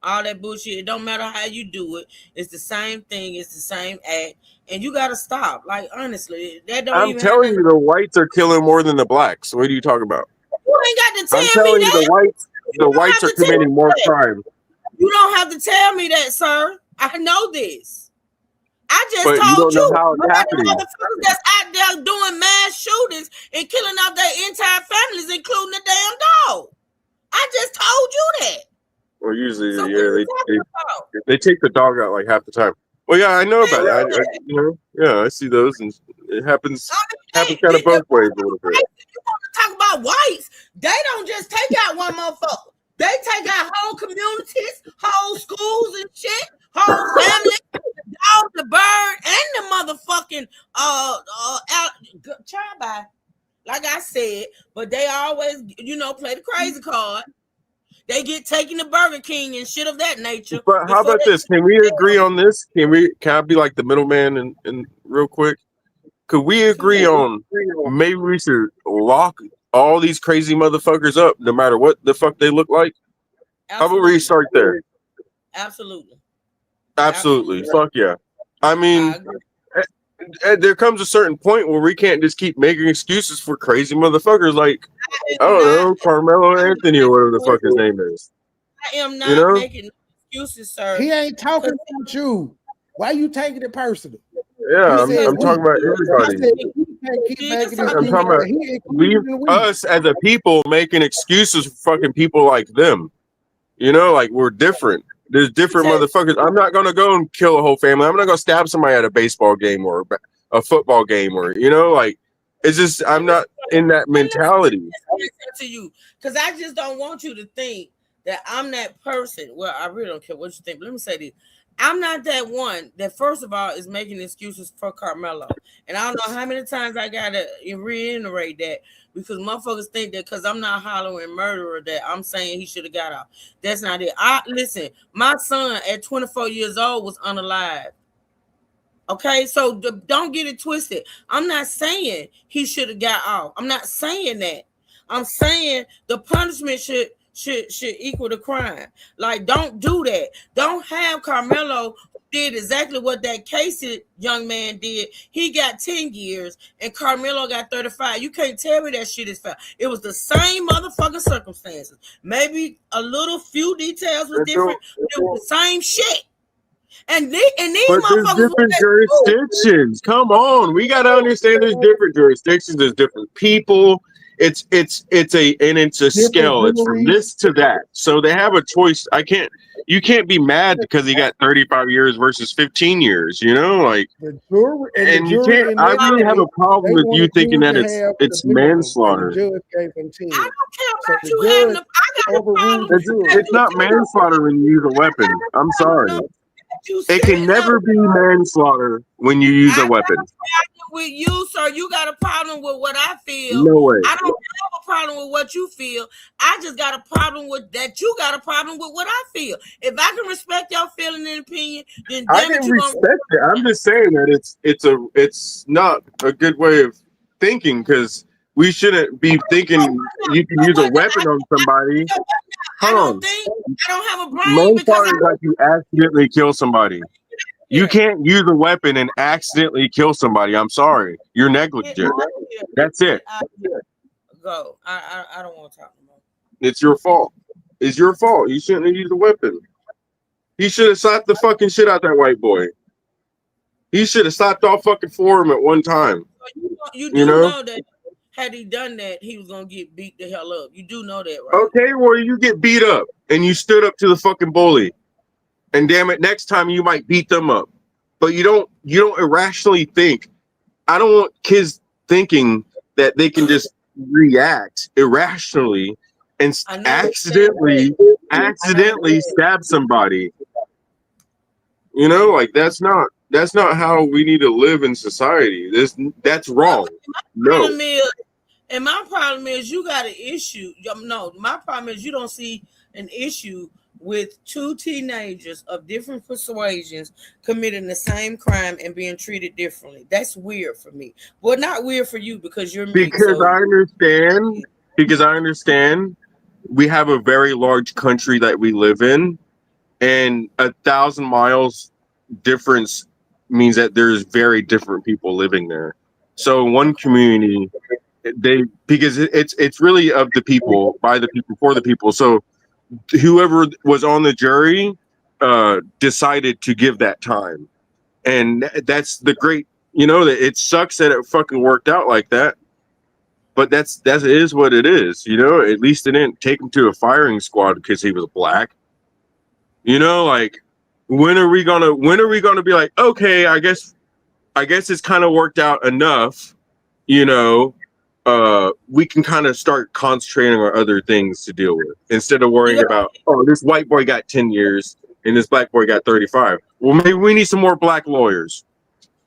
All that bullshit. It don't matter how you do it. It's the same thing. It's the same act. And you gotta stop. Like honestly, that don't I'm even have telling nothing. you, the whites are killing more than the blacks. What are you talking about? You ain't got to I'm tell me telling you, that. the don't whites have are to tell me committing more that. crime. You don't have to tell me that, sir. I know this. I just But you told don't know you. how it's But that happening. motherfuckers that's out there doing mass shootings and killing off their entire families, including the damn dog. I just told you that. Well, usually, So what yeah, are you talking about? they take the dog out like half the time. Well, yeah, I know about it. I see those, and it happens kind of both ways a little bit. You want to talk about whites? They don't just take out one motherfucker. They take out whole communities, whole schools and shit, whole families, the dog, the bird, and the motherfucking child by. Like I said, but they always, play the crazy card. They get taken to Burger King and shit of that nature. But how about this? Can we agree on this? Can I be like the middleman and real quick? Could we agree on maybe we should lock all these crazy motherfuckers up, no matter what the fuck they look like? How about we start there? Absolutely. Fuck yeah. I mean, there comes a certain point where we can't just keep making excuses for crazy motherfuckers like, I don't know, Carmelo Anthony or whatever the fuck his name is. I am not making excuses, sir. He ain't talking about you. Why you taking it personal? Yeah, I'm talking about everybody. I'm talking about us as a people making excuses for fucking people like them. Like we're different. There's different motherfuckers. I'm not gonna go and kill a whole family. I'm not gonna stab somebody at a baseball game or a football game or like it's just I'm not in that mentality. To you, because I just don't want you to think that I'm that person. Well, I really don't care what you think. But let me say this. I'm not that one that, first of all, is making excuses for Carmelo. And I don't know how many times I got to reiterate that because motherfuckers think that because I'm not hollering murderer that I'm saying he should have got out. That's not it. Listen, my son at 24 years old was unalive. Okay, so don't get it twisted. I'm not saying he should have got out. I'm not saying that. I'm saying the punishment should equal the crime. Like, don't do that. Don't have Carmelo did exactly what that Casey young man did. He got 10 years and Carmelo got 35. You can't tell me that shit is fair. It was the same motherfucking circumstances. Maybe a little few details was different. It was the same shit. And these but there's different jurisdictions. Come on, we gotta understand there's different jurisdictions. There's different people. It's a scale. It's from this to that. So they have a choice. You can't be mad because he got 35 years versus 15 years. Like the jury, and you can't. I really have a problem with you thinking that it's manslaughter. I don't care about you having. I got a problem. It's not manslaughter when you use a weapon. I'm sorry. It can never be manslaughter when you use a weapon. With you, sir, you got a problem with what I feel. No way. I don't have a problem with what you feel. I just got a problem with that. You got a problem with what I feel. If I can respect your feeling and opinion, then I can respect it. I'm just saying that it's not a good way of thinking because we shouldn't be thinking you can use a weapon on somebody. I don't have a brain because is like you accidentally kill somebody. You can't use a weapon and accidentally kill somebody. I'm sorry. You're negligent. That's it. Go. I don't want to talk anymore. It's your fault. It's your fault. You shouldn't have used a weapon. He should have slapped the fucking shit out that white boy. He should have slapped all fucking four of them at one time. You do know that had he done that, he was gonna get beat the hell up. You do know that, right? Okay, well, you get beat up and you stood up to the fucking bully. And damn it, next time you might beat them up. But you don't irrationally think. I don't want kids thinking that they can just react irrationally and accidentally stab somebody. Like that's not how we need to live in society. That's wrong. No. My problem is you got an issue. No, my problem is you don't see an issue with two teenagers of different persuasions committing the same crime and being treated differently. That's weird for me. Well, not weird for you because you're mixed. Because So I understand. Because I understand. We have a very large country that we live in, and 1,000 miles difference means that there's very different people living there. So one community, because it's really of the people, by the people, for the people. So whoever was on the jury decided to give that time, and that's the great. That it sucks that it fucking worked out like that, but that is what it is. At least they didn't take him to a firing squad because he was black. Like when are we gonna be like, okay, I guess it's kind of worked out enough. We can kind of start concentrating on other things to deal with instead of worrying about, oh, this white boy got 10 years and this black boy got 35. Well, maybe we need some more black lawyers.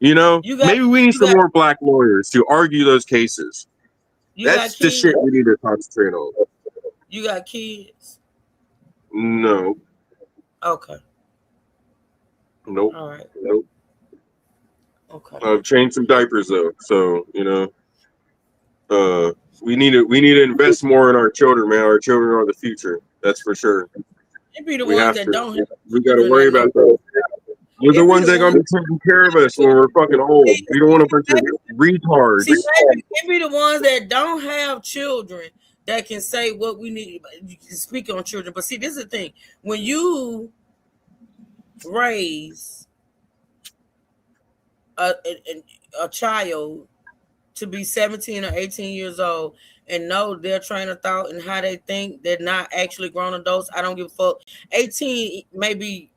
Maybe we need some more black lawyers to argue those cases. That's the shit we need to concentrate on. You got kids? No. Okay. Nope. All right. Nope. Okay. I've changed some diapers though, so we need to invest more in our children, man. Our children are the future. That's for sure. It be the ones that don't have We got to worry about those. We're the ones that are gonna be taking care of us when we're fucking old. We don't want a bunch of retards. See, it be the ones that don't have children that can say what we need. You can speak on children, but see, this is the thing: when you raise a child to be 17 or 18 years old and know their train of thought and how they think, they're not actually grown adults. I don't give a fuck. 18 may be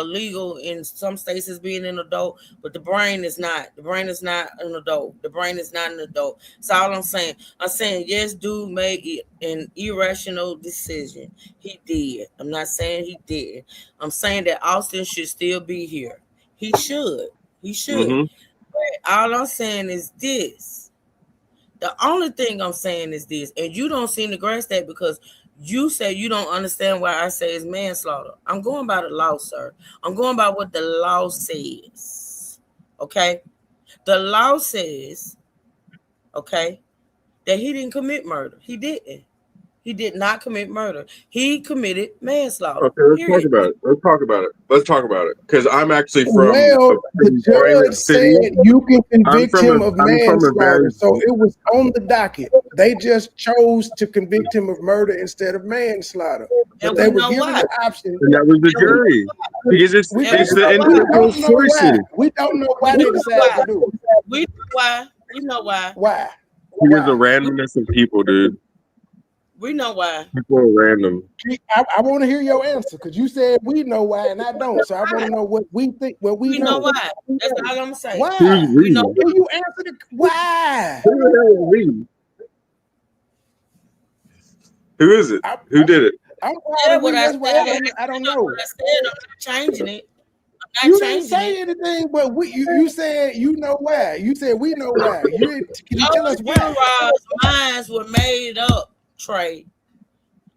legal in some states as being an adult, but the brain is not. The brain is not an adult. The brain is not an adult. That's all I'm saying. I'm saying, yes, dude made an irrational decision. He did. I'm not saying he did. I'm saying that Austin should still be here. He should. He should. Mm-hmm. But all I'm saying is this. The only thing I'm saying is this, and you don't seem to grasp that because you say you don't understand why I say it's manslaughter. I'm going by the law, sir. I'm going by what the law says. Okay? The law says, okay, that he didn't commit murder. He didn't. He did not commit murder. He committed manslaughter. Okay, let's talk about it. Let's talk about it. Because I'm actually from the judge said you can convict him of manslaughter, so it was on the docket. They just chose to convict him of murder instead of manslaughter. But they were given the option. And that was the jury. Because it's the individual choices. We don't know why they decided to do it. We know why. We know why. Why? Because the randomness of people, dude. We know why. People are random. I want to hear your answer because you said we know why and I don't. So I want to know what we think. What we know. Know why. That's all I'm saying. Why? Can you answer the why? Who the hell is we? Who is it? Who did it? I'm that's why I don't know. I said I'm not changing it. You didn't say anything, but you said you know why. You said we know why. Can you tell us why? Minds were made up. Trey,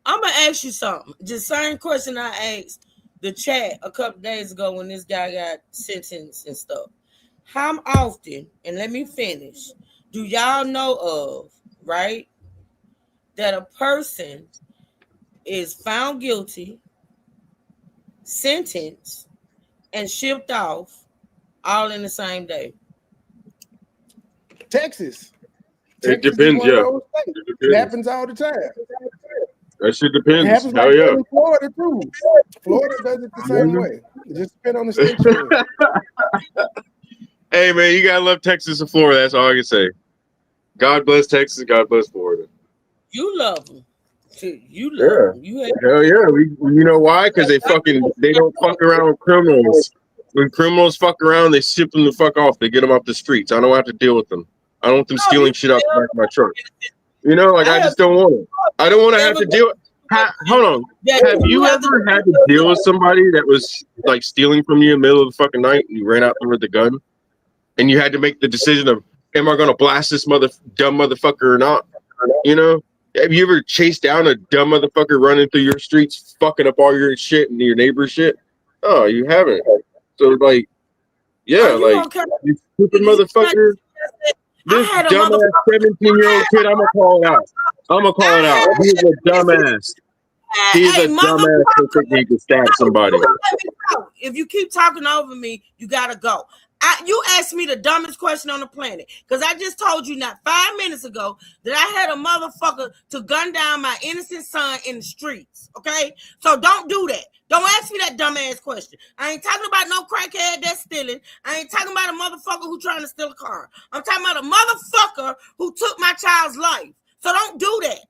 I'm gonna ask you something. Just same question I asked the chat a couple days ago when this guy got sentenced and stuff. How often, and let me finish, do y'all know of, right, that a person is found guilty, sentenced, and shipped off all in the same day? Texas. It depends, yeah. It happens all the time. That shit depends. It happens Hell like yeah. in Florida too. Florida does it the same way. It just depends on the state you're in. Hey man, you gotta love Texas and Florida. That's all I can say. God bless Texas. God bless Florida. You love them. You love them. Hell yeah. You know why? Because they don't fuck around with criminals. When criminals fuck around, they ship them the fuck off. They get them off the streets. I don't have to deal with them. I don't want them stealing shit out the back of my truck. I just don't want it. I don't want to have to deal with. Hold on. Have you ever had to deal with somebody that was like stealing from you in the middle of the fucking night and you ran out there with the gun? And you had to make the decision of, am I going to blast this dumb motherfucker or not? Have you ever chased down a dumb motherfucker running through your streets, fucking up all your shit and your neighbor's shit? Oh, you haven't. So like, yeah, Are you like okay? you stupid mototherfucker. I This had a dumbass motherfucker. 17-year-old kid, I'm gonna call it out. I'm gonna call it out. He's a dumbass. He's Hey, a dumbass for thinking he can stab somebody. If you keep talking over me, you gotta go. You asked me the dumbest question on the planet because I just told you not 5 minutes ago that I had a motherfucker to gun down my innocent son in the streets. Okay, so don't do that. Don't ask me that dumbass question. I ain't talking about no crackhead that's stealing. I ain't talking about a motherfucker who trying to steal a car. I'm talking about a motherfucker who took my child's life. So don't do that.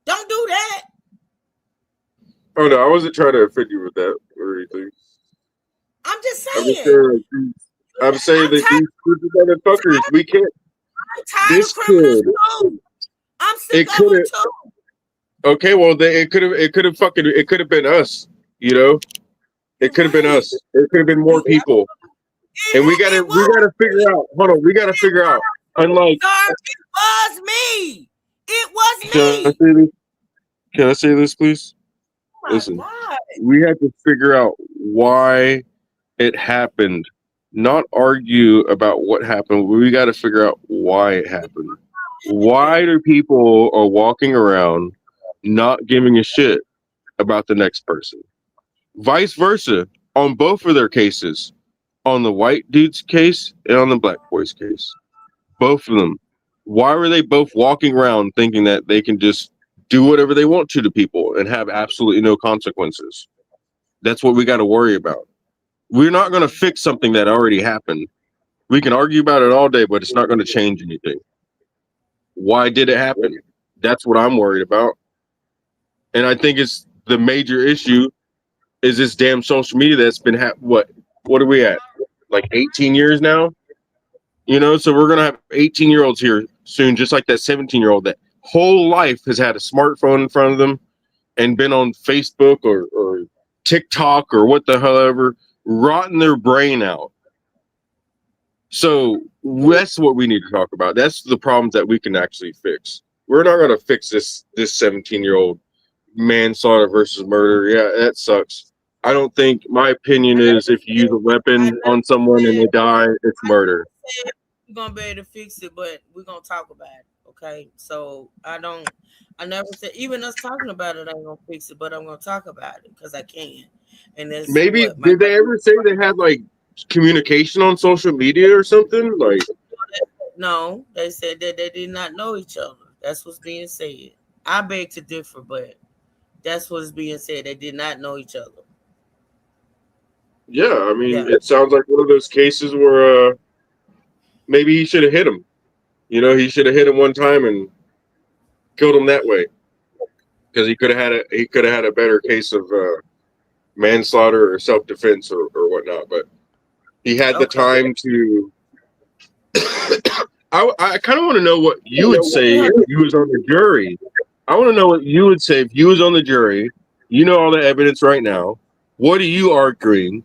Don't do that. Oh no, I wasn't trying to offend you with that or anything. I'm just I'm saying. just saying, I'm saying that these stupid motherfuckers, we can't. I'm tired This of criminals kid, too. I'm sick it of them could too. have. Okay, well, it could have been us. You know, it could have been us. It could have been more people, and we gotta figure out. Hold on, we gotta figure out. Unlike, Sir, it was me. It was can I me. say this? Can I say this, please? Oh my Listen, God. we have to figure out why it happened. Not argue about what happened. We got to figure out why it happened. Why do people are walking around not giving a shit about the next person? Vice versa on both of their cases, on the white dude's case and on the black boy's case. Both of them. Why were they both walking around thinking that they can just do whatever they want to people and have absolutely no consequences? That's what we got to worry about. We're not going to fix something that already happened. We can argue about it all day, but it's not going to change anything. Why did it happen? That's what I'm worried about. And I think it's the major issue is this damn social media that's been what are we at? Like 18 years now? You know, so we're going to have 18-year-olds here soon, just like that 17-year-old that whole life has had a smartphone in front of them and been on Facebook or TikTok or what the hell ever, rotting their brain out. So that's what we need to talk about. That's the problems that we can actually fix. We're not going to fix this 17-year-old manslaughter versus murder. Yeah, that sucks. I don't think, my opinion is if you use a weapon on someone and they die, it's murder. We're gonna be able to fix it, but we're gonna talk about it. Okay. So I never said even us talking about it ain't gonna fix it, but I'm gonna talk about it because I can. And that's Maybe, what my did they ever say they had like communication on social media or something? Like, no, they said that they did not know each other. That's what's being said. I beg to differ, but that's what's being said. They did not know each other. yeah, I mean, Yeah. it sounds like one of those cases where maybe he should have hit him. You know, he should have hit him one time and killed him that way, because he could have had a better case of manslaughter or self defense or whatnot. But he had the time to. I kind of want to know what you would say if you was on the jury. I want to know what you would say if you was on the jury. You know all the evidence right now. What are you arguing?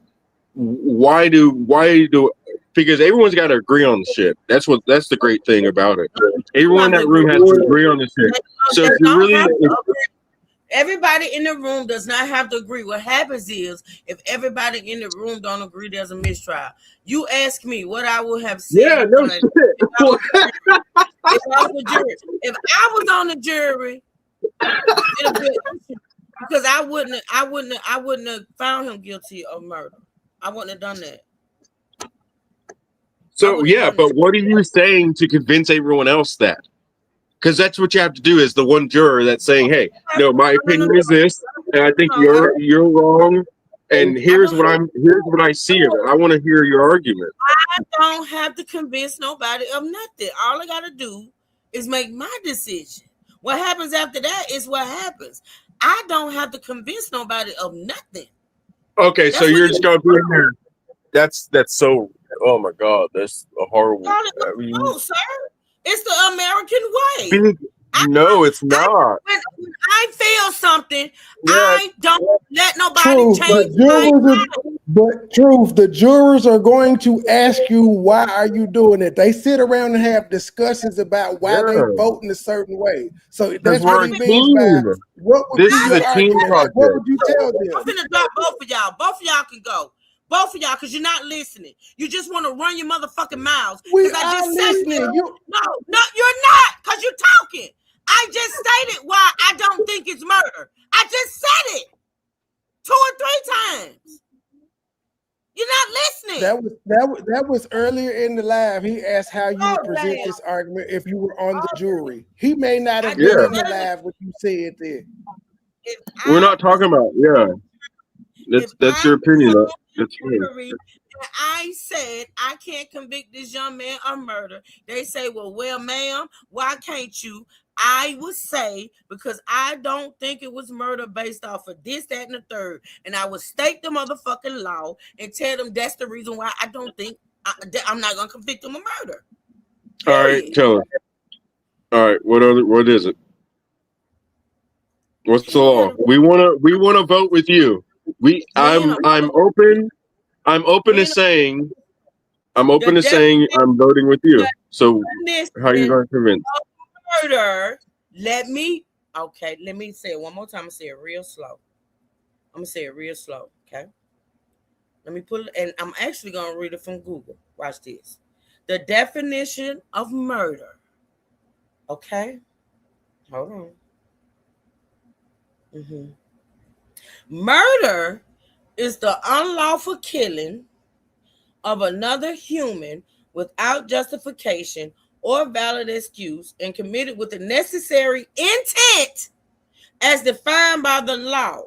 Why do because everyone's got to agree on the shit. That's the great thing about it. Everyone in that room has to agree on the shit. So if you really, everybody in the room does not have to agree. What happens is if everybody in the room don't agree, there's a mistrial. You ask me what I would have said. Yeah, no shit. If I was on the jury, because I wouldn't have found him guilty of murder. I wouldn't have done that. So yeah, but what are you saying to convince everyone else that? Because that's what you have to do as the one juror that's saying, "Hey, no, my opinion is this, and I think you're wrong, and here's what I see of it. I want to hear your argument." I don't have to convince nobody of nothing. All I got to do is make my decision. What happens after that is what happens. I don't have to convince nobody of nothing. Okay, so you're just gonna be in there. That's so. Oh my God, that's a horrible. No, sir. It's the American way. No, it's not. When I feel something, I don't let nobody True, change but my mind. But truth, the jurors are going to ask you, why are you doing it? They sit around and have discussions about why they Yeah. vote in a certain way. So Because that's we're what a he means by, team. what would This be is your a team argument? Like, what project. would you tell I'm them? finna drop both of y'all. Both of y'all can go. Both of y'all, because you're not listening. You just want to run your motherfucking mouths. We I are just listening. said You, no, you're not, because you're talking. I just stated why I don't think it's murder. I just said it 2 or 3 times. You're not listening. that was earlier in the live. He asked how you would present damn. this argument if you were on the jury. He may not have I been Yeah. in the live when you said that. If We're I not talking about, yeah. That's your opinion. That's fine. jury and I said I can't convict this young man of murder, they say, well, ma'am, why can't you? I would say, because I don't think it was murder based off of this, that, and the third. And I would state the motherfucking law and tell them that's the reason why I don't think I'm not going to convict them of murder. All right, Period. tell us. All right, what is it? What's the law? We wanna vote with you. I'm open. I'm open to saying I'm voting with you. So how are you going to convince? Murder. Let me say it one more time. I'm gonna say it real slow. Okay. Let me put it, and I'm actually gonna read it from Google. Watch this. The definition of murder. Okay. Hold on. Murder is the unlawful killing of another human without justification or valid excuse and committed with the necessary intent as defined by the law.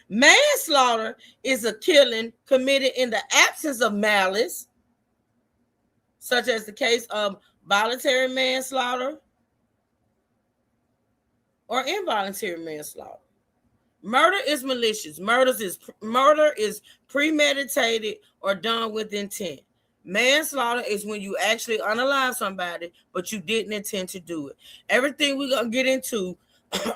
Manslaughter is a killing committed in the absence of malice, such as the case of voluntary manslaughter or involuntary manslaughter. Murder is malicious. Murder is premeditated or done with intent. Manslaughter is when you actually unalive somebody, but you didn't intend to do it. Everything we're gonna get into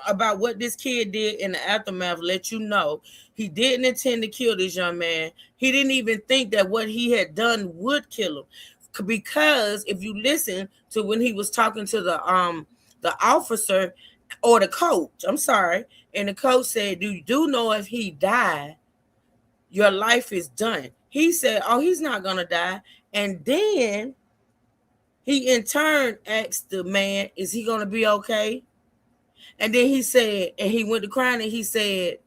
about what this kid did in the aftermath let you know he didn't intend to kill this young man. He didn't even think that what he had done would kill him, because if you listen to when he was talking to the officer or the coach, I'm sorry, and the coach said, "Do you do know if he died, your life is done?" He said, "Oh, he's not gonna die." And then he in turn asked the man, "Is he gonna be okay?" And then he said, and he went to crying, and he said,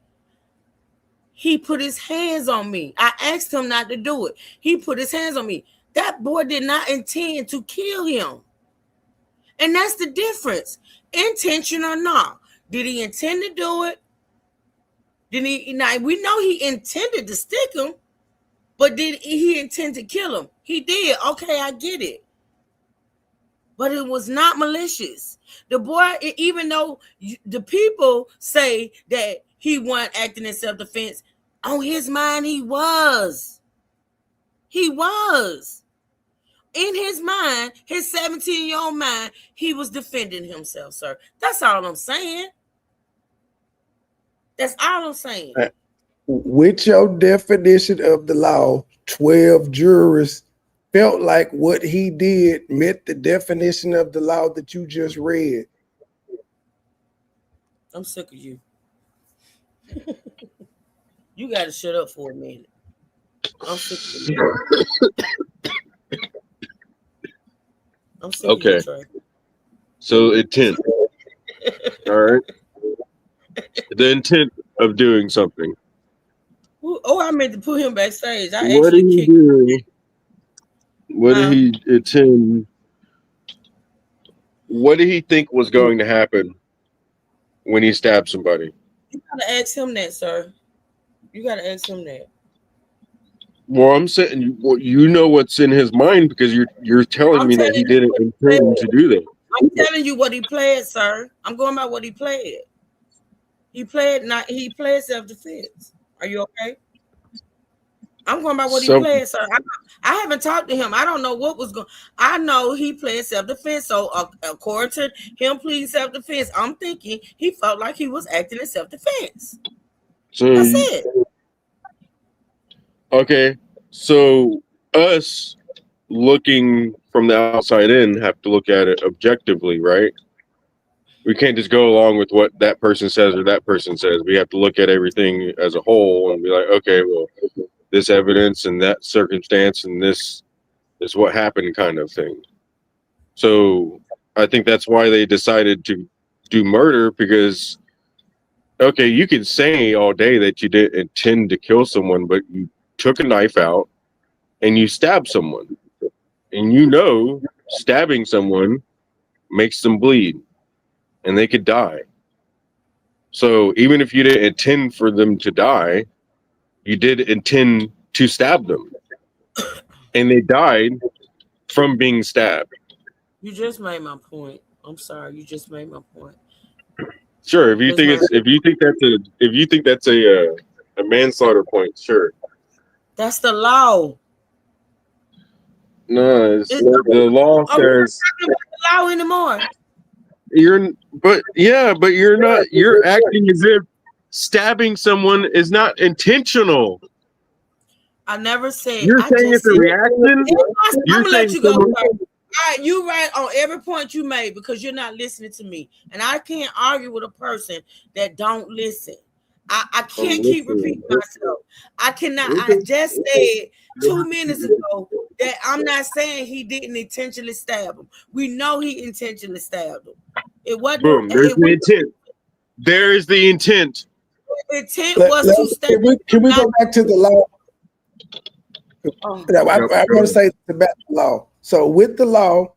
"He put his hands on me. I asked him not to do it. He put his hands on me." That boy did not intend to kill him. And that's the difference. Intention or not. Did he intend to do it? Did he? Now, we know he intended to stick him, but did he intend to kill him? He did. Okay, I get it. But it was not malicious. The boy, even though the people say that he wasn't acting in self-defense, on his mind, he was. He was. In his mind, his 17-year-old mind, he was defending himself, sir. That's all I'm saying. That's all I'm saying. With your definition of the law, 12 jurors felt like what he did met the definition of the law that you just read. I'm sick of you. You got to shut up for a minute. I'm sick of you. Okay. So intent. All right. The intent of doing something. Oh, I meant to put him backstage. What did he do? What did he intend? What did he think was going to happen when he stabbed somebody? You gotta ask him that, sir. You gotta ask him that. Well, I'm saying you know what's in his mind because you're telling me that he didn't intend to do that. I'm telling you what he played, sir. I'm going by what he played. He played self-defense. Are you okay? I'm going by what he played, sir. I haven't talked to him. I don't know what was going. I know he played self-defense. So according to him pleading self-defense, I'm thinking he felt like he was acting in self-defense. So That's it. Okay, so us looking from the outside in have to look at it objectively, right? We can't just go along with what that person says or that person says. We have to look at everything as a whole and be like, okay, well, this evidence and that circumstance and this is what happened, kind of thing. So I think that's why they decided to do murder, because okay, you can say all day that you didn't intend to kill someone, but you took a knife out and you stabbed someone, and you know stabbing someone makes them bleed and they could die. So even if you didn't intend for them to die, you did intend to stab them, and they died from being stabbed. You just made my point. I'm sorry, you just made my point. Sure, if you Just think made- it's if you think that's a manslaughter point, sure. That's the law. No, It's, the law are we not says talking about the law anymore? but you're not. You're acting as if stabbing someone is not intentional. I never said. You're I saying just it's a said. reaction. I'm You're gonna let saying you go. someone. Sir. All right, you right on every point you made because you're not listening to me, and I can't argue with a person that don't listen. I can't keep repeating myself. I cannot. I just said 2 minutes ago that I'm not saying he didn't intentionally stab him. We know he intentionally stabbed him. It wasn't. Boom. There's the intent. There is the intent. Intent was to stab. Can we go back to the law? Oh. I want to say about the law. So with the law,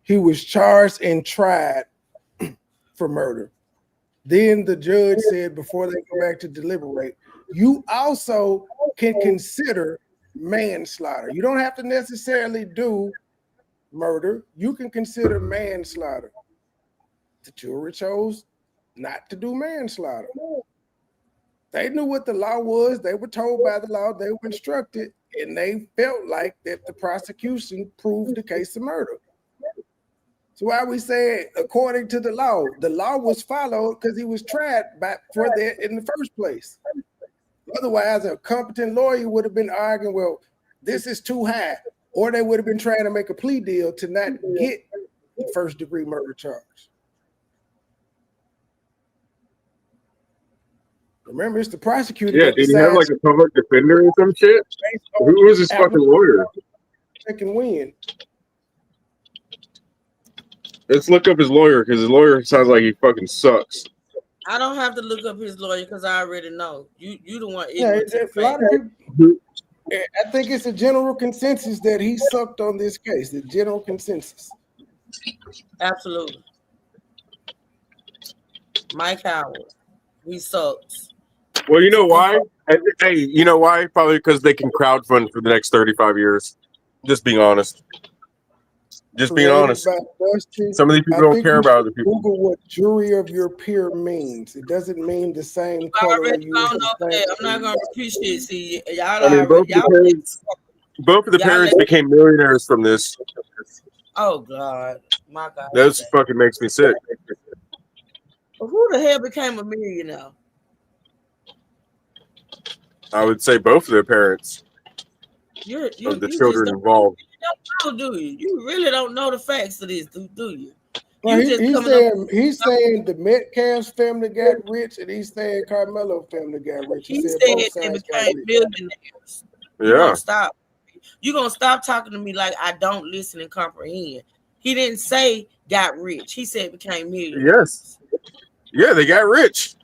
he was charged and tried for murder. Then the judge said before they go back to deliberate, you also can consider manslaughter. You don't have to necessarily do murder. You can consider manslaughter. The jury chose not to do manslaughter. They knew what the law was. They were told by the law. They were instructed, and they felt like that the prosecution proved the case of murder. So why we say according to the law was followed because he was tried for that in the first place. Otherwise, a competent lawyer would have been arguing, well, this is too high, or they would have been trying to make a plea deal to not get the first-degree murder charge. Remember, it's the prosecutor. Yeah, that did he have decides like a public defender or some shit? Who was his fucking lawyer? they can win. Let's look up his lawyer because his lawyer sounds like he fucking sucks. I don't have to look up his lawyer because I already know. You the one. Yeah, ignorant to the a lot of fact. people. I think it's a general consensus that he sucked on this case. The general consensus. Absolutely. Mike Howard, he sucks. Well, you know why? Hey, you know why? Probably because they can crowdfund for the next 35 years. Just being honest. Just being honest. Some of these people don't care about other people. Google what jury of your peer means. It doesn't mean the same I color. already found out that. I'm not gonna repeat shit. See, y'all I mean, both of the parents became millionaires from this. Oh God, my God. That just fucking makes me sick. Who the hell became a millionaire? I would say both of their parents You of the just children don't- involved. You don't know, do you? You really don't know the facts of this, do you? Well, You just he's coming saying the Metcalf's family got rich, and he's saying Carmelo family got rich. He said said both they sides got became rich. millionaires. You Yeah. gonna stop. You gonna stop talking to me like I don't listen and comprehend. He didn't say got rich. He said became millionaires. Yes. Yeah, they got rich.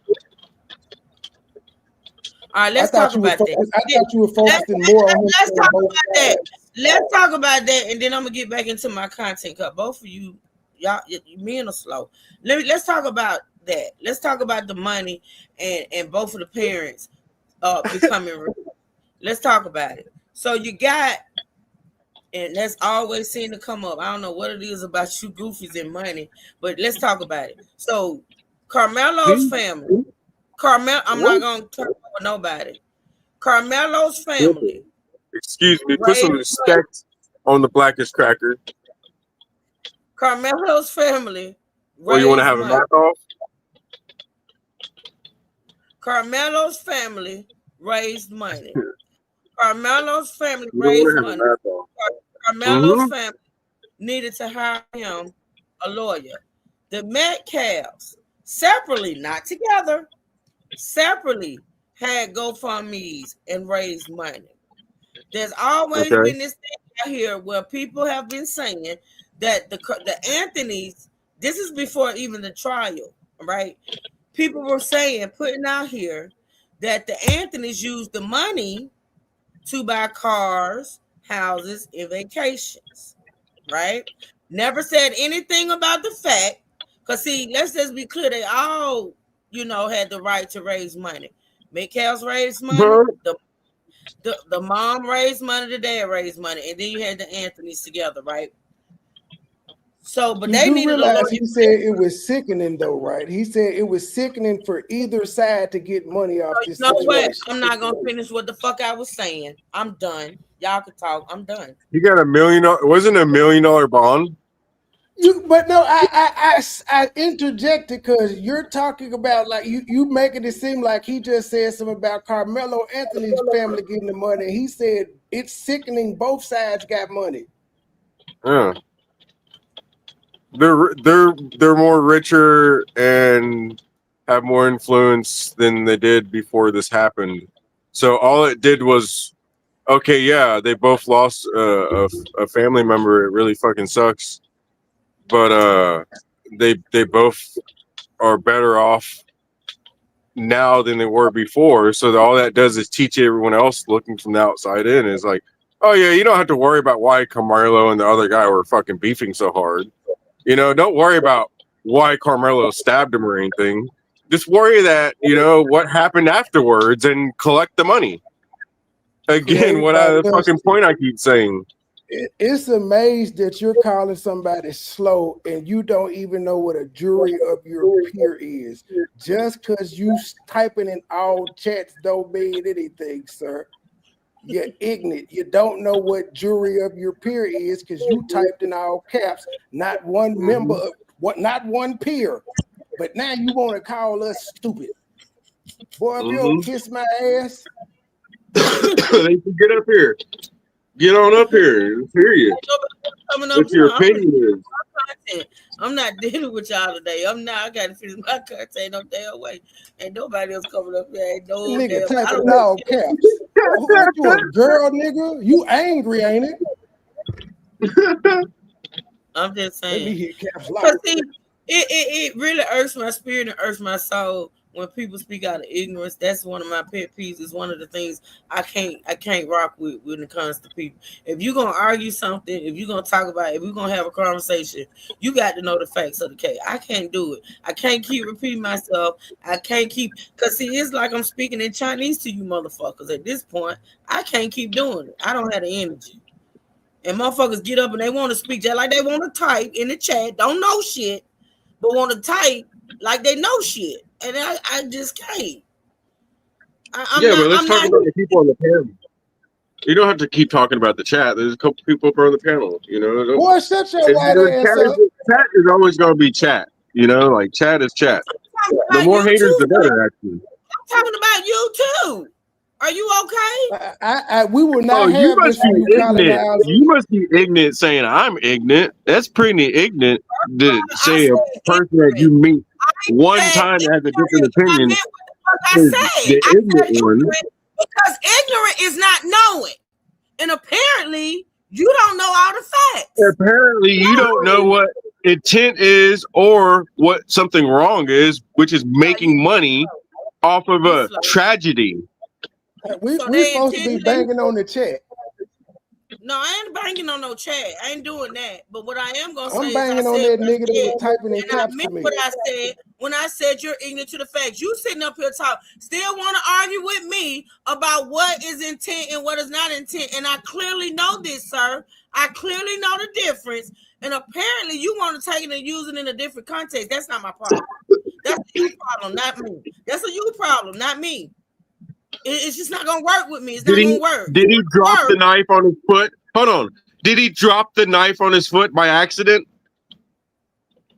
All right, let's I thought talk about that. I thought you were focusing more on him Let's saying talk both about that. sides. Let's talk about that, and then I'm gonna get back into my content. Cause both of you, y'all, men are slow. Let's talk about that. Let's talk about the money and both of the parents becoming rich. Let's talk about it. So you got, and that's always seem to come up. I don't know what it is about you goofies and money, but let's talk about it. So Carmelo's family. I'm not gonna talk about nobody. Carmelo's family. Excuse me, put some respect on the Blackish cracker. Carmelo's family. Or you want to have a knock off? Carmelo's family raised money. Carmelo's family You don't raised want to have a money. math off. Carmelo's family needed to hire him a lawyer. The Metcalfs separately, not together, separately had GoFundMe's and raised money. There's always Okay. been this thing out here where people have been saying that the Anthonys, this is before even the trial, right? People were saying, putting out here that the Anthonys used the money to buy cars, houses, and vacations, right? Never said anything about the fact, because see, let's just be clear, they all, had the right to raise money. Metcalf's raised money, the mom raised money, the dad raised money, and then you had the Anthonys together, right? So, but You they do needed a realize lawyer. he said it was sickening, though, right? He said it was sickening for either side to get money off this You know what? situation. I'm not gonna finish what the fuck I was saying. I'm done. Y'all can talk. I'm done. You got $1 million. Wasn't $1 million bond? But no, I interjected because you're talking about like you making it seem like he just said something about Carmelo Anthony's family getting the money. And he said it's sickening. Both sides got money. Yeah. They're more richer and have more influence than they did before this happened. So all it did was, okay, yeah, they both lost a family member. It really fucking sucks, but they both are better off now than they were before. So all that does is teach everyone else looking from the outside in is like, oh yeah, you don't have to worry about why Carmelo and the other guy were fucking beefing so hard. Don't worry about why Carmelo stabbed him or anything. Just worry that, what happened afterwards and collect the money. Again, the fucking point I keep saying. It's amazed that you're calling somebody slow and you don't even know what a jury of your peer is. Just because you typing in all chats don't mean anything, sir. You're ignorant. You don't know what jury of your peer is because you typed in all caps, not one member of not one peer. But now you want to call us stupid. Boy, if you don't kiss my ass. They can get up here. Get on up here. Period. What's your opinion is? I'm not dealing with y'all today. I gotta finish my content no damn way. Ain't nobody else coming up here. Ain't no nigga damn. type in all caps. What you a girl, nigga? You angry, ain't it? I'm just Let me saying. hit caps lock. See, it really irks my spirit and irks my soul when people speak out of ignorance. That's one of my pet peeves. It's one of the things I can't rock with when it comes to people. If you're gonna argue something, if you're gonna talk about it, if we're gonna have a conversation, you got to know the facts of the case. I can't do it. I can't keep repeating myself. I can't keep because see, it's like I'm speaking in Chinese to you motherfuckers. At this point, I can't keep doing it. I don't have the energy. And motherfuckers get up and they want to speak just like they want to type in the chat, don't know shit, but want to type like they know shit. And I just can't. But let's talk about the people on the panel. You don't have to keep talking about the chat. There's a couple people up on the panel, Boy, shut your white ass up. Chat is always going to be chat. Like chat is chat. The more haters, the better, actually. I'm talking about you too. Are you okay? We will not have this for you, ignorant. You must be ignorant saying I'm ignorant. That's pretty ignorant to say a person that you meet one time has a different opinion. The ignorant one. Because ignorant is not knowing. And apparently you don't know all the facts. Apparently you don't know what intent is or what something wrong is, which is making money off of a tragedy. We're supposed to be banging on the chat. No, I ain't banging on no chat. I ain't doing that. But what I am gonna say I'm banging on that nigga that was typing in caps to me. What I said when I said you're ignorant to the facts. You sitting up here still want to argue with me about what is intent and what is not intent. And I clearly know this, sir. I clearly know the difference. And apparently you want to take it and use it in a different context. That's not my problem. That's a you problem, not me. That's a you problem, not me. It's just not gonna work with me. It's not gonna work. Did he drop the knife on his foot? Hold on. Did he drop the knife on his foot by accident?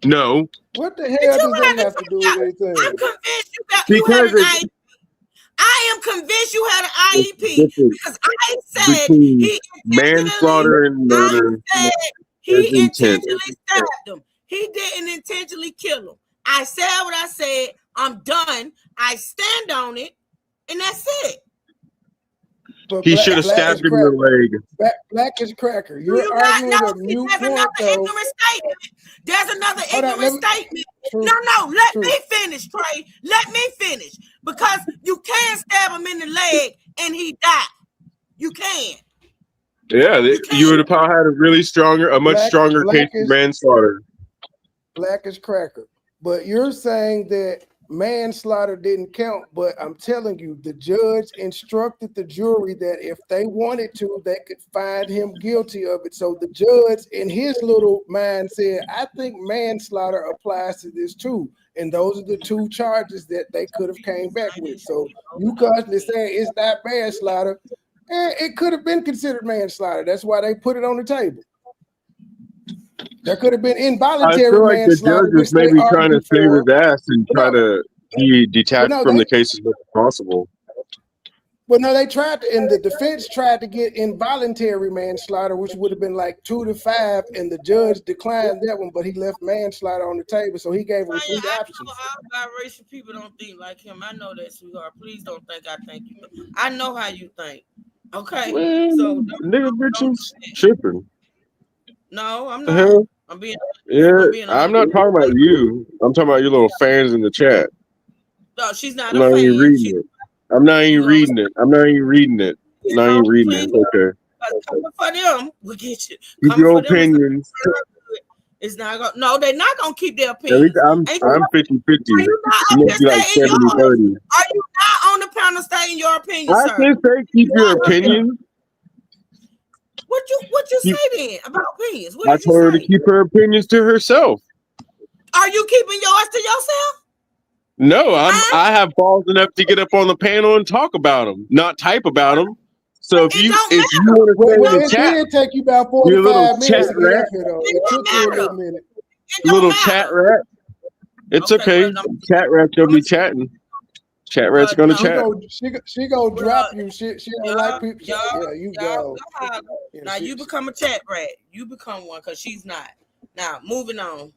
No. What the hell does that have to do with anything? I'm convinced you have a knife. I am convinced you had an IEP difference because I said between he manslaughter and murder. said There's he intent. intentionally stabbed him. He didn't intentionally kill him. I said what I said. I'm done. I stand on it, and that's it. But He should have black stabbed is him in the cracker. leg. Black is cracker. Do You're you not arguing know? a mute There's point, another though. ignorant statement. There's another Hold on, ignorant statement. True, No, let true. me finish, Trey. Let me finish. Because you can stab him in the leg and he died. You can. Yeah, you would have probably had a much stronger case of manslaughter. Black is cracker. But you're saying that manslaughter didn't count, but I'm telling you, the judge instructed the jury that if they wanted to, they could find him guilty of it. So the judge in his little mind said, I think manslaughter applies to this too. And those are the two charges that they could have came back with. So you constantly saying it's not manslaughter. It could have been considered manslaughter. That's why they put it on the table. There could have been involuntary I feel like the manslaughter, judge is which they maybe trying to argued save for. his ass and try to be detached no, from they- the case as much as possible. But no, they tried to, and the defense tried to get involuntary manslaughter, which would have been like 2 to 5, and the judge declined that one, but he left manslaughter on the table, so he gave her 3 options. All biracial people don't think like him. I know that, sweetheart. Please don't think I think you. I know how you think. Okay, Man, so nigga bitches tripping. no, I'm The not. hell? I'm being. I'm not talking about you. I'm talking about your little fans in the chat. No, she's not I'm a not fan. even reading it. I'm not even reading it. I'm not even reading it. It's okay. Coming for them, we'll get you. Keep your opinions. It's not gonna. No, they're not gonna keep their At least opinions. I'm 50-50. You must be like 70-30. Are you not on the panel stating your opinion, I sir? can say keep your opinion. What you say then about opinions? What I did you told her say? to keep her opinions to herself. Are you keeping yours to yourself? No, I have balls enough to get up on the panel and talk about them, not type about them. So if you want to say in the It chat, did take you about you a little 45 minutes chat to get rat, up here, though. It took you a little minute. little chat rat. It's okay. Chat rat's gonna be chatting. Chat rat's gonna chat. She go drop you. She don't like people. Yeah, you go. Now you become a chat rat. You become one because she's not. Now moving on.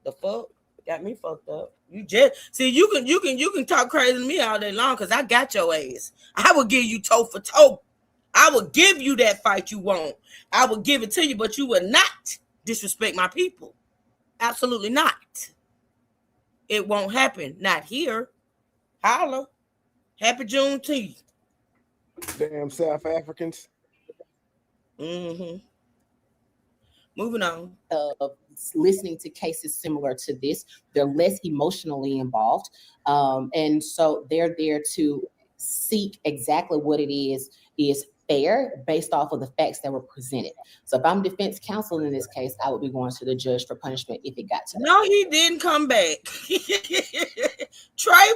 The fuck got me fucked up. You just see you can talk crazy to me all day long because I got your ass. I will give you toe for toe. I will give you that fight you want. I will give it to you, but you will not disrespect my people. Absolutely not. It won't happen. Not here. Holla. Happy Juneteenth. Damn South Africans. Mm-hmm. Moving on. Listening to cases similar to this, they're less emotionally involved. And so they're there to seek exactly what it is fair based off of the facts that were presented. So if I'm defense counsel in this case, I would be going to the judge for punishment if it got to that. No, he didn't come back. Trey,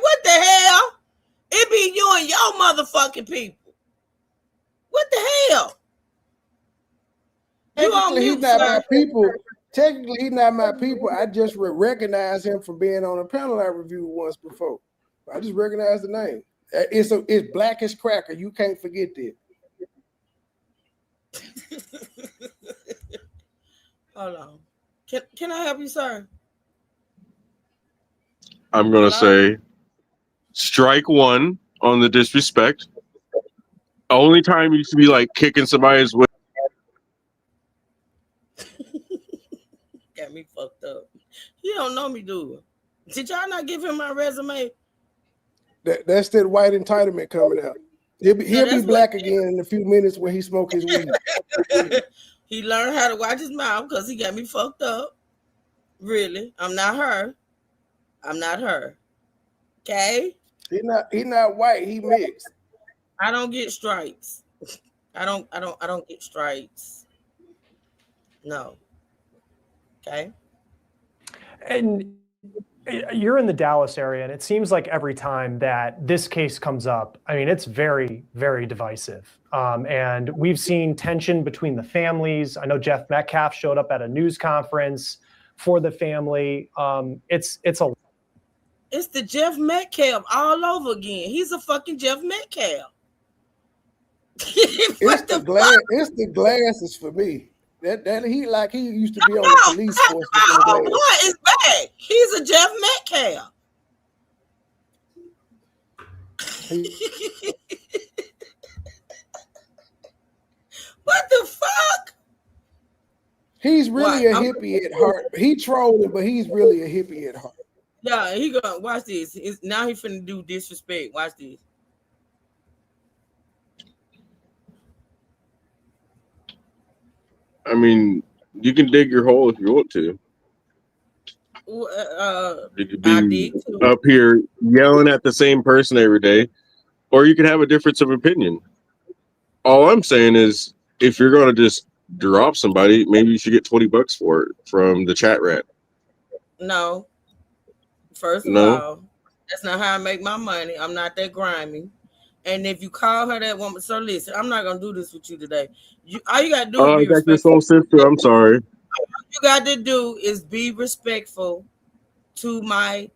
what the hell? It be you and your motherfucking people. What the hell? Technically, he's not my people. Technically, he's not my people. I just recognize him from being on a panel I reviewed once before. I just recognize the name. It's Black as Cracker. You can't forget that. Hold on. Can I help you, sir? I'm gonna say strike one on the disrespect. Only time you should be like kicking somebody's way. Got me fucked up. You don't know me, do you? Did y'all not give him my resume? That's that white entitlement coming out. He'll be black again in a few minutes when he smoke his weed. He learned how to watch his mouth because he got me fucked up. Really, I'm not her. I'm not her. Okay. He not white. He mixed. I don't get stripes. I don't get stripes. No. Okay. And you're in the Dallas area, and it seems like every time that this case comes up, I mean, it's very, very divisive. And we've seen tension between the families. I know Jeff Metcalf showed up at a news conference for the family. It's a It's the Jeff Metcalf all over again. He's a fucking Jeff Metcalf. It's the glasses for me. That he used to be on the police force with them Oh, glasses. boy is back. He's a Jeff Metcalf. What the fuck? He's really a hippie at heart. He trolling, but he's really a hippie at heart. Yeah, he gonna watch this. Now he finna do disrespect. Watch this. I mean, you can dig your hole if you want to. You could be up here yelling at the same person every day, or you could have a difference of opinion. All I'm saying is, if you're going to just drop somebody, maybe you should get $20 for it from the chat rat. No. First of all, that's not how I make my money. I'm not that grimy. And if you call her that woman, so listen, I'm not gonna do this with you today. All you gotta do is be I got your respectful. soul sister. I'm sorry. All you got to do is be respectful to my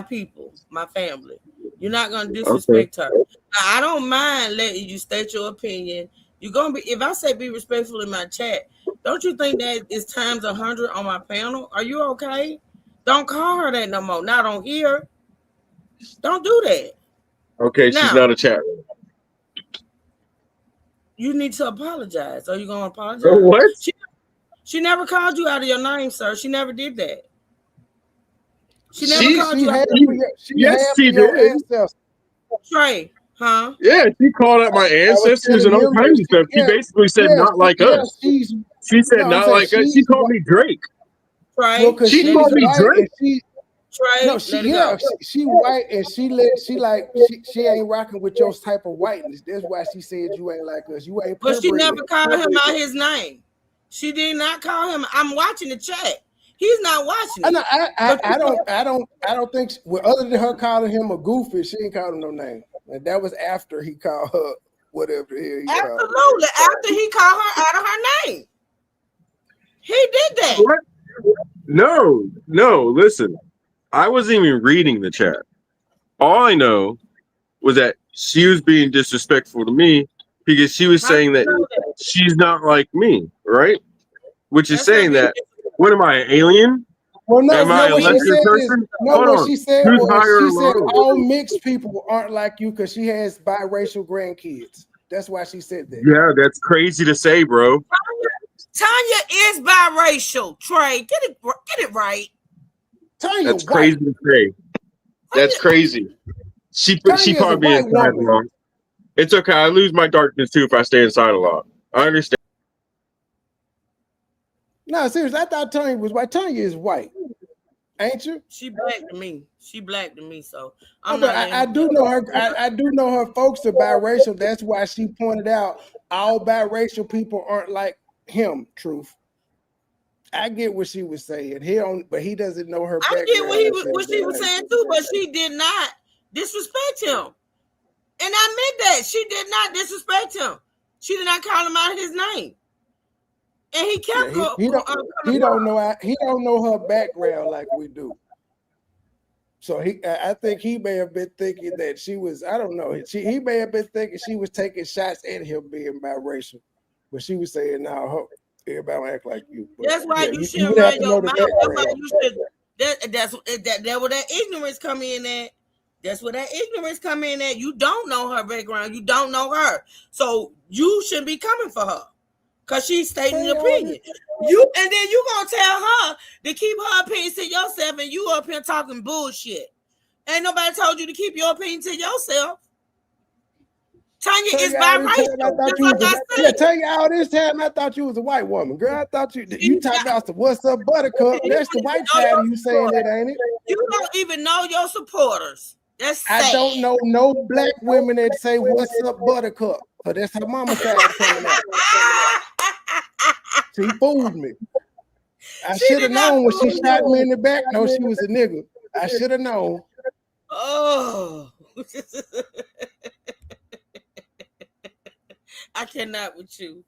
people, my family. You're not gonna disrespect her. Now, I don't mind letting you state your opinion. You're gonna be, if I say be respectful in my chat, don't you think that is times 100 on my panel? Are you okay? Don't call her that no more. Not on here. Don't do that. Okay, now, she's not a chat. You need to apologize. Are you gonna apologize? What? She never called you out of your name, sir. She never did that. She never called you out. Yes, she did. Trey, huh? Yeah, she called out my ancestors and all kinds of stuff. She basically said not like us. She said not like us. She called me Drake. Trey, she called me Drake. Trey, no, she white and she ain't rocking with your type of whiteness. That's why she said you ain't like us. You ain't. But she never called him out his name. She did not call him. I'm watching the chat. He's not watching it. I don't think. Well, other than her calling him a goofy, she ain't called him no name. And that was after he called her whatever the hell he called her. Absolutely, after he called her out of her name. He did that. What? No. Listen, I wasn't even reading the chat. All I know was that she was being disrespectful to me because she was saying that she's not like me, right? Which is saying that, what am I, an alien? Well, no, am I a lesser person? She said all mixed people aren't like you because she has biracial grandkids. That's why she said that. Yeah, that's crazy to say, bro. Tanya is biracial. Trey, get it right. Tanya, that's crazy to say. That's crazy. She probably is inside a lot. It's okay. I lose my darkness too if I stay inside a lot. I understand. No, seriously, I thought Tanya was white. Tanya is white, ain't you? She black to me. So I do know her. I do know her folks are biracial. That's why she pointed out all biracial people aren't like him. Truth. I get what she was saying. But he doesn't know her background. I get what she was saying too, but she did not disrespect him. And I meant that. She did not disrespect him. She did not call him out his name. And he kept he don't know her background like we do. So I think he may have been thinking that she was, I don't know. He may have been thinking she was taking shots at him being biracial. But she was saying, no, everybody don't act like you. But that's why you shouldn't run your mouth. That's why you should. That's where that ignorance come in at. That's where that ignorance come in at. You don't know her background. You don't know her. So you shouldn't be coming for her. Because she's stating an opinion. And then you gonna tell her to keep her opinion to yourself, and you up here talking bullshit. Ain't nobody told you to keep your opinion to yourself. Tanya is biracial. Tanya, all this time I thought you was a white woman. Girl, I thought you talking about the what's up buttercup. That's the white side of you saying it, ain't it? You don't even know your supporters. That's sad. I don't know no black women that say what's up buttercup. So that's her mama side coming out. She fooled me. I should have known when she shot me in the back. No, she was a nigga. I should have known. Oh. I cannot with you.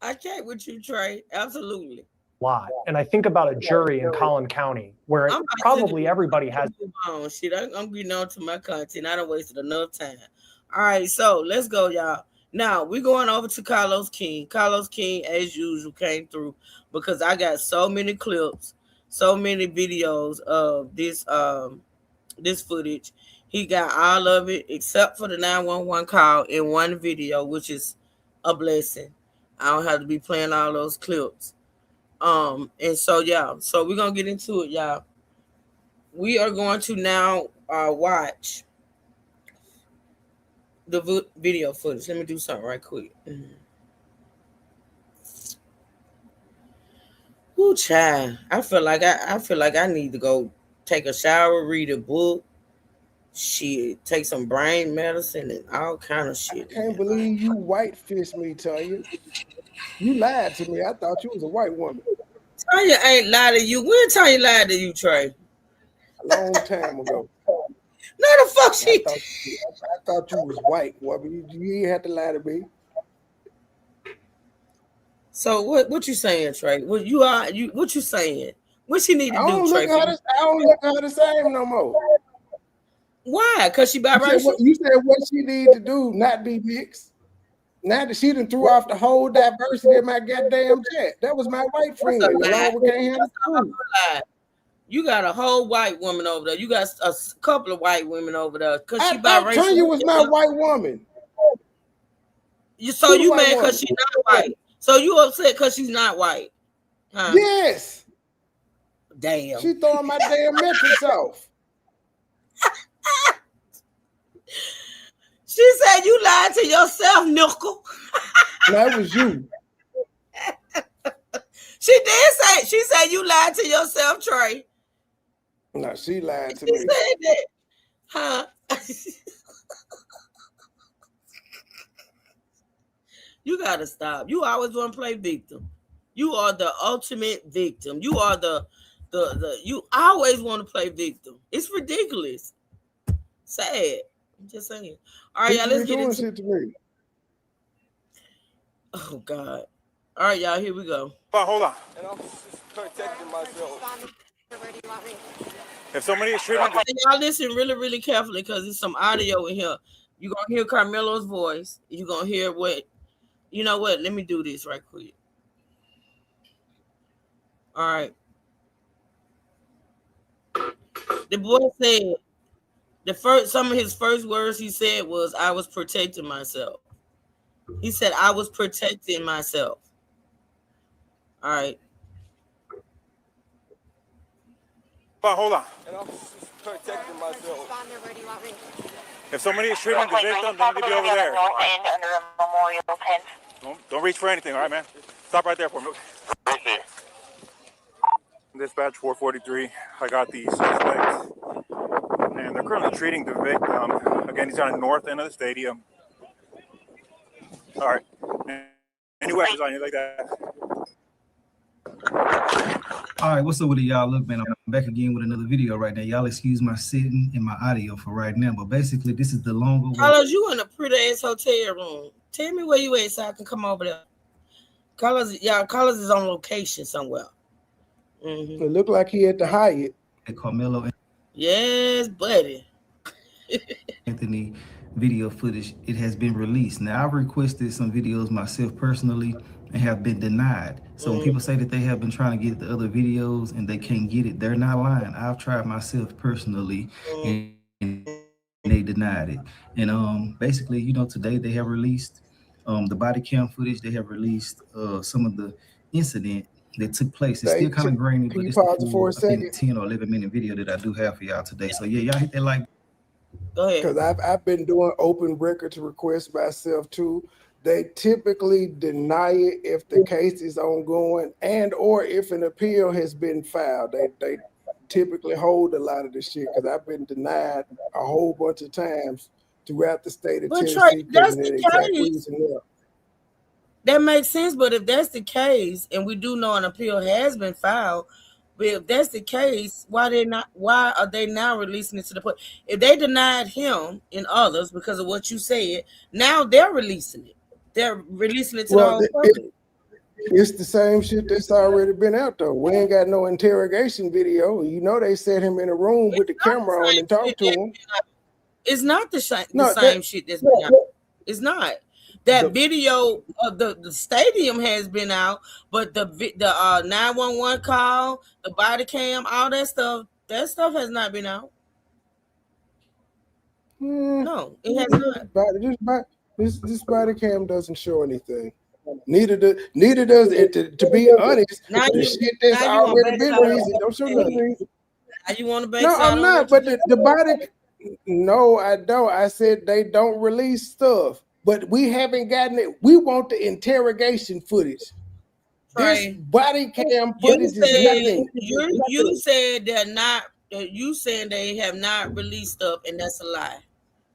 I can't with you, Trey. Absolutely. lot. And I think about a jury in Collin County where I'm about to probably everybody has. move on. Shit, I'm getting on to my content. I done wasted enough time. All right, so let's go, y'all. Now we're going over to Carlos King. Carlos King, as usual, came through because I got so many clips, so many videos of this footage. He got all of it except for the 911 call in one video, which is a blessing. I don't have to be playing all those clips. And so yeah, so we're gonna get into it, y'all. We are going to now watch the video footage. Let me do something right quick. Ooh, child. I feel like I need to go take a shower, read a book, shit, take some brain medicine and all kind of shit. I can't believe you white fished me, Tanya. You lied to me. I thought you was a white woman. Tanya ain't lied to you. When Tanya lied to you, Trey? A long time ago. No, the fuck she. I thought you was white, woman. You ain't have to lie to me. So what you saying, Trey? What you saying? What she need to do, Trey? I don't look at her the same no more. Why? Because she biracial? You said what she need to do, not be mixed. Now that she done threw off the whole diversity of my goddamn chat. That was my white friend. Along with can't have food. You got a whole white woman over there. You got a couple of white women over there. Because she biracial. Tanya was my white woman. So you mad because she's not white. So you upset because she's not white. Huh? Yes. Damn. She throwing my damn metrics off. She said you lied to yourself, Nickel. That was you. She said you lied to yourself, Trey. No, she lied to me. She said that. Huh? You gotta stop. You always want to play victim. You are the ultimate victim. You are the you always want to play victim. It's ridiculous. Sad. I'm just saying. All right, y'all, let's get into shit to me. Oh God. All right, y'all, here we go. But hold on. And I'm just protecting myself. If somebody is treating y'all listen really, really carefully because there's some audio in here. You're gonna hear Carmelo's voice. You're gonna hear what you know what? Let me do this right quick. All right. The boy said some of his first words he said was, I was protecting myself. He said, I was protecting myself. All right. But hold on. And I'm just protecting myself. If somebody is treating the victim, don't be over there. Don't reach for anything, all right, man? Stop right there for me. Dispatch 443. I got the suspect, and they're currently treating the victim. Again, he's on the north end of the stadium. All right. Any weapons on you like that? All right, what's up with it, y'all? Look, man, I'm back again with another video right now. Y'all excuse my sitting and my audio for right now, but basically, this is the longer. Carlos, you in a pretty ass hotel room. Tell me where you at so I can come over there. Carlos is on location somewhere. Mm-hmm. It looked like he at the Hyatt. And Carmelo. Yes, buddy. Anthony video footage. It has been released. Now, I've requested some videos myself personally and have been denied. So when people say that they have been trying to get the other videos and they can't get it, they're not lying. I've tried myself personally and they denied it. And basically, you know, today they have released the body cam footage. They have released some of the incident that took place. It's still kind of grainy, but it's the full, I think, 10 or 11 minute video that I do have for y'all today. So yeah, y'all hit that like. Go ahead. Because I've been doing open records requests myself too. They typically deny it if the case is ongoing and or if an appeal has been filed. They typically hold a lot of this shit because I've been denied a whole bunch of times throughout the state of Tennessee. Trey, that's the exact reason. That makes sense, but if that's the case, and we do know an appeal has been filed, but if that's the case, why are they now releasing it to the public? If they denied him and others because of what you said, now they're releasing it. They're releasing it to the whole public. It's the same shit that's already been out though. We ain't got no interrogation video. You know they set him in a room with the camera on and talk to him. It's not the same No, shit that's been out. It's not. That video of the stadium has been out, but the 911 call, the body cam, all that stuff has not been out. No, it has not. This body cam doesn't show anything. Neither does it. To be honest, the shit that's already been released, it don't show nothing. Now you want to base No, I'm not. But the body. No, I don't. I said they don't release stuff, but we haven't gotten it. We want the interrogation footage. This body cam footage is nothing. You said they're not. You saying they have not released stuff, and that's a lie.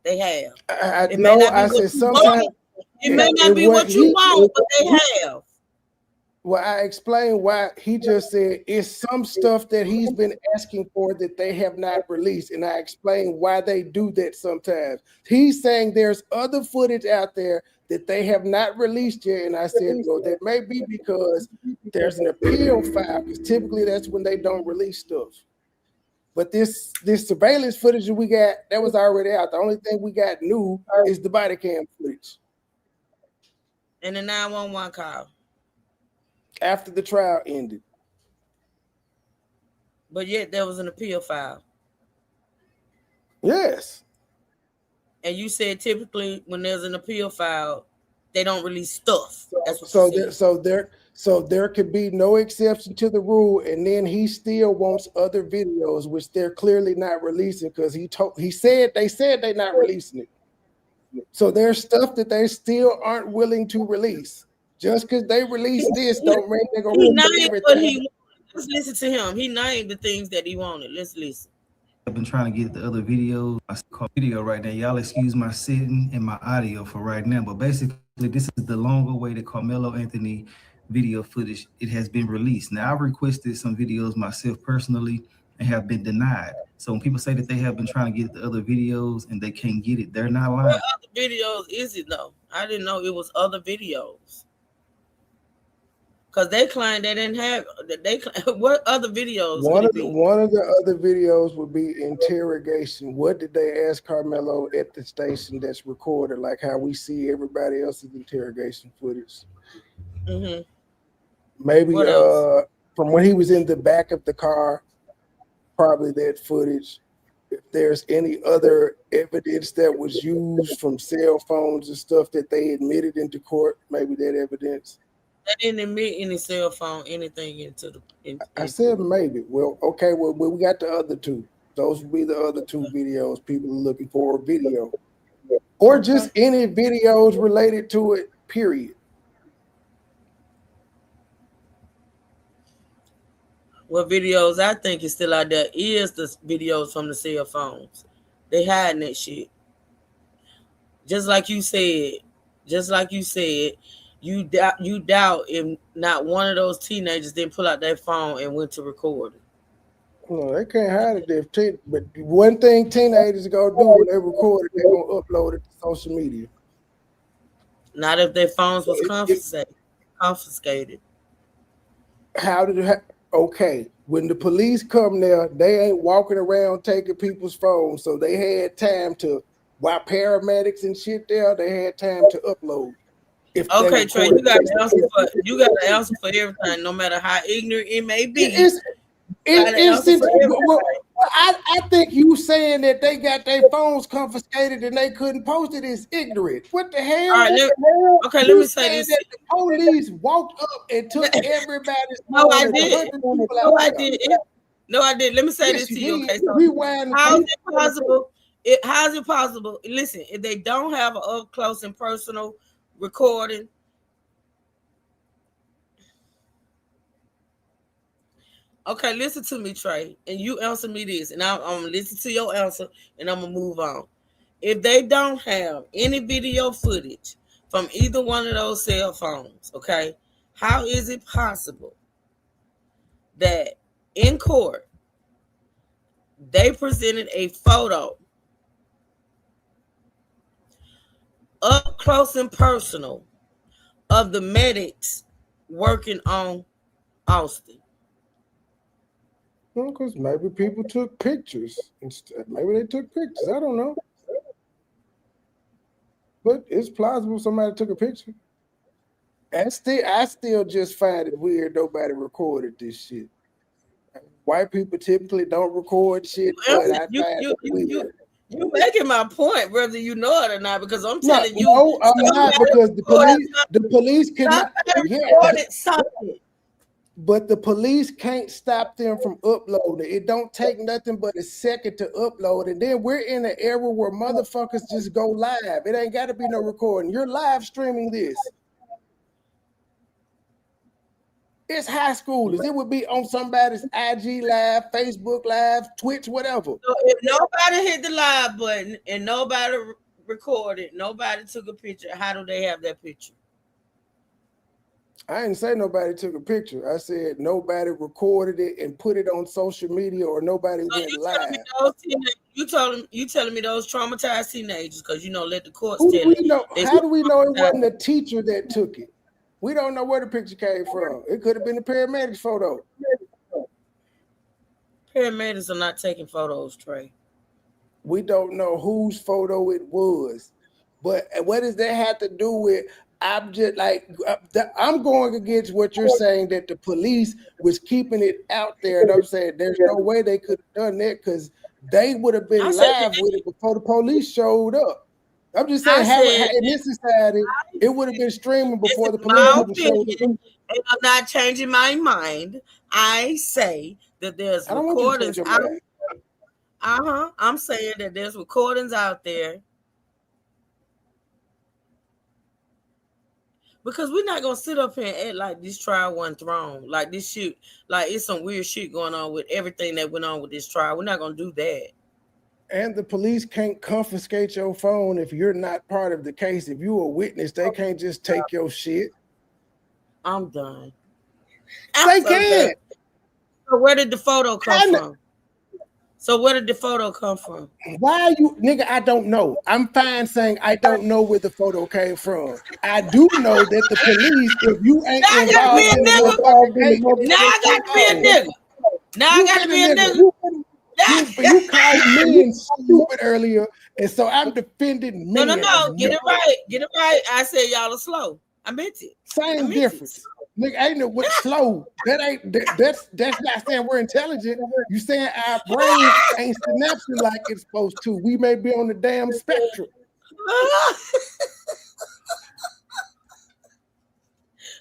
They have. I said sometimes it may not be what you want, but they have. Well, I explained why. He just said it's some stuff that he's been asking for that they have not released, and I explained why they do that sometimes. He's saying there's other footage out there that they have not released yet, and I said, well, that may be because there's an appeal file, because typically that's when they don't release stuff. But this surveillance footage that we got, that was already out. The only thing we got new is the body cam footage. And the 911 call. After the trial ended. But yet there was an appeal file. Yes. And you said typically when there's an appeal file, they don't release stuff. That's what so there could be no exception to the rule, and then he still wants other videos, which they're clearly not releasing because they said they're not releasing it. So there's stuff that they still aren't willing to release. Just because they release this don't mean they're gonna release everything. Let's listen to him. He named the things that he wanted. Let's listen. I've been trying to get the other videos. I call video right now. Y'all excuse my sitting and my audio for right now, but basically this is the long-awaited Carmelo Anthony video footage. It has been released. Now I've requested some videos myself personally and have been denied. So when people say that they have been trying to get the other videos and they can't get it, they're not lying. What other videos is it though? I didn't know it was other videos. Because they claim they didn't have. What other videos? One of the other videos would be interrogation. What did they ask Carmelo at the station that's recorded, like how we see everybody else's interrogation footage? Mm-hmm. Maybe from when he was in the back of the car, probably that footage. If there's any other evidence that was used from cell phones and stuff that they admitted into court, maybe that evidence. They didn't admit any cell phone, anything into the. I said maybe. Well, okay. Well, we got the other two. Those would be the other two videos people are looking for. A video, or just any videos related to it. Period. What videos I think is still out there is the videos from the cell phones. They hiding that shit. Just like you said. You doubt if not one of those teenagers didn't pull out their phone and went to record it. No, they can't hide it. But one thing teenagers gonna do when they record it, they're gonna upload it to social media. Not if their phones was confiscated. How did it okay? When the police come there, they ain't walking around taking people's phones, so they had time to. While paramedics and shit there, they had time to upload. Okay, Trey, you got to answer for everything, no matter how ignorant it may be. I think you saying that they got their phones confiscated and they couldn't post it is ignorant. What the hell? All right, let me say this. That the police walked up and took everybody's phone. No, I did. No, I did. Let me say this to you. Okay, so how is it possible? Listen, if they don't have an up close and personal recording, okay, listen to me, Trey, and you answer me this, and I'm gonna listen to your answer, and I'm gonna move on. If they don't have any video footage from either one of those cell phones, okay, how is it possible that in court they presented a photo up close and personal of the medics working on Austin? Because maybe people took pictures instead. Maybe they took pictures. I don't know. But it's plausible somebody took a picture. And I still just find it weird nobody recorded this shit. White people typically don't record shit, but I find it weird. You making my point, whether you know it or not, because I'm No, telling you. no, I'm not, because the police cannot. Yeah, recorded something. but the police can't stop them from uploading. It don't take nothing but a second to upload. And then we're in an era where motherfuckers just go live. It ain't got to be no recording. You're live streaming this. It's high schoolers. It would be on somebody's IG live, Facebook live, Twitch, whatever. So if nobody hit the live button and nobody recorded, nobody took a picture, how do they have that picture? I didn't say nobody took a picture. I said nobody recorded it and put it on social media, or nobody went live. You telling me those traumatized teenagers, because let the courts Who tell do we it. know? How do we know it wasn't a teacher that took it? We don't know where the picture came from. It could have been a paramedics photo. Paramedics are not taking photos, Trey. We don't know whose photo it was. But what does that have to do with? I'm just like, I'm going against what you're saying, that the police was keeping it out there. And I'm saying there's no way they could have done that, because they would have been live with it before the police showed up. I'm just saying, in this society, it would have been streaming before the police even showed up. And I'm not changing my mind. I say that there's recordings out. I'm saying that there's recordings out there. Because we're not gonna sit up here and act like this trial wasn't thrown. Like this shit, like it's some weird shit going on with everything that went on with this trial. We're not gonna do that. And the police can't confiscate your phone if you're not part of the case. If you're a witness, they can't just take your shit. I'm done. They can't. So where did the photo come from? Why are you, nigga? I don't know. I'm fine saying I don't know where the photo came from. I do know that the police, if you ain't involved in the now I got to be a nigga. Now I got to be a nigga. You called men stupid earlier, and so I'm defending men. No. Get it right. Get it right. I said y'all are slow. I meant it. Same difference. Nigga, ain't no what slow. That's not saying we're intelligent. You saying our brain ain't synapsing like it's supposed to. We may be on the damn spectrum.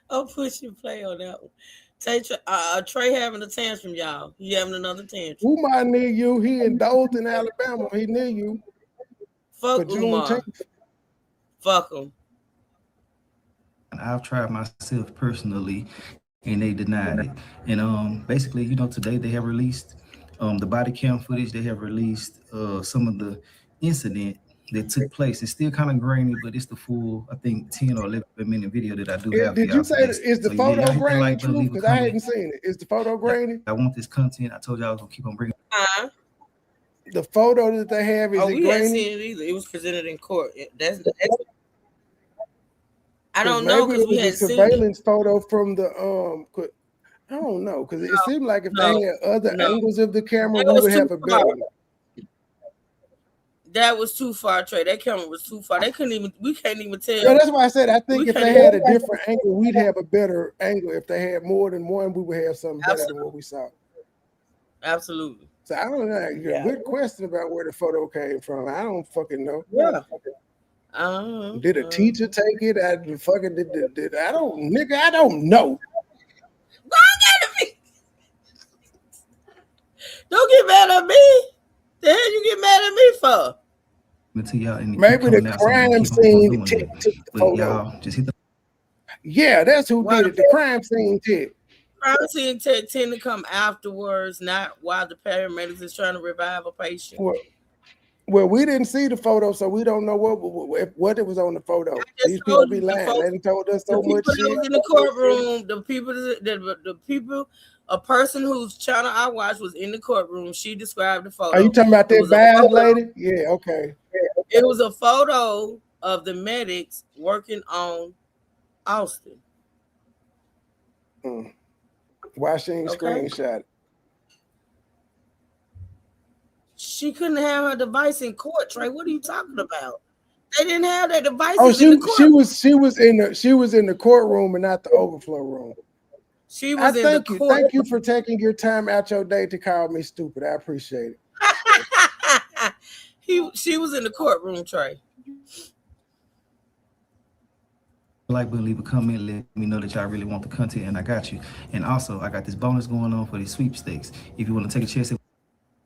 I'll push and play on that one. Trey having a tantrum, y'all. He having another tantrum. Umar near you. He in Dalton, Alabama. He near you. Fuck Umar. Fuck him. I've tried myself personally, and they denied it. And basically, today they have released the body cam footage. They have released some of the incident that took place. It's still kind of grainy, but it's the full, I think, 10 or 11-minute video that I do have. Did you say is the photo grainy too? Because I hadn't seen it. Is the photo grainy? I want this content. I told you I was gonna keep on bringing. The photo that they have, is it grainy? We hadn't seen it either. It was presented in court. That's I don't know, because we had surveillance photo from the I don't know, because it seemed like if they had other angles of the camera, we would have a better one. That was too far, Trey. That camera was too far. We can't even tell. Yeah, that's why I said I think if they had a different angle, we'd have a better angle. If they had more than one, we would have something better than what we saw. Absolutely. So I don't know. Good question about where the photo came from. I don't fucking know. Yeah. Did a teacher take it? I don't, nigga. I don't know. Don't get mad at me. The hell you get mad at me for? Maybe the crime scene took the photo. Just hit the. Yeah, that's who did it. The crime scene tip. Crime scene tend to come afterwards, not while the paramedics is trying to revive a patient. Well, we didn't see the photo, so we don't know what it was on the photo. These people be lying. They done told us so much shit. In the courtroom, the people, a person whose channel I watched was in the courtroom. She described the photo. Are you talking about that bad lady? Yeah, okay. It was a photo of the medics working on Austin. Why she ain't Okay. screenshot it? She couldn't have her device in court, Trey. What are you talking about? They didn't have their Oh, devices in the court. she was in the courtroom and not the overflow room. She was in the court. Thank you for taking your time out your day to call me stupid. I appreciate it. She was in the courtroom, Trey. Like, but leave a comment, let me know that y'all really want the content, and I got you. And also, I got this bonus going on for the sweepstakes. If you want to take a chance at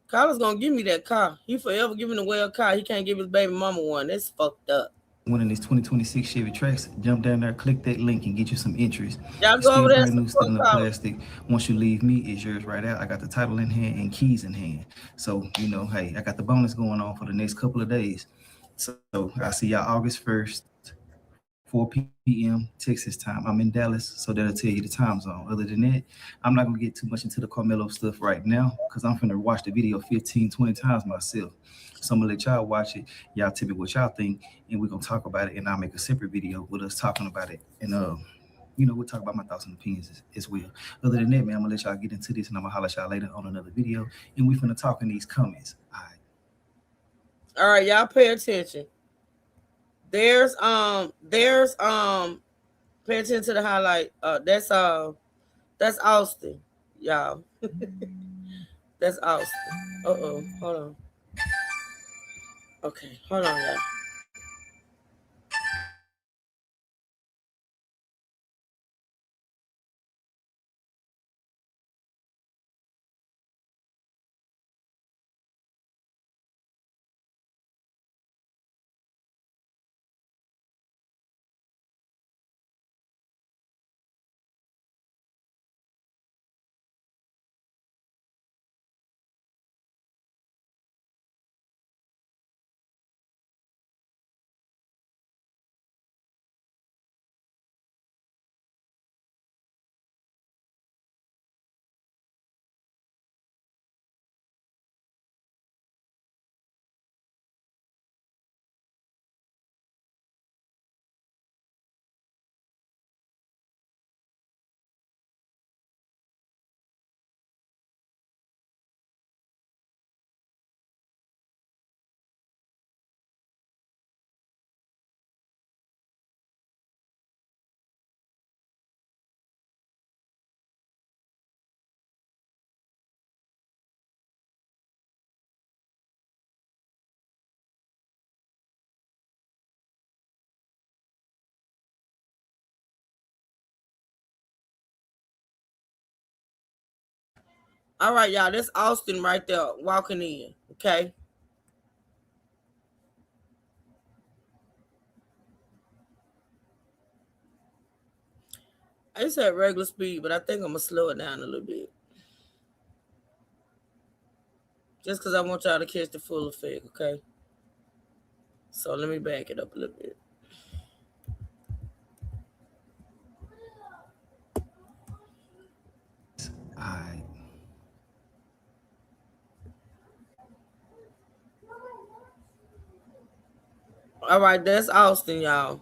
Carter's gonna give me that car. He forever giving away a car. He can't give his baby mama one. That's fucked up. winning these 2026 Chevy Trax, jump down there, click that link, and get you some entries. Y'all It's go still over there brand new, and still in the support plastic. Once you leave me, it's yours right out. I got the title in hand and keys in hand. So, you know, hey, I got the bonus going on for the next couple of days. So I'll see y'all August 1st, 4 p.m. Texas time. I'm in Dallas, so that'll tell you the time zone. Other than that, I'm not going to get too much into the Carmelo stuff right now because I'm finna watch the video 15, 20 times myself. So I'm going to let y'all watch it. Y'all tell me what y'all think, and we're going to talk about it, and I'll make a separate video with us talking about it. And, you know, we'll talk about my thoughts and opinions as well. Other than that, man, I'm going to let y'all get into this, and I'm going to holler at y'all later on another video, and we're finna talk in these comments. All right. All right, y'all pay attention. There's pay attention to the highlight. That's Austin, y'all. That's Austin. Hold on. Okay, hold on, y'all. All right, y'all. That's Austin right there walking in. Okay. It's at regular speed, but I think I'm gonna slow it down a little bit. Just because I want y'all to catch the full effect, okay? So let me back it up a little bit. All right. All right, that's Austin, y'all.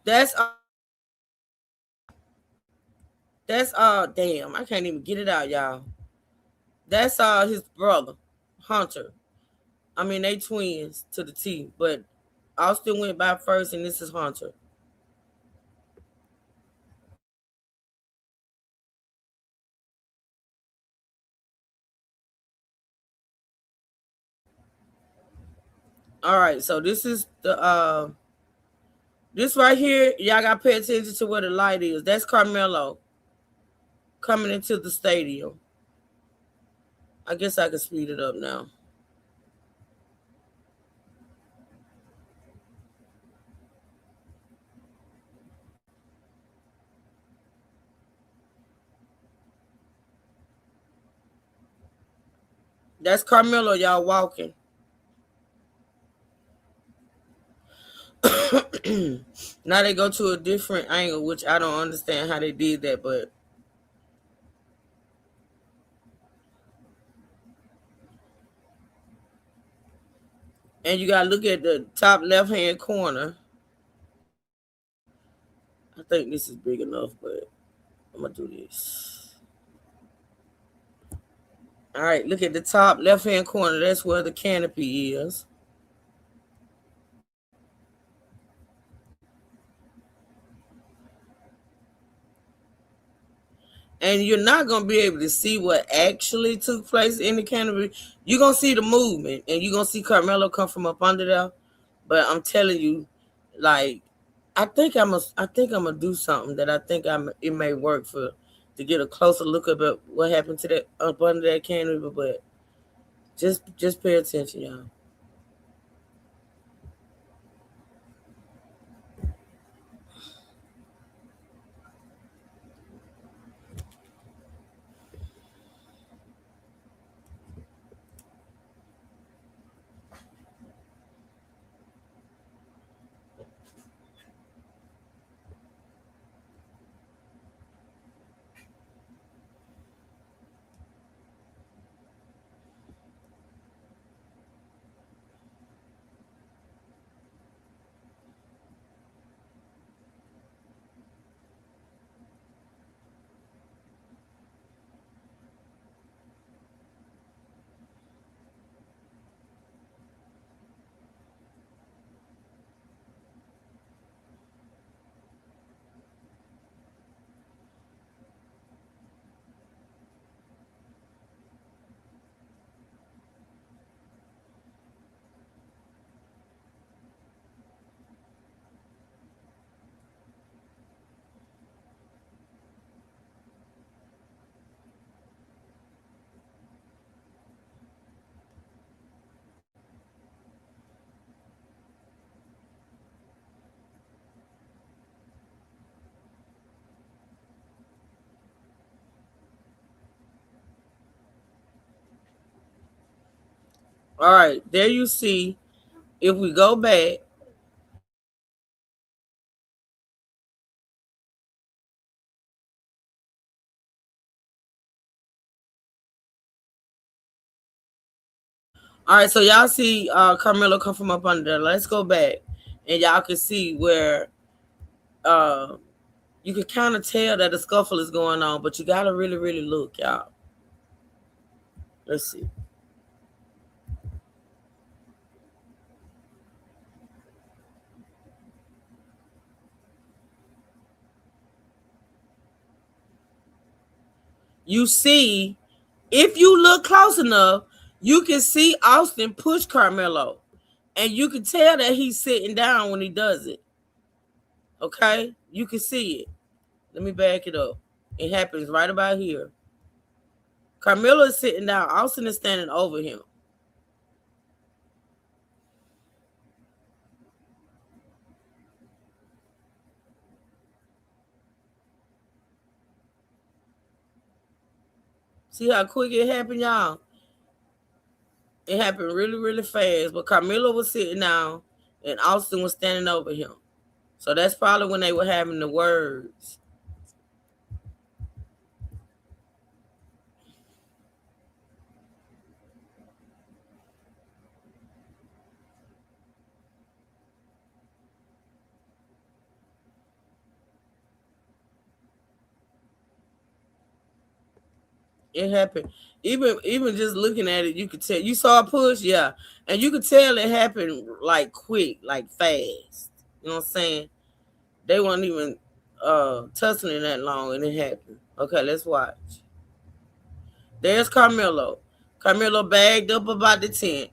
That's damn, I can't even get it out, y'all. That's his brother, Hunter. I mean, they twins to the T, but Austin went by first, and this is Hunter. All right, so this is the this right here. Y'all got to pay attention to where the light is. That's Carmelo coming into the stadium. I guess I can speed it up now. That's Carmelo, y'all walking. Now they go to a different angle, which I don't understand how they did that, but and you gotta look at the top left hand corner. I think this is big enough, but I'm gonna do this. All right, look at the top left hand corner. That's where the canopy is. And you're not gonna be able to see what actually took place in the canopy. You're gonna see the movement, and you're gonna see Carmelo come from up under there. But I'm telling you, like, I think I'm gonna do something that I think it may work for to get a closer look at what happened to that up under that canopy. But just pay attention, y'all. All right, there you see. If we go back, all right, so y'all see Carmelo come from up under there. Let's go back, and y'all can see where uh, you can kind of tell that a scuffle is going on, but you gotta really, really look, y'all. Let's see. You see, if you look close enough, you can see Austin push Carmelo, and you can tell that he's sitting down when he does it. Okay, you can see it. Let me back it up. It happens right about here. Carmelo is sitting down. Austin is standing over him. See how quick it happened, y'all? It happened really, really fast. But Carmelo was sitting down and Austin was standing over him. So that's probably when they were having the words. It happened. Even just looking at it, you could tell. You saw a push, yeah. And you could tell it happened like quick, like fast. You know what I'm saying? They weren't even tussling that long and it happened. Okay, let's watch. There's Carmelo. Carmelo bagged up about the tent.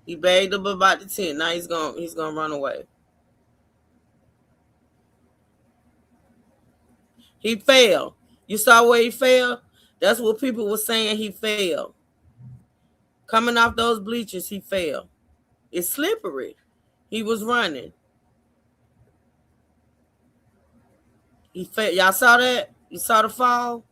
He bagged up about the tent. Now he's gonna run away. He fell. You saw where he fell? That's what people were saying. He fell. Coming off those bleachers, he fell. It's slippery. He was running. He fell. Y'all saw that? You saw the fall?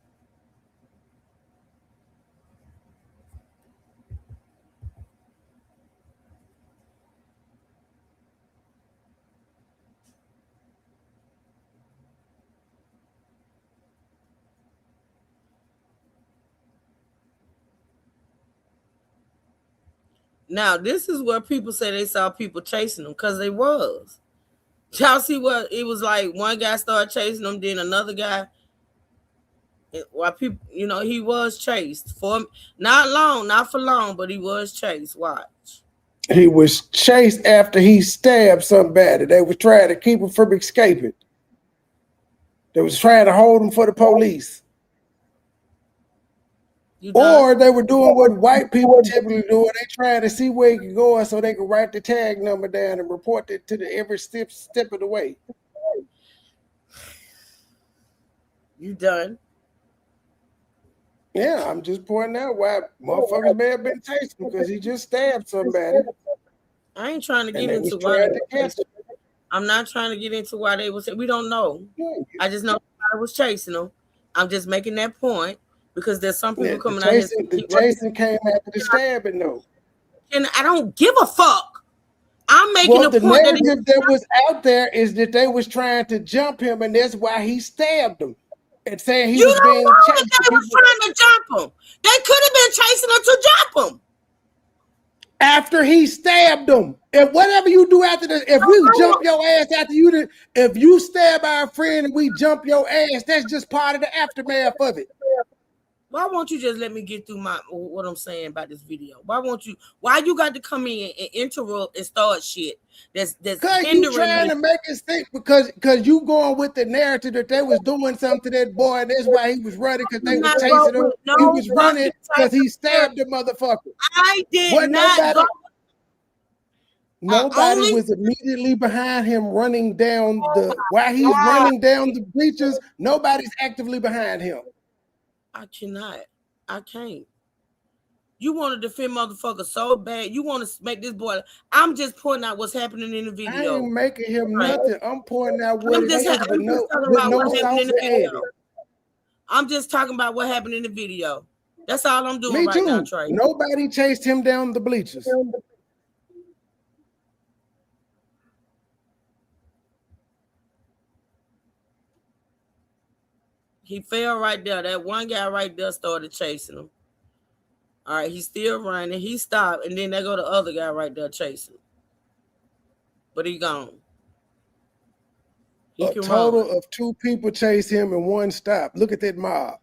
Now, this is where people say they saw people chasing them because they was. Y'all see what it was like? One guy started chasing them, then another guy. Why people, he was chased for not long, not for long, but he was chased. Watch. He was chased after he stabbed somebody. They were trying to keep him from escaping. They was trying to hold him for the police. Or they were doing what white people typically do. They trying to see where he can go so they can write the tag number down and report it to every step of the way. You done? Yeah, I'm just pointing out why motherfuckers may have been chasing because he just stabbed somebody. I ain't trying to get into why. I'm not trying to get into why they was. We don't know. I just know I was chasing them. I'm just making that point because there's some people coming out here. The chasing came after the stabbing, though. And I don't give a fuck. I'm making a the point narrative that was out there is that they was trying to jump him, and that's why he stabbed them. And saying he was being chased. They was trying to jump him. They could have been chasing him to jump him. After he stabbed them. If whatever you do after this, if we jump your ass after you, if you stab our friend and we jump your ass, that's just part of the aftermath of it. Why won't you just let me get through what I'm saying about this video? Why you got to come in and interrupt and start shit? That's because you trying to make it stick because you going with the narrative that they was doing something to that boy, and that's why he was running because they were chasing him. He was running because he stabbed the motherfucker. I did not go. Nobody was immediately behind him running down while he's running down the bleachers. Nobody's actively behind him. I cannot. I can't. You want to defend motherfucker so bad. You want to make this boy. I'm just pointing out what's happening in the video. I ain't making him nothing. I'm pointing out what it is with no sauce added. I'm just talking about what happened in the video. That's all I'm doing right now, Trey. Nobody chased him down the bleachers. He fell right there. That one guy right there started chasing him. All right, he's still running. He stopped, and then there go the other guy right there chasing him. But he gone. A total of 2 people chase him and 1 stop. Look at that mob.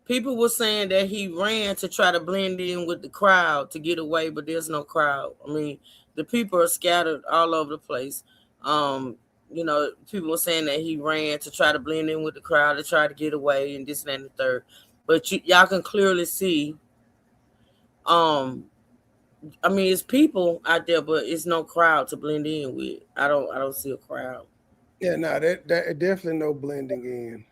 People were saying that he ran to try to blend in with the crowd to get away, but there's no crowd. I mean, the people are scattered all over the place. People were saying that he ran to try to blend in with the crowd to try to get away and this and the third. But y'all can clearly see, it's people out there, but it's no crowd to blend in with. I don't see a crowd. Yeah, no, that definitely no blending in.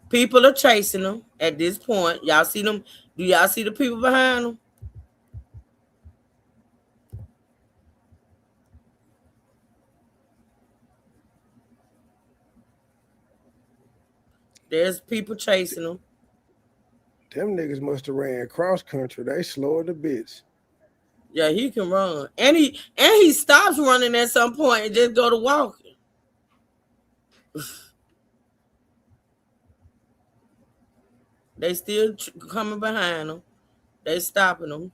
People are chasing them at this point. Y'all see them? Do y'all see the people behind them? There's people chasing them. Them niggas must have ran cross country. They slower the bitch. Yeah, he can run. And he stops running at some point and just go to walking. They still coming behind him. They stopping him.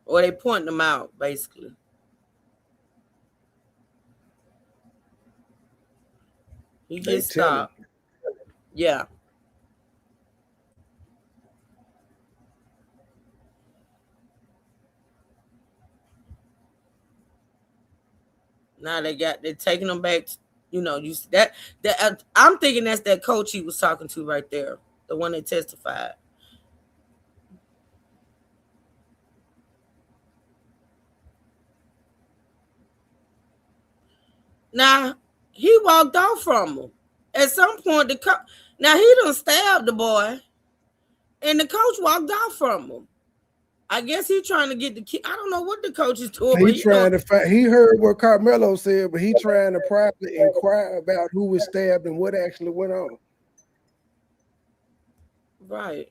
Or they pointing them out, basically. He gets stopped. Yeah. Now they're taking them back. I'm thinking that's that coach he was talking to right there, the one that testified. Now he walked off from him. At some point, now he done stabbed the boy, and the coach walked off from him. I guess he's trying to get the kid. I don't know what the coach is doing. He trying to find. He heard what Carmelo said, but he trying to privately inquire about who was stabbed and what actually went on. Right.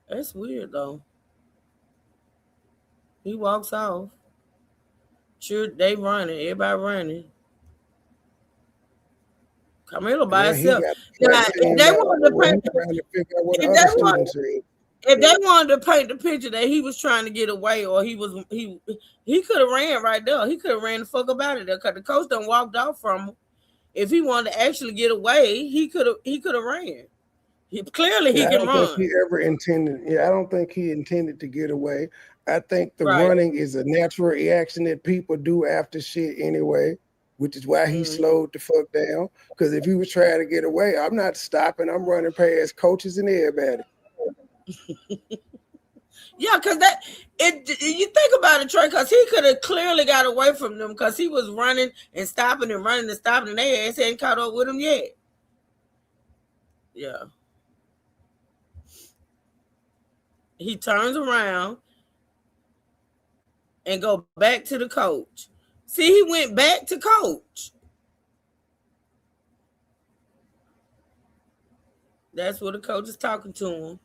That's weird though. He walks off. Sure, they running. Everybody running. Camilo by Yeah, he himself. got the Now, black if team they out wanted to there. paint, He trying to figure out what the if other they want, students said. if they wanted to paint the picture that he was trying to get away, or he could have ran right there. He could have ran the fuck up out of there because the coach done walked off from him. If he wanted to actually get away, he could have ran. Clearly he Yeah, I can don't think run. he ever intended. Yeah, I don't think he intended to get away. I think the Right. running is a natural reaction that people do after shit anyway, which is why he slowed the fuck down. Because if he was trying to get away, I'm not stopping. I'm running past coaches and everybody. Yeah, because you think about it, Trey, because he could have clearly got away from them because he was running and stopping and running and stopping, and they ass hadn't caught up with him yet. Yeah. He turns around and go back to the coach. See, he went back to coach. That's what the coach is talking to him.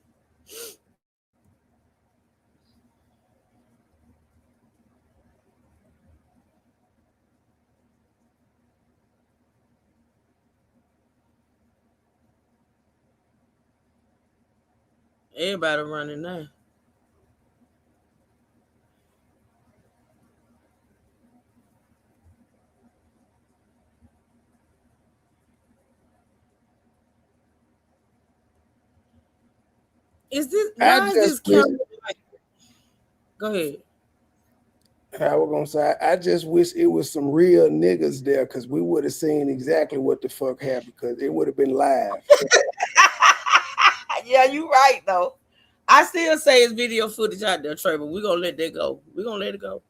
Everybody running now. Is this I why is just this wish, camera? Go ahead. I was gonna say, I just wish it was some real niggas there because we would have seen exactly what the fuck happened because it would have been live. Yeah, you right though. I still say it's video footage out there, Trey, but we're gonna let that go. We're gonna let it go.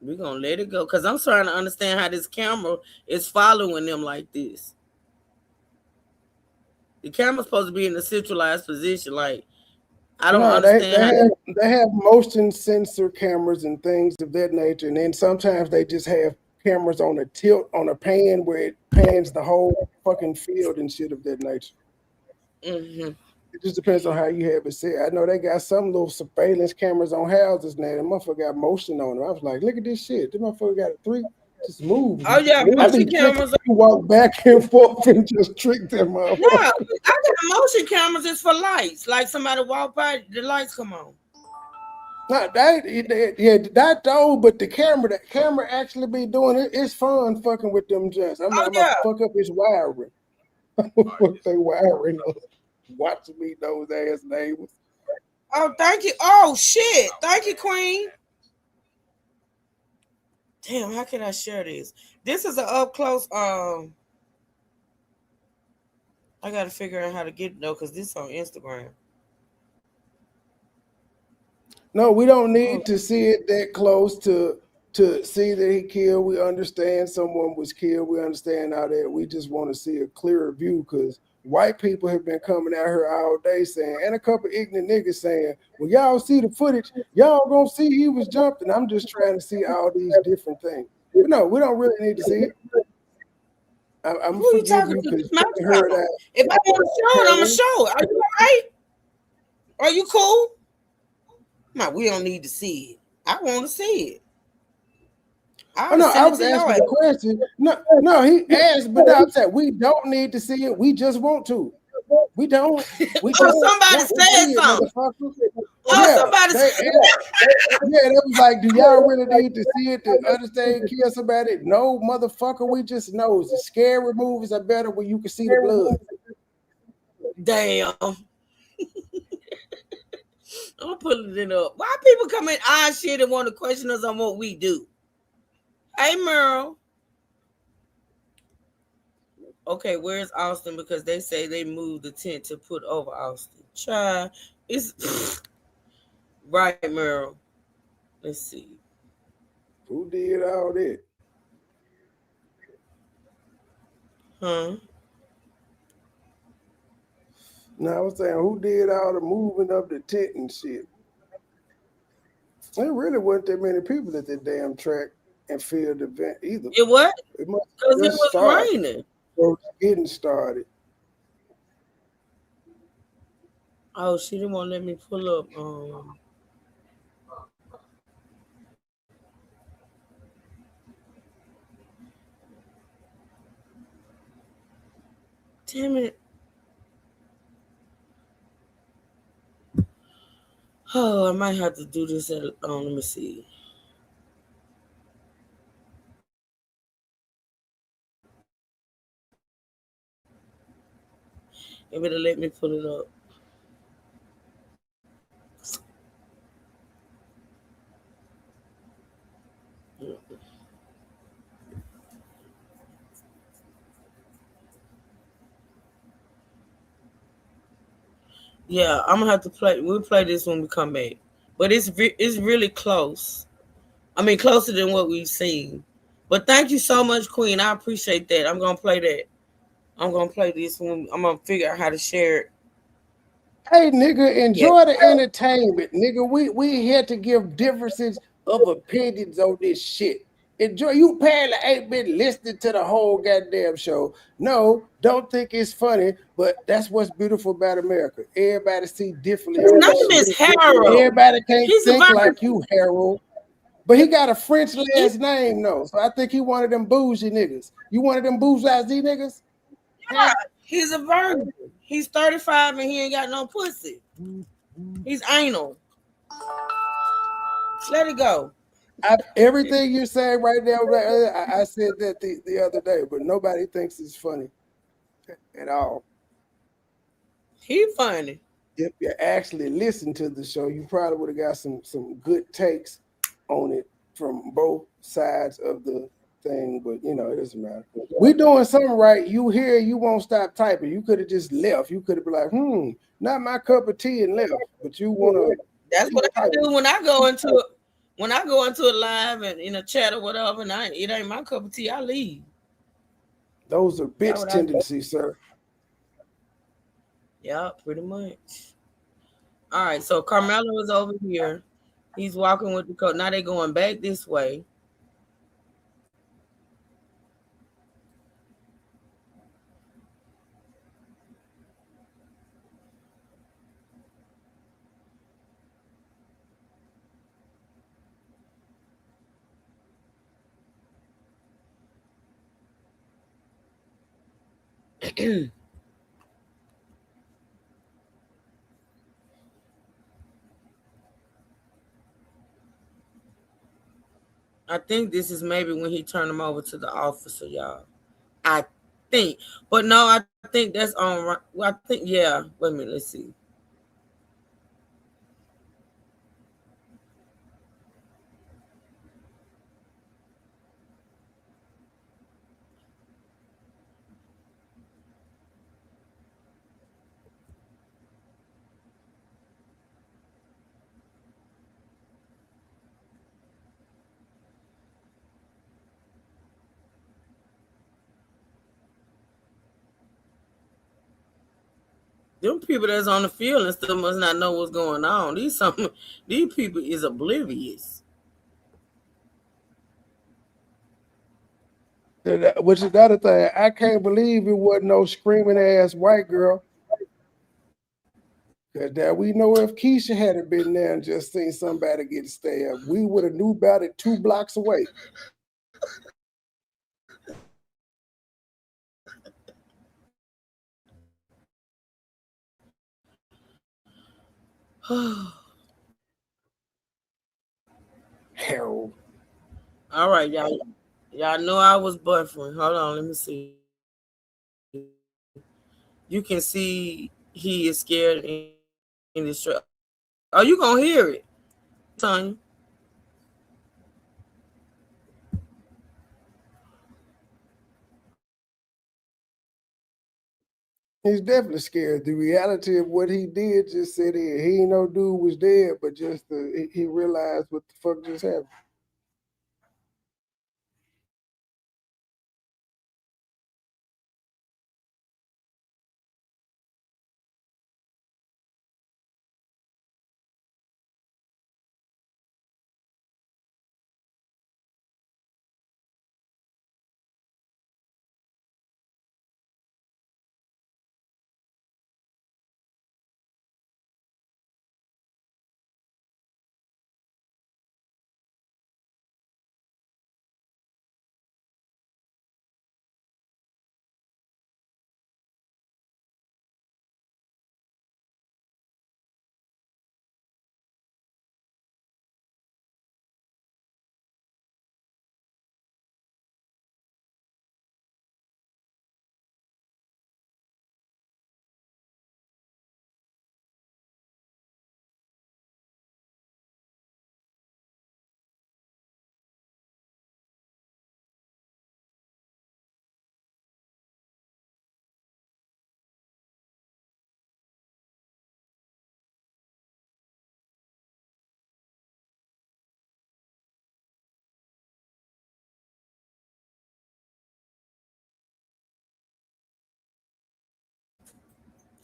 We're gonna let it go. Cause I'm trying to understand how this camera is following them like this. The camera's supposed to be in a centralized position. Like, I don't No, understand how they have motion sensor cameras and things of that nature, and then sometimes they just have cameras on a tilt on a pan where it pans the whole fucking field and shit of that nature. It just depends on how you have it set. I know they got some little surveillance cameras on houses now. The motherfucker got motion on them. I was like, look at this shit. The motherfucker got a three. Just move. Oh yeah, I be motion cameras. you walk back and forth and just trick them motherfucker. No, I got motion cameras. It's for lights. Like somebody walk by, the lights come on. No, that though, but the camera actually be doing it. It's fun fucking with them just. I'm gonna fuck up his wiring. I'm gonna fuck their wiring up. Watching me those ass neighbors. Oh, thank you. Oh shit. Thank you, Queen. Damn, how can I share this? This is an up close. I gotta figure out how to get it though, because this is on Instagram. No, we don't need to see it that close to see that he killed. We understand someone was killed. We understand all that. We just want to see a clearer view because white people have been coming out here all day saying, and a couple ignorant niggas saying, well, y'all see the footage, y'all gonna see he was jumping. I'm just trying to see all these different things. But no, we don't really need to see it. I'm Who you forgive talking you to? because My you heard that. If I want to show it, I'm gonna show it. Are you all right? Are you cool? No, we don't need to see it. I want to see it. Oh no, I was asking the question. No, he asked, but I'm saying we don't need to see it. We just want to. We don't. We just somebody said something. Somebody said yeah, that was like, do y'all really need to see it to understand kill somebody? No, motherfucker, we just know the scary movies are better when you can see the blood. Damn. I'm pulling it up. Why people come in odd shit and want to question us on what we do? Hey, Merle. Okay, where's Austin? Because they say they moved the tent to put over Austin. Child, it's right, Merle. Let's see. Who did all that? Huh? No, I was saying who did all the moving of the tent and shit. There really wasn't that many people at that damn track and field event either. It what? It must Because it was raining. So it's getting started. Oh, she didn't want to let me pull up. Damn it. Oh, I might have to do this at. Let me see. It better let me pull it up. Yeah, I'm gonna have to play. We'll play this when we come back. But it's really close. I mean, closer than what we've seen. But thank you so much, Queen. I appreciate that. I'm gonna play that. I'm gonna play this one. I'm gonna figure out how to share it. Hey, nigga, Yeah. enjoy the entertainment, nigga. We here to give differences of opinions on this shit. Enjoy. You apparently ain't been listening to the whole goddamn show. No, don't think it's funny, but that's what's beautiful about America. Everybody see differently His on this name shit. is Harold. Everybody can't He's a think virgin. like you, Harold. But he got a French He, last name, though. So I think he one of them bougie niggas. You one of them bourgeoisie niggas? yeah, he's a virgin. He's 35 and he ain't got no pussy. He's anal. Let it go. Everything you're saying right now, I said that the other day, but nobody thinks it's funny at all. He funny. If you actually listen to the show, you probably would have got some good takes on it from both sides of the thing, but you know, it doesn't matter. We doing something right. You here, you won't stop typing. You could have just left. You could have been like, not my cup of tea and left. But you wanna That's keep what I typing. do when I go into a live and in a chat or whatever, and it ain't my cup of tea. I leave. Those are That's bitch what I do. tendencies, sir. Yeah, pretty much. All right, so Carmelo is over here. He's walking with the coat. Now they're going back this way. I think this is maybe when he turned him over to the officer, y'all. I think, but no, I think that's on. Well, I think yeah. Wait a minute, let's see. Them people that's on the field and stuff must not know what's going on. These people is oblivious. Which is the other thing. I can't believe it wasn't no screaming ass white girl. Cause that we know if Keisha hadn't been there and just seen somebody get stabbed, we would have knew about it 2 blocks away. Harold. All right, y'all. Y'all know I was buffering. Hold on, let me see. You can see he is scared in this truck. Oh, you gonna hear it, Tanya? He's definitely scared. The reality of what he did just said he ain't no dude was dead, but just he realized what the fuck just happened.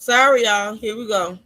Sorry, y'all. Here we go.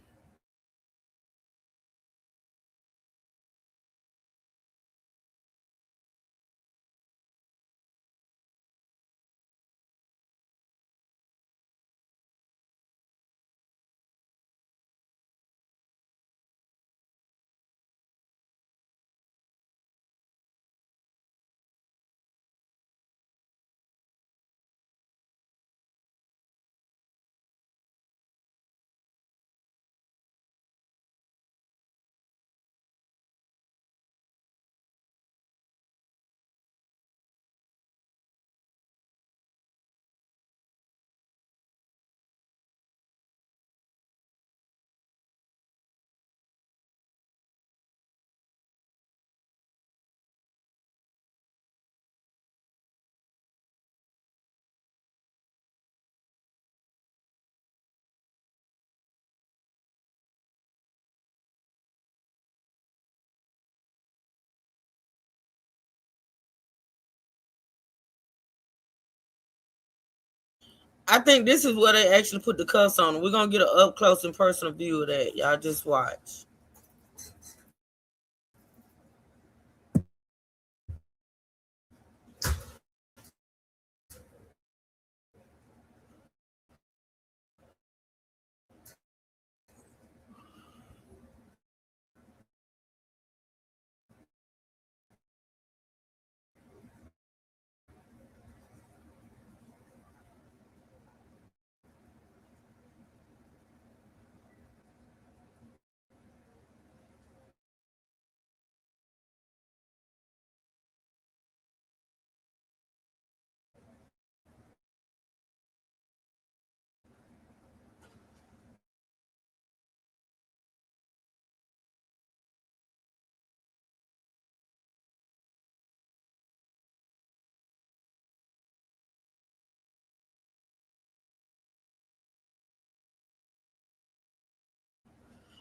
I think this is where they actually put the cuffs on. We're gonna get an up close and personal view of that. Y'all just watch.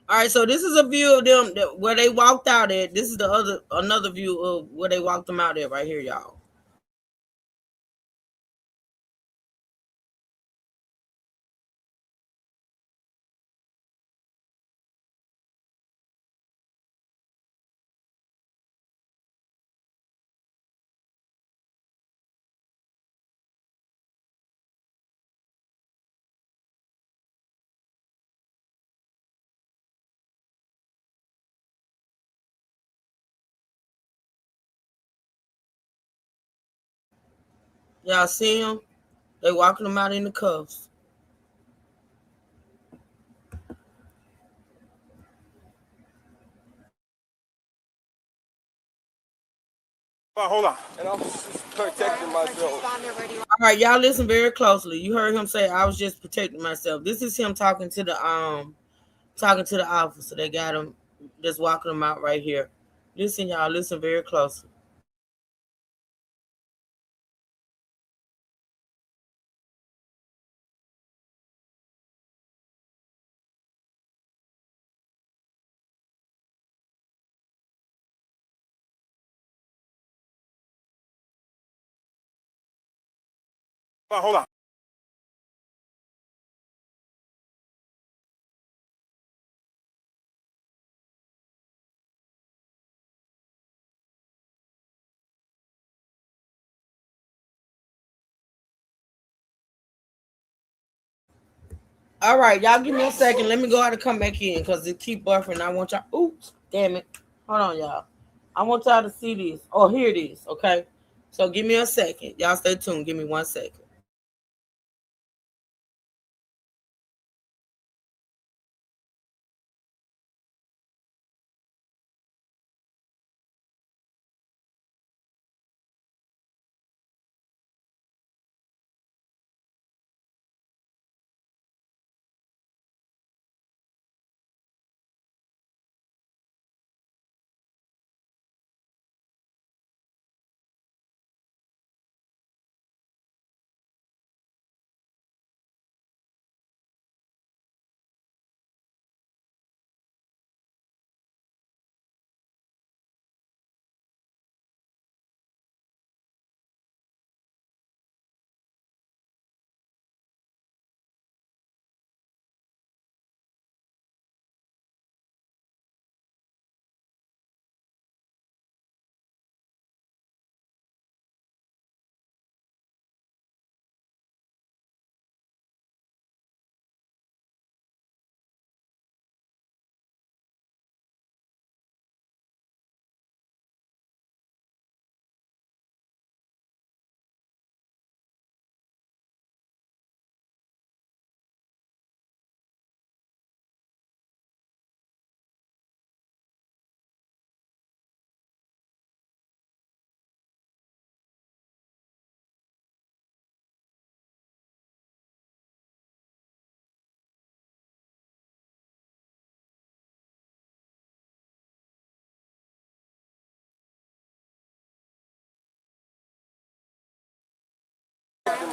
All right, so this is a view of them where they walked out at. This is another view of where they walked them out at right here, y'all. Y'all see them? They walking them out in the cuffs. Hold on. And I'm protecting myself. All right, y'all listen very closely. You heard him say, "I was just protecting myself." This is him talking to the officer. They got him just walking them out right here. Listen, y'all. Listen very closely. Hold on. All right, y'all give me a second. Let me go out and come back in because it keep buffering. I want y'all. Oops, damn it. Hold on, y'all. I want y'all to see this. Oh, here it is. Okay. So give me a second. Y'all stay tuned. Give me 1 second.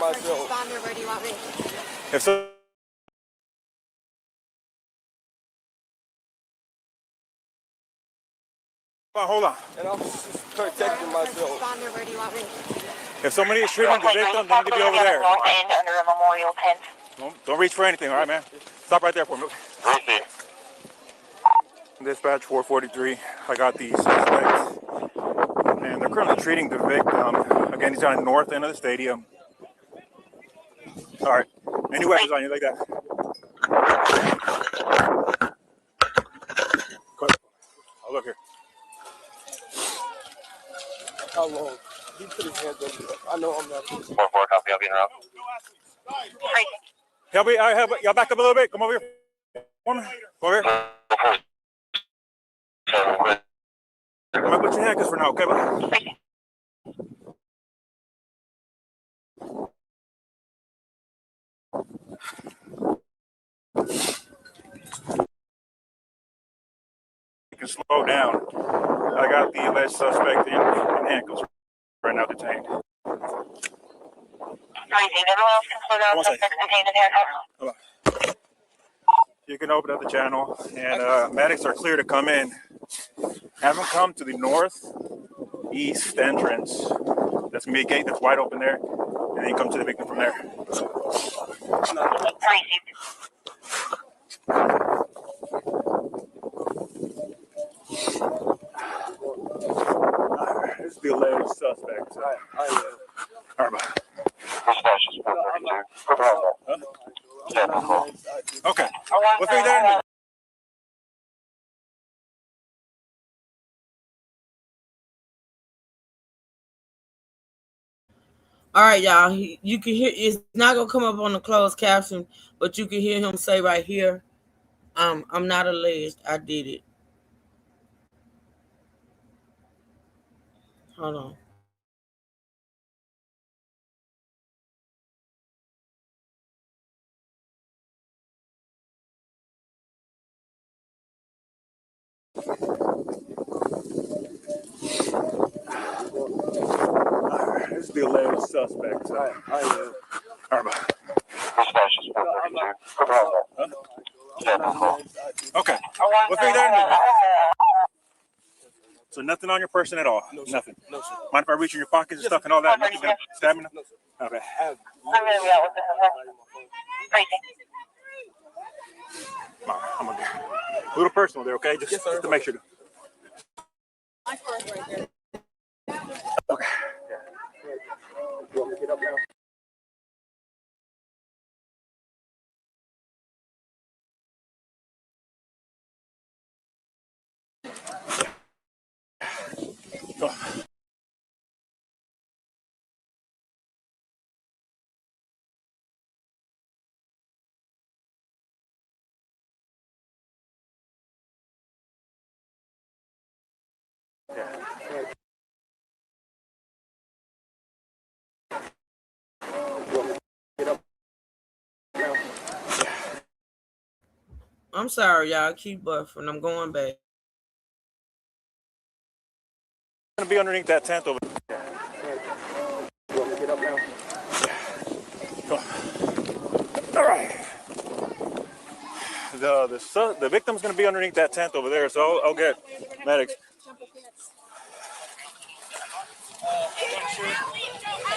myself. Where do you want me? If so, hold on. And I'm just protecting myself. Where do you want me? If somebody is treating the victim, they need to be over there. Under a memorial tent. Don't reach for anything, all right, man? Stop right there for me. Dispatch 443. I got the suspects, and they're currently treating the victim. Again, he's on the north end of the stadium. All right. Any weapons on you like that? Oh, look here. How long? He put his hands up. I know I'm not. 4-4, copy. I'll be in route. Y'all back up a little bit. Come over here. Come over here. I'm gonna put your handcuffs for now, okay, bud? You can slow down. I got the alleged suspect in handcuffs right now detained. You can open up the channel, and medics are clear to come in. Have them come to the northeast entrance. That's gonna be a gate that's wide open there, and then you come to the victim from there. This is the alleged suspect. All right, bye. Okay. We'll figure that in. All right, y'all. You can hear it's not gonna come up on the closed caption, but you can hear him say right here, I'm not alleged. I did it. Hold on. This is the alleged suspect. All right, bye. Okay. We'll figure that in. So nothing on your person at all? No, nothing? No, sir. Mind if I reach in your pockets and stuff and all that? Nothing's gonna stab me? No, sir. Okay. I'm gonna be a little personal there, okay? Just to make sure. Okay. Get up now. I'm sorry, y'all. Keep buffering. I'm going back. Gonna be underneath that tent over there. Get up now. All right. The victim's gonna be underneath that tent over there, so I'll get medics. I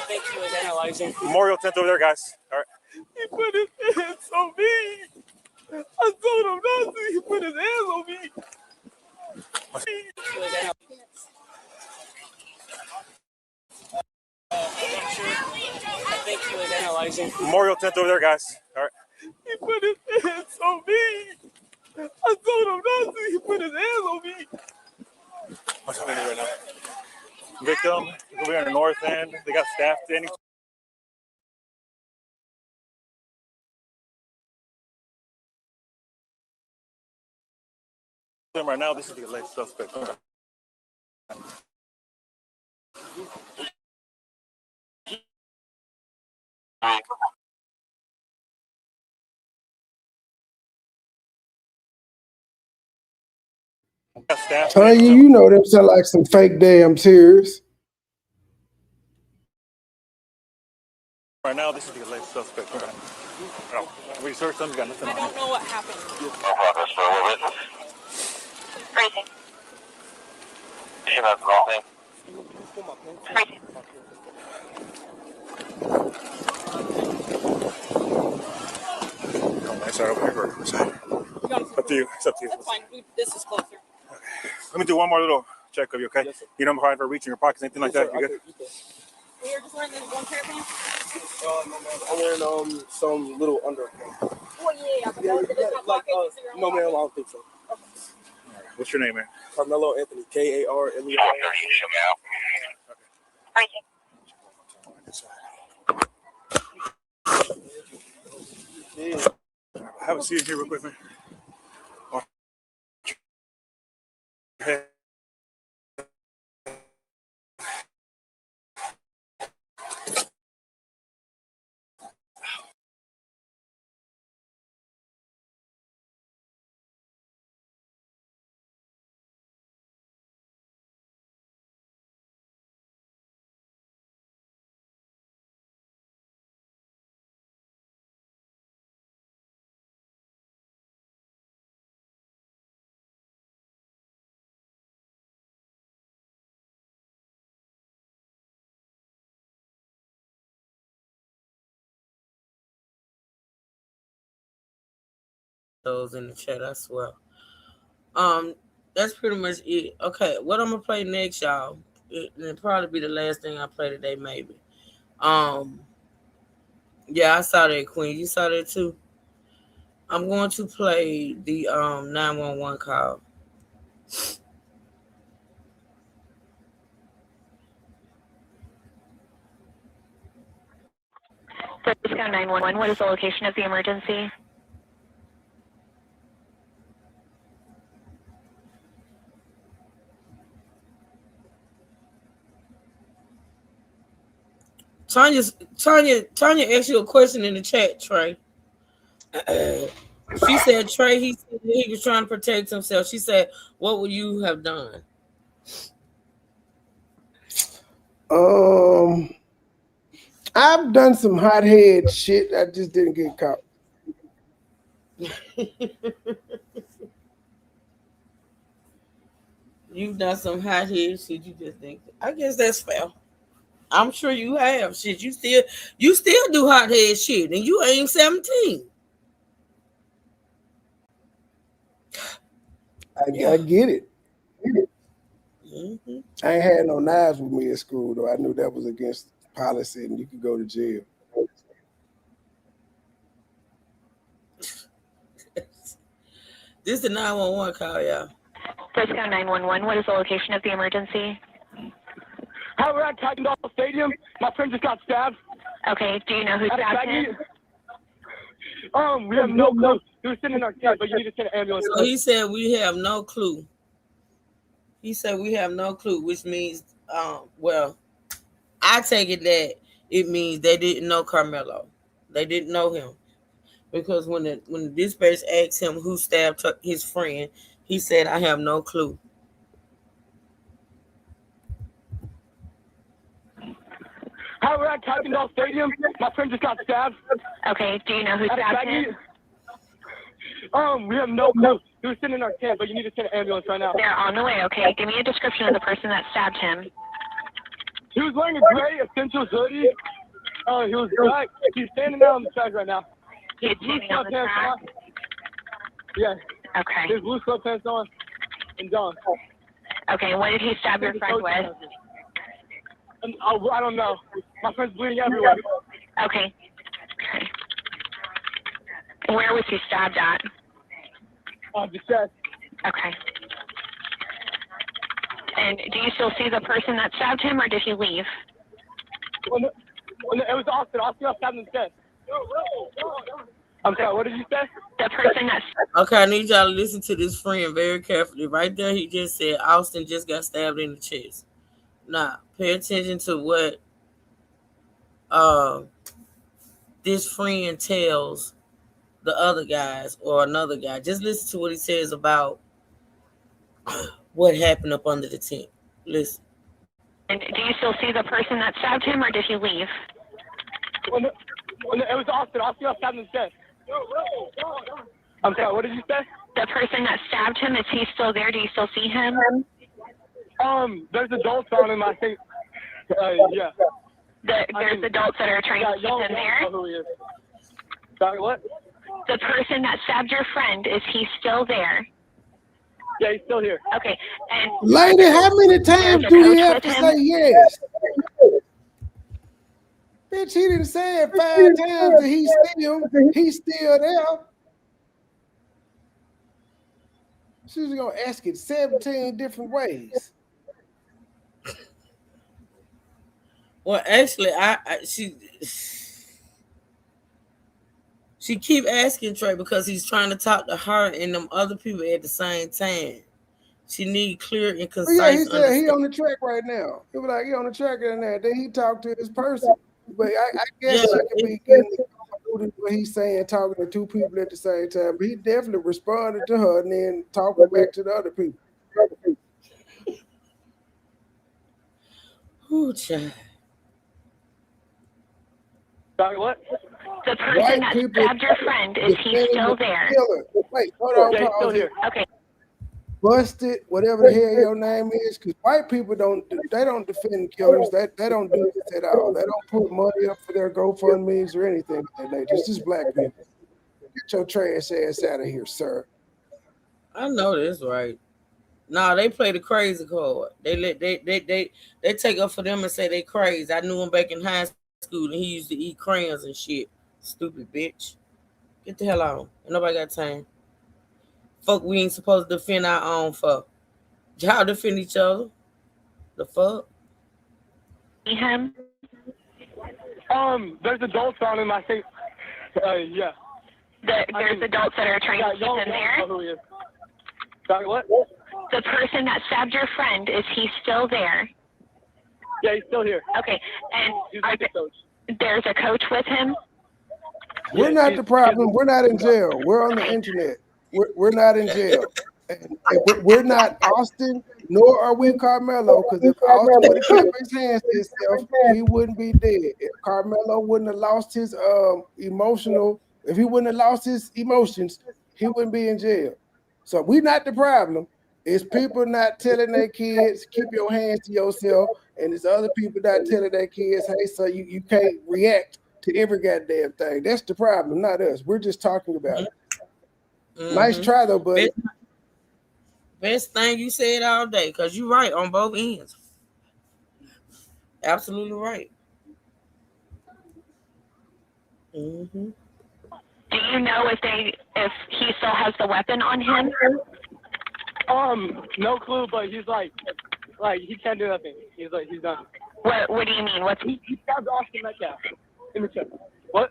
think he was analyzing. Memorial tent over there, guys. All right. He put his hands on me. I told him not to. He put his hands on me. I think he was analyzing. Memorial tent over there, guys. All right. He put his hands on me. I told him not to. He put his hands on me. What's happening right now? Victim, over here on the north end. They got staff standing. Right now, this is the alleged suspect. Tanya, you know them sound like some fake damn tears. Right right now, this is the alleged suspect. Oh, we searched him, got nothing I on don't him. know what happened. No progress for a witness. Crazy. You have the wrong thing. Crazy. Oh, my side over here or your side? Up to you. It's up to you. That's fine. This is closer. Let me do one more little check of you, okay? Yes, you don't mind for reaching your pockets, anything like that? You good? We are just wearing this one pair of pants? No, ma'am. I'm wearing some little underpants. Well, yeah. But no, did it have pockets? No, ma'am, I don't think so. All right. What's your name, man? Carmelo Anthony, Karleo. Crazy. Have a seat here real quick, man. Hey. Those in the chat, I swear. That's pretty much it. Okay, what I'm gonna play next, y'all? It'll probably be the last thing I play today, maybe. Yeah, I saw that, Queen. You saw that too. I'm going to play the 911 call. Frisco 911, what is the location of the emergency? Tanya asked you a question in the chat, Trey. She said, Trey, he said he was trying to protect himself. She said, what would you have done? I've done some hothead shit. I just didn't get caught. You've done some hothead shit. You just think. I guess that's fair. I'm sure you have. Shit, you still do hothead shit, and you ain't 17. I get it. Mm-hmm. I ain't had no knives with me at school, though. I knew that was against policy and you could go to jail. This is the 911 call, y'all. Frisco 911, what is the location of the emergency? Hi, we're at Titan Stadium. My friend just got stabbed. Okay, do you know who stabbed him? We have no clue. He was sitting in our tent, but you need to send an ambulance. So he said we have no clue. He said we have no clue, which means, well, I take it that it means they didn't know Carmelo. They didn't know him. Because when the dispatch asked him who stabbed his friend, he said, I have no clue. Hi, we're at Titan Stadium. My friend just got stabbed. Okay, do you know who stabbed him? We have no clue. He was sitting in our tent, but you need to send an ambulance right now. They're on the way, okay. Give me a description of the person that stabbed him. He was wearing a gray essentials hoodie. He was black. He's standing there on the track right now. He's standing on the track? Yeah. Okay. His blue sweatpants on and John. Okay, what did he stab your friend with? I don't know. My friend's bleeding everywhere. Okay. Where was he stabbed at? The chest. Okay. And do you still see the person that stabbed him, or did he leave? Well, no, it was Austin. Austin got stabbed in the chest. I'm sorry, what did you say? The person that... Okay, I need y'all to listen to this friend very carefully. Right there, he just said Austin just got stabbed in the chest. Now, pay attention to what this friend tells the other guys or another guy. Just listen to what he says about what happened up under the tent. Listen. And do you still see the person that stabbed him, or did he leave? It was Austin. Austin stabbed him in the chest. I'm sorry, what did you say? The person that stabbed him, is he still there? Do you still see him? There's adults on him, I think. Yeah. There's adults that are trying to keep him there? Who he is. Sorry, what? The person that stabbed your friend, is he still there? Yeah, he's still here. Okay. And Lady, how many times do he have to say yes? Bitch, he didn't say it 5 times that he's still there. She's gonna ask it 17 different ways. Well, actually, she keep asking Trey because he's trying to talk to her and them other people at the same time. She need clear and concise. Yeah, he said he on the track right now. He was like, he on the track right now. Then he talked to his person. But I guess she could be getting what he's saying, talking to 2 people at the same time. But he definitely responded to her and then talking back to the other people. Ooh, child. Sorry, what? The person that stabbed your friend, is he still there? Wait, hold on, yeah, he's still here. Okay. Busted, whatever the hell your name is, because white people don't defend killers. They don't do this at all. They don't put money up for their GoFundMe's or anything like that. It's just black people. Get your trash ass out of here, sir. I know this, right? Nah, they play the crazy card. They take up for them and say they crazy. I knew him back in high school and he used to eat crayons and shit. Stupid bitch. Get the hell on. Ain't nobody got time. Fuck, we ain't supposed to defend our own fuck. Y'all defend each other. The fuck? Him? There's adults on him, I think. Yeah. There's adults that are trying to keep him there? Who he is. Sorry, what? The person that stabbed your friend, is he still there? Yeah, he's still here. Okay. And he's with the coach. There's a coach with him? We're not the problem. We're not in jail. We're on the internet. We're not in jail. And we're not Austin, nor are we Carmelo, because if Austin would have kept his hands to himself, he wouldn't be dead. If Carmelo wouldn't have lost his if he wouldn't have lost his emotions, he wouldn't be in jail. So we're not the problem. It's people not telling their kids, keep your hands to yourself, and it's other people not telling their kids, hey, so you can't react to every goddamn thing. That's the problem, not us. We're just talking about it. Mm-hmm. Nice try though, buddy. Best thing you said all day, because you're right on both ends. Absolutely right. Mm-hmm. Do you know if he still has the weapon on him? No clue, but he's like he can't do nothing. He's done. What do you mean? He stabbed Austin Metcalf in the chest. What?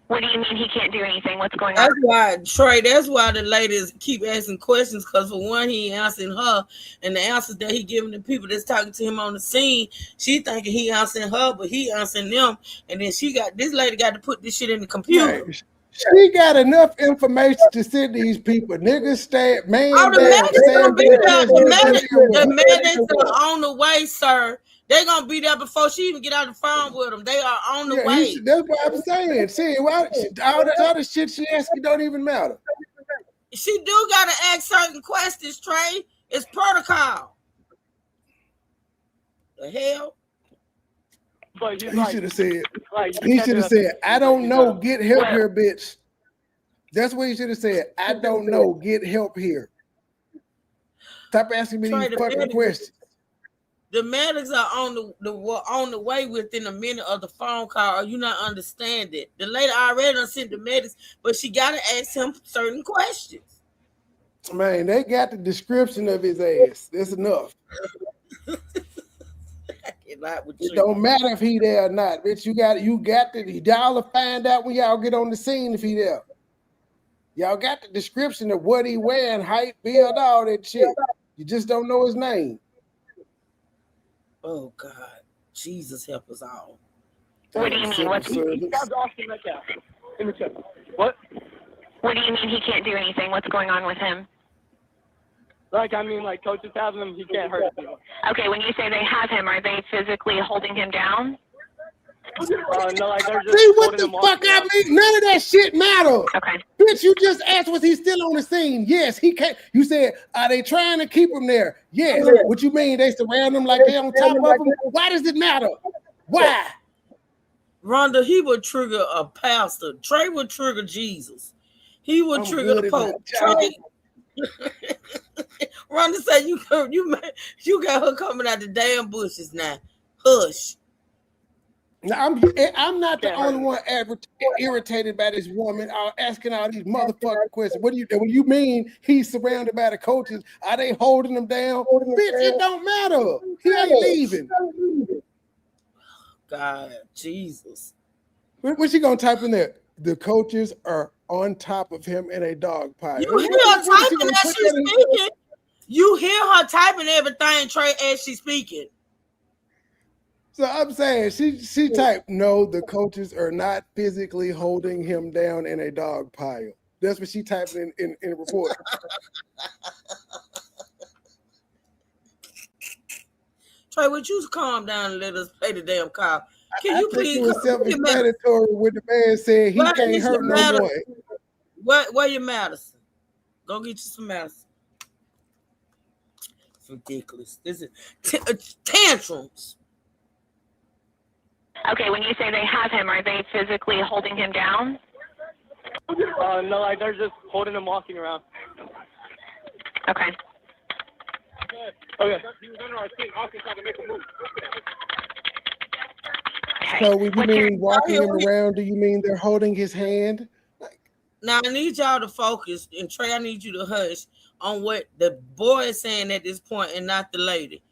What do you mean he can't do anything? What's going on? That's why, Trey, that's why the ladies keep asking questions, because for one, he ain't answering her, and the answers that he giving the people that's talking to him on the scene, she thinking he answering her, but he answering them, and then this lady got to put this shit in the computer. Right. She got enough information to send these people. Niggas stay, man. Oh, the medics are on the way, sir. They're going to be there before she even get out the phone with them. They are on the way. That's what I'm saying. See, all the other shit she asking don't even matter. She do got to ask certain questions, Trey. It's protocol. The hell? But he should have said, I don't know, get help here, bitch. That's what he should have said. I don't know, get help here. Stop asking me these fucking questions. The medics are on the way within a minute of the phone call. Or you not understand it? The lady already done sent the medics, but she got to ask him certain questions. Man, they got the description of his ass. That's enough. It don't matter if he there or not, bitch. You got to y'all will find out when y'all get on the scene if he there. Y'all got the description of what he wearing, height, build, all that shit. You just don't know his name. Oh God, Jesus help us all. What do you mean? What? What do you mean he can't do anything? What's going on with him? Coaches have him, he can't hurt anyone. Okay, when you say they have him, are they physically holding him down? No, like they're just See what holding the him off. fuck I mean? None of that shit matter. Okay. Bitch, you just asked, was he still on the scene? Yes, he can't. You said, are they trying to keep him there? Yes. What you mean? They surround him like they on top of him? Why does it matter? Why? Rhonda, he would trigger a pastor. Trey would trigger Jesus. He would I'm trigger good the at Pope. my Trey. Rhonda said you got her coming out the damn bushes now. Hush. Now, I'm not the only one irritated by this woman asking all these motherfucking questions. What do you mean he's surrounded by the coaches? Are they holding him down? Bitch, it don't matter. He ain't leaving. God, Jesus. What's she gonna type in there? The coaches are on top of him in a dog pile. You hear her typing as she's speaking. You hear her typing everything, Trey, as she's speaking. So I'm saying she typed, no, the coaches are not physically holding him down in a dog pile. That's what she typed in the report. Trey, would you calm down and let us play the damn call? Can you please? It was self-explanatory when the man said he can't hurt no more. Where your medicine? Go get you some medicine. It's ridiculous. This is tantrums. Okay, when you say they have him, are they physically holding him down? No, like they're just holding him walking around. Okay. Okay. He was under our seat. Austin tried to make a move. So when you mean walking him around, do you mean they're holding his hand? Now I need y'all to focus, and Trey, I need you to hush on what the boy is saying at this point and not the lady.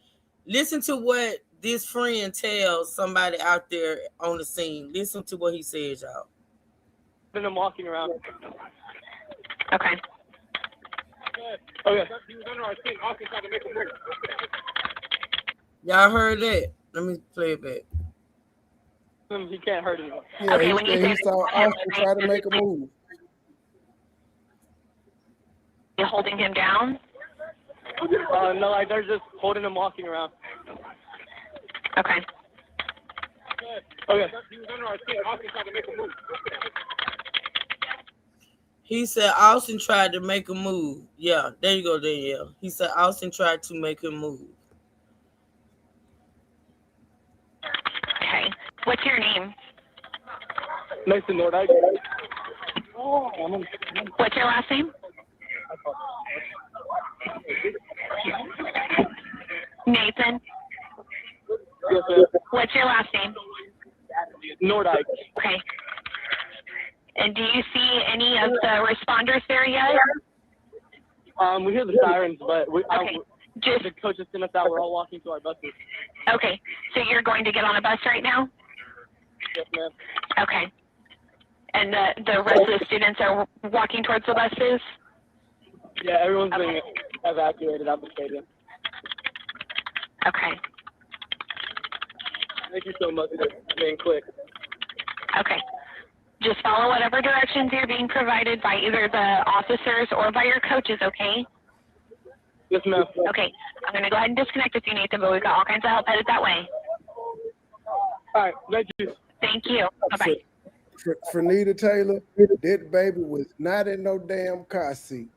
Listen to what this friend tells somebody out there on the scene. Listen to what he says, y'all. Then I'm walking around. Okay. Okay. He was under our seat. Austin tried to make a move. Y'all heard that? Let me play it back. He can't hurt anyone. Yeah, okay, he saw Austin try to make a move. You holding him down? No, like they're just holding him walking around. Okay. Okay. He was under our seat. Austin tried to make a move. He said Austin tried to make a move. Yeah, there you go, Danielle. He said Austin tried to make him move. Okay. What's your name? Mason Nordyke. What's your last name? Nathan. Yes, sir. What's your last name? Nordyke. Okay. And do you see any of the responders there yet? We hear the sirens, but Okay. The coach just sent us out. We're all walking to our buses. Okay. So you're going to get on a bus right now? Yes, ma'am. Okay. And the rest of the students are walking towards the buses? Yeah, everyone's being evacuated out the stadium. Okay. Thank you so much for being quick. Okay. Just follow whatever directions you're being provided by either the officers or by your coaches, okay? Yes, ma'am. Okay. I'm going to go ahead and disconnect with you, Nathan, but we've got all kinds of help headed that way. All right. Thank you. Thank you. Bye-bye. For Nita Taylor, that baby was not in no damn car seat.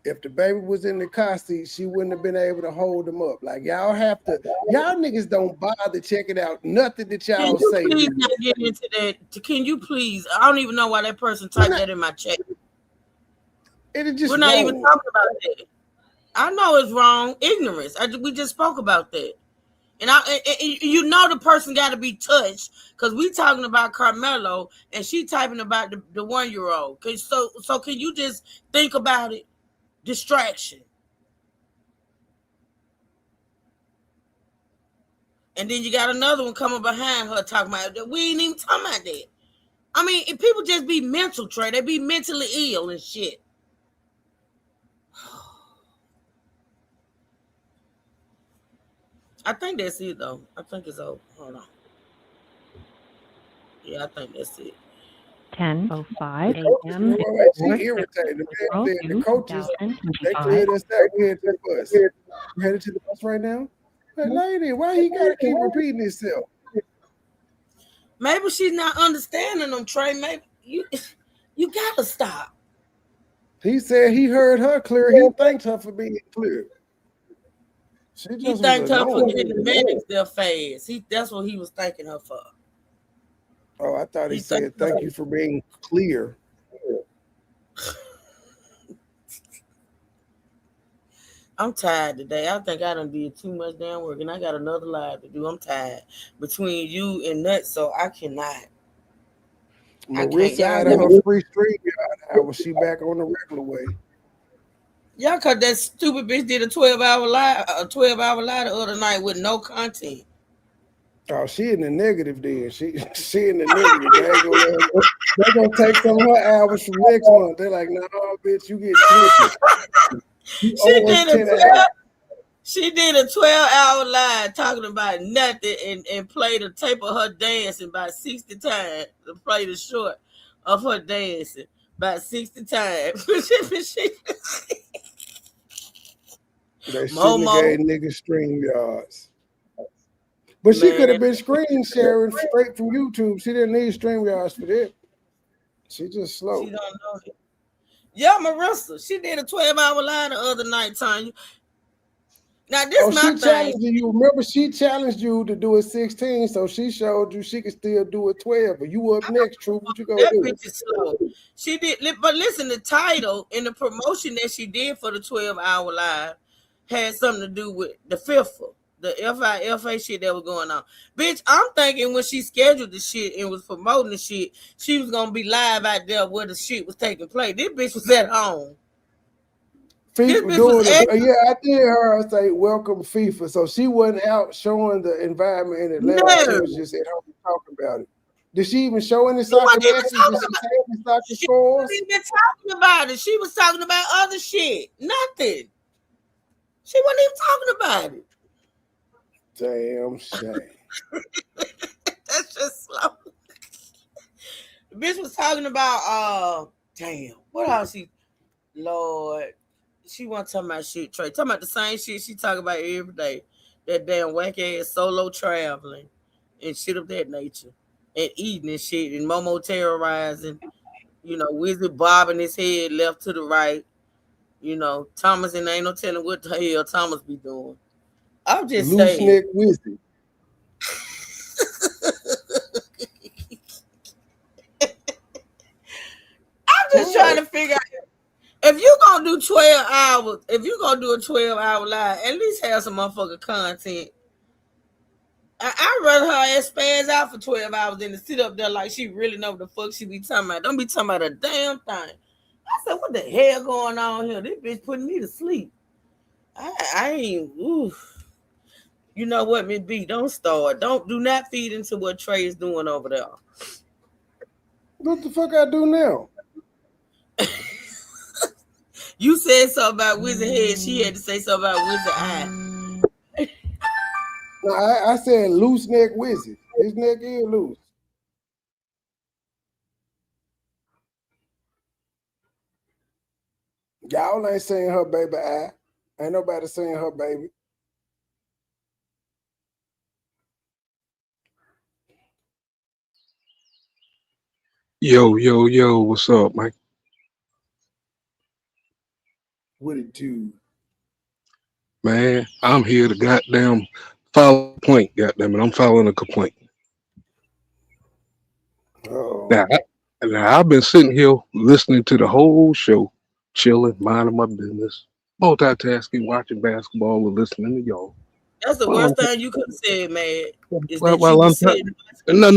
If the baby was in the car seat, she wouldn't have been able to hold him up. Like, y'all niggas don't bother checking out nothing that y'all say. Can you please not get into that? Can you please? I don't even know why that person typed that in my chat. It is just We're not wrong. even talking about that. I know it's wrong. Ignorance. We just spoke about that. And you know the person got to be touched because we talking about Carmelo and she typing about the 1-year-old. So can you just think about it? Distraction. And then you got another one coming behind her talking about that. We ain't even talking about that. I mean, if people just be mental, Trey, they be mentally ill and shit. I think that's it, though. I think it's over. Hold on. Yeah, I think that's it. 10:05 a.m. She irritated. The coaches, they cleared us out. We headed to the bus. You headed to the bus right now? Hey, lady, why he got to keep repeating himself? Maybe she's not understanding them, Trey. Maybe you gotta stop. He said he heard her clear. He thanked her for being clear. She He just was thanked her for getting the annoying. medics there fast. That's what he was thanking her for. Oh, I thought he said thank you for being clear. I'm tired today. I think I done did too much damn work, and I got another live to do. I'm tired between you and Nuts, so I cannot. Marissa out of her free StreamYard hour. She back on the regular way. Yeah, cause that stupid bitch did a 12-hour live, the other night with no content. Oh, she in the negative then. She in the negative. They're gonna take some of her hours from next month. They're like, nah, bitch, you get 20. She did a 12-hour live talking about nothing and played a tape of her dancing about 60 times. Played a short of her dancing about 60 times. They shouldn't have gave niggas StreamYards. But she could have been screen sharing straight from YouTube. She didn't need StreamYards for that. She just slow. She don't know it. Yeah, Marissa. She did a 12-hour live the other night, Tanya. Now this my she thing. challenged you. Remember, she challenged you to do it 16, so she showed you she could still do it 12. But you up next, True. What you gonna That do? bitch is slow. She did, but listen, the title and the promotion that she did for the 12-hour live had something to do with the FIFA, the FIFA shit that was going on. Bitch, I'm thinking when she scheduled the shit and was promoting the shit, she was gonna be live out there where the shit was taking place. This bitch was at home. FIFA doing it. Yeah, I did hear her say welcome FIFA. So she wasn't out showing the environment in Atlanta. No. She was just at home talking about it. Did she even show any soccer matches? Did she say any soccer scores? She wasn't even talking about it. She was talking about other shit. Nothing. She wasn't even talking about it. Damn shame. That's just slow. The bitch was talking about damn, what else Lord. She wasn't talking about shit, Trey. Talking about the same shit she talk about every day. That damn whack ass solo traveling and shit of that nature. And eating and shit. And Momo terrorizing. You know, Wizard bobbing his head left to the right. You know, Thomas, and ain't no telling what the hell Thomas be doing. I'm just Loose saying. neck Wizard. I'm just trying to figure out. If you gonna do 12 hours, if you gonna do a 12-hour live, at least have some motherfucking content. I'd rather her ass spaz out for 12 hours than to sit up there like she really know what the fuck she be talking about. Don't be talking about a damn thing. I said, what the hell going on here? This bitch putting me to sleep. I ain't, oof. You know what, Miss B, don't start. Do not feed into what Trey is doing over there. What the fuck I do now? You said something about Wizard Head. She had to say something about Wizard Eye. No, I said loose neck Wizard. His neck is loose. Y'all ain't saying her baby eye. Ain't nobody saying her baby. Yo, what's up, Mike? What it do? Man, I'm here to goddamn file a complaint, goddamn it. I'm filing a complaint. Oh. Now, I've been sitting here listening to the whole show, chilling, minding my business, multitasking, watching basketball, and listening to y'all. That's the worst thing you could have said, man. Is that Well, you I'm was sitting. no.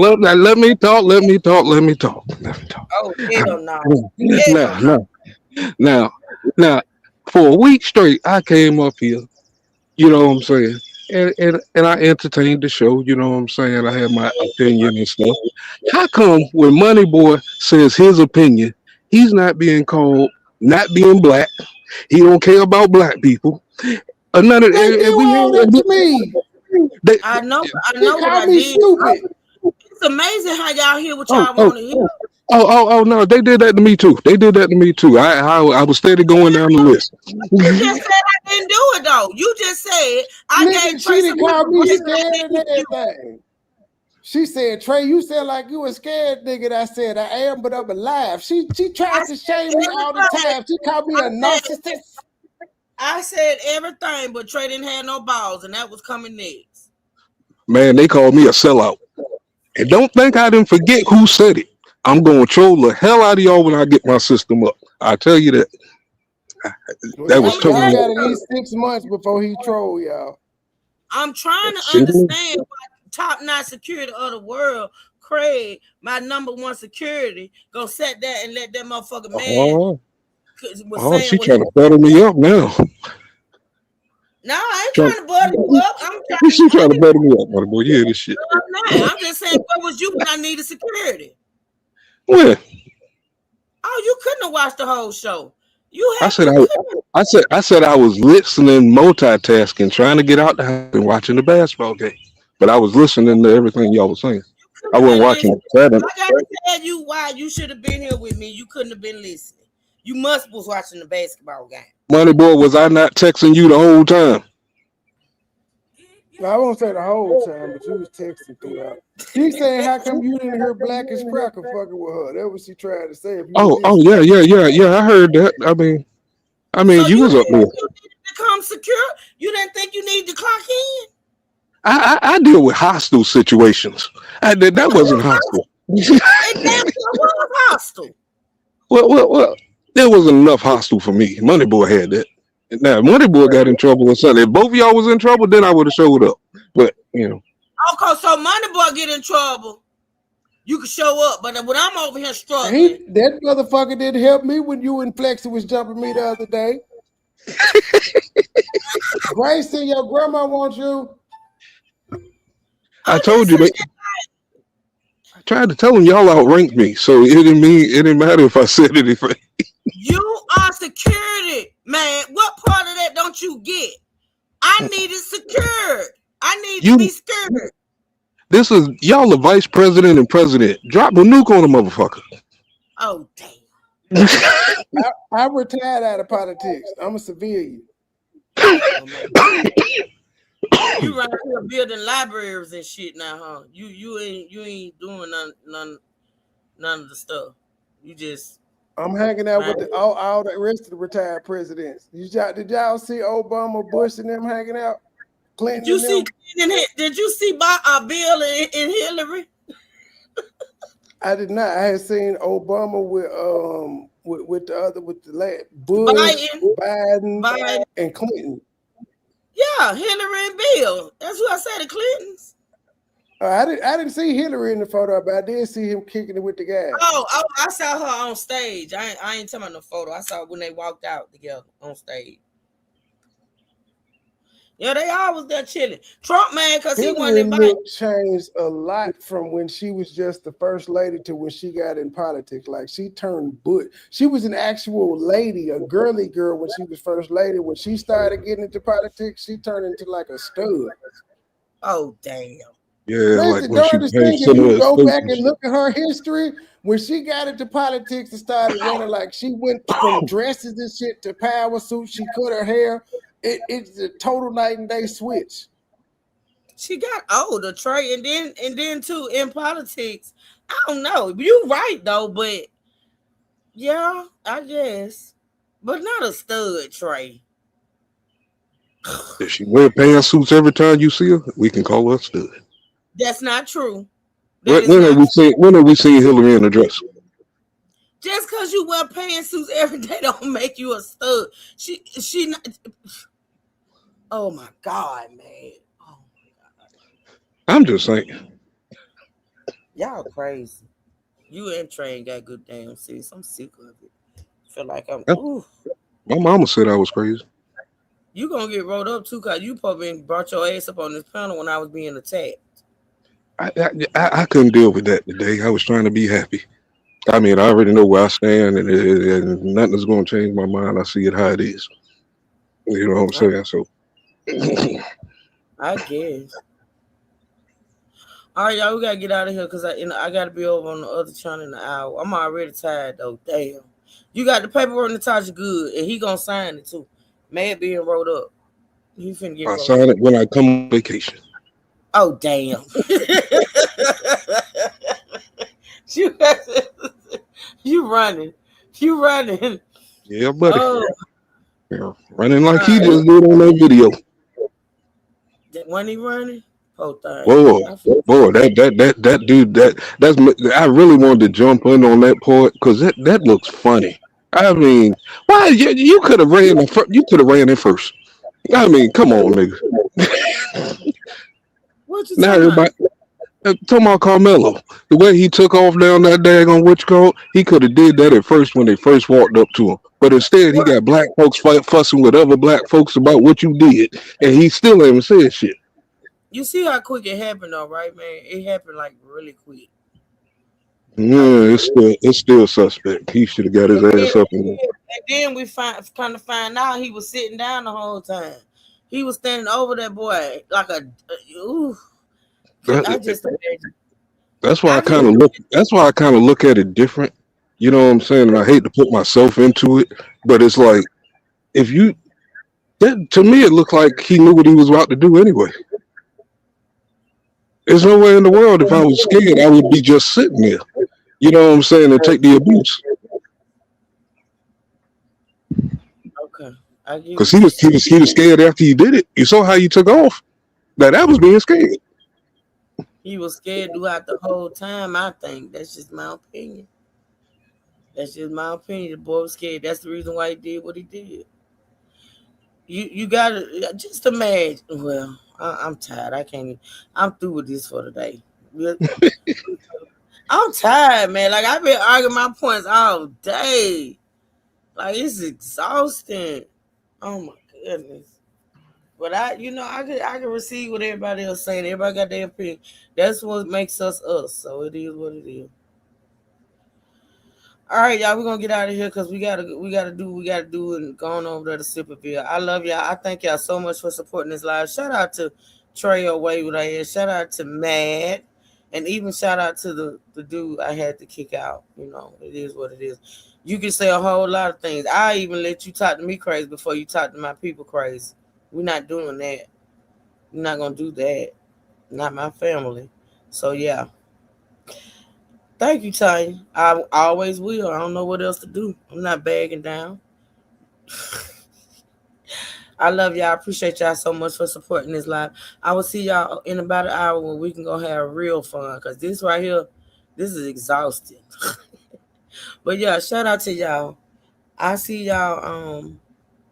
Let me talk. Oh, hell no. Now, for a week straight, I came up here, you know what I'm saying, and I entertained the show, you know what I'm saying. I had my opinion and stuff. How come when Money Boy says his opinion, he's not being called not being black? He don't care about black people. None of They do all that to me. I know They what call I me did. stupid. It's amazing how y'all hear what y'all want to hear. Oh no, they did that to me too. I was steady going down the list. You just said I didn't do it though. You just said I gave She Tracy didn't call me scared and everything. She said, Trey, you sound like you a scared nigga. And I said, I am, but I'm alive. She tries to shame me all the time. She called me a narcissist. I said everything, but Trey didn't have no balls, and that was coming next. Man, they called me a sellout. And don't think I didn't forget who said it. I'm going to troll the hell out of y'all when I get my system up. I tell you that. That was Y'all totally. got at least 6 months before he troll y'all. I'm trying to understand why top-notch security of the world, Craig, my number one security, go sit there and let that motherfucker man She trying to butter me up now. No, I ain't trying to butter you up. She trying to butter me up, my boy. Yeah, this shit. I'm just saying, where was you when I needed security? When? Oh, you couldn't have watched the whole show. I said I was listening, multitasking, trying to get out the house and watching the basketball game. But I was listening to everything y'all was saying. I wasn't watching it. I got to tell you why you should have been here with me. You couldn't have been listening. You must was watching the basketball game. Money boy, was I not texting you the whole time? No, I won't say the whole time, but you was texting throughout. She saying, how come you didn't hear Black as Cracker fucking with her? That's what she tried to say. If you Yeah. I heard that. I mean, so you was up there. You needed to come secure. You didn't think you needed to clock in. I deal with hostile situations. That wasn't hostile. It was hostile. Well, there wasn't enough hostile for me. Money boy had that. Now, Money boy got in trouble or something. If both of y'all was in trouble, then I would have showed up. But Okay, so Money boy get in trouble, you can show up. But when I'm over here struggling, that motherfucker didn't help me when you and Flexi was jumping me the other day. Grace and your grandma want you. I told you that. I tried to tell them y'all outranked me, so it didn't matter if I said anything. You are security, man. What part of that don't you get? I needed secured. I need to be secured. This is y'all the vice president and president. Drop a nuke on a motherfucker. Oh damn. I retired out of politics. I'm a civilian. You right here building libraries and shit now, huh? You ain't doing none of the stuff. You just I'm hanging out with all the rest of the retired presidents. Did y'all see Obama, Bush, and them hanging out? Clinton. Did you see Bill and Hillary? I did not. I had seen Obama with the Bush, Biden, and Clinton. Yeah, Hillary and Bill. That's who I said, the Clintons. I didn't see Hillary in the photo, but I did see him kicking it with the guy. Oh, I saw her on stage. I ain't talking about no photo. I saw when they walked out together on stage. Yeah, they always there chilling. Trump, man, because he wasn't invited. Changed a lot from when she was just the first lady to when she got in politics. Like she turned Bush. She was an actual lady, a girly girl when she was first lady. When she started getting into politics, she turned into like a stud. Oh, damn. Yeah, listen, like when if you go back and look at her history, when she got into politics and started running, like she went from dresses and shit to power suits, she cut her hair. It's a total night and day switch. She got older, Trey, and then too in politics. I don't know. You're right though, but yeah, I guess, but not a stud, Trey. If she wear pantsuits every time you see her, we can call her a stud. That's not true. When have we seen Hillary in a dress? Just because you wear pantsuits every day don't make you a stud. She not. Oh my God, man. Oh my God. I'm just saying. Y'all crazy. You and Trey ain't got good damn sense. I'm sick of it. Feel like I'm. Ooh. My mama said I was crazy. You gonna get rolled up too, cause you probably brought your ass up on this panel when I was being attacked. I couldn't deal with that today. I was trying to be happy. I mean, I already know where I stand, and nothing is going to change my mind. I see it how it is. You know what I'm saying? So, I guess. All right, y'all, we gotta get out of here because I gotta be over on the other channel in an hour. I'm already tired though. Damn. You got the paperwork, Natasha, good, and he gonna sign it too. Mad being rolled up. He finna get I rolled sign up. it when I come on vacation. Oh damn. you you running. You running. Yeah, buddy. Oh, Yeah, running like he all just right. did on that video. When he running? Oh thing. Boy, boy, that dude, I really wanted to jump in on that part because that looks funny. I mean, why you could have ran you could have ran in first. I mean, come on, nigga. What you Now talking about? everybody talking about Carmelo, the way he took off down that daggone what you call, he could have did that at first when they first walked up to him. But instead, he got black folks fussing with other black folks about what you did, and he still haven't said shit. You see how quick it happened though, right, man? It happened like really quick. Yeah, it's still suspect. He should have got his And then, ass up in there. and then we kind of find out he was sitting down the whole time. He was standing over that boy like a. Ooh, I That- just imagine. That's why I I kind just of look. That's why I kind of look at it different. You know what I'm saying? And I hate to put myself into it, but it's like if you that to me, it looked like he knew what he was about to do anyway. There's no way in the world if I was scared, I would be just sitting there. You know what I'm saying? And take the abuse okay. I get because what you're saying. he was scared after he did it. You saw how he took off. That was being scared. He was scared throughout the whole time. I think that's just my opinion. That's just my opinion. The boy was scared. That's the reason why he did what he did. You gotta just imagine. Well, I'm tired. I can't. I'm through with this for today. I'm tired, man. Like I've been arguing my points all day. Like it's exhausting. Oh my goodness. But I can receive what everybody else saying. Everybody got their opinion. That's what makes us us. So it is what it is. All right, y'all, we're gonna get out of here because we gotta do what we gotta do and going over there to Superville. I love y'all. I thank y'all so much for supporting this live. Shout out to Trey Away with I shout out to Mad, and even shout out to the dude I had to kick out. You know, it is what it is. You can say a whole lot of things. I even let you talk to me crazy before you talk to my people crazy. We're not doing that. We're not gonna do that. Not my family. So yeah. Thank you, Tanya. I always will. I don't know what else to do. I'm not bagging down. I love y'all. I appreciate y'all so much for supporting this live. I will see y'all in about an hour when we can go have real fun. Because this right here, this is exhausting. But yeah, shout out to y'all. I see y'all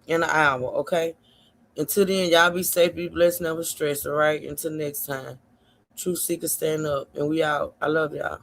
in an hour, okay? Until then, y'all be safe, be blessed, never stress, all right? Until next time. True seekers stand up. And we out. I love y'all.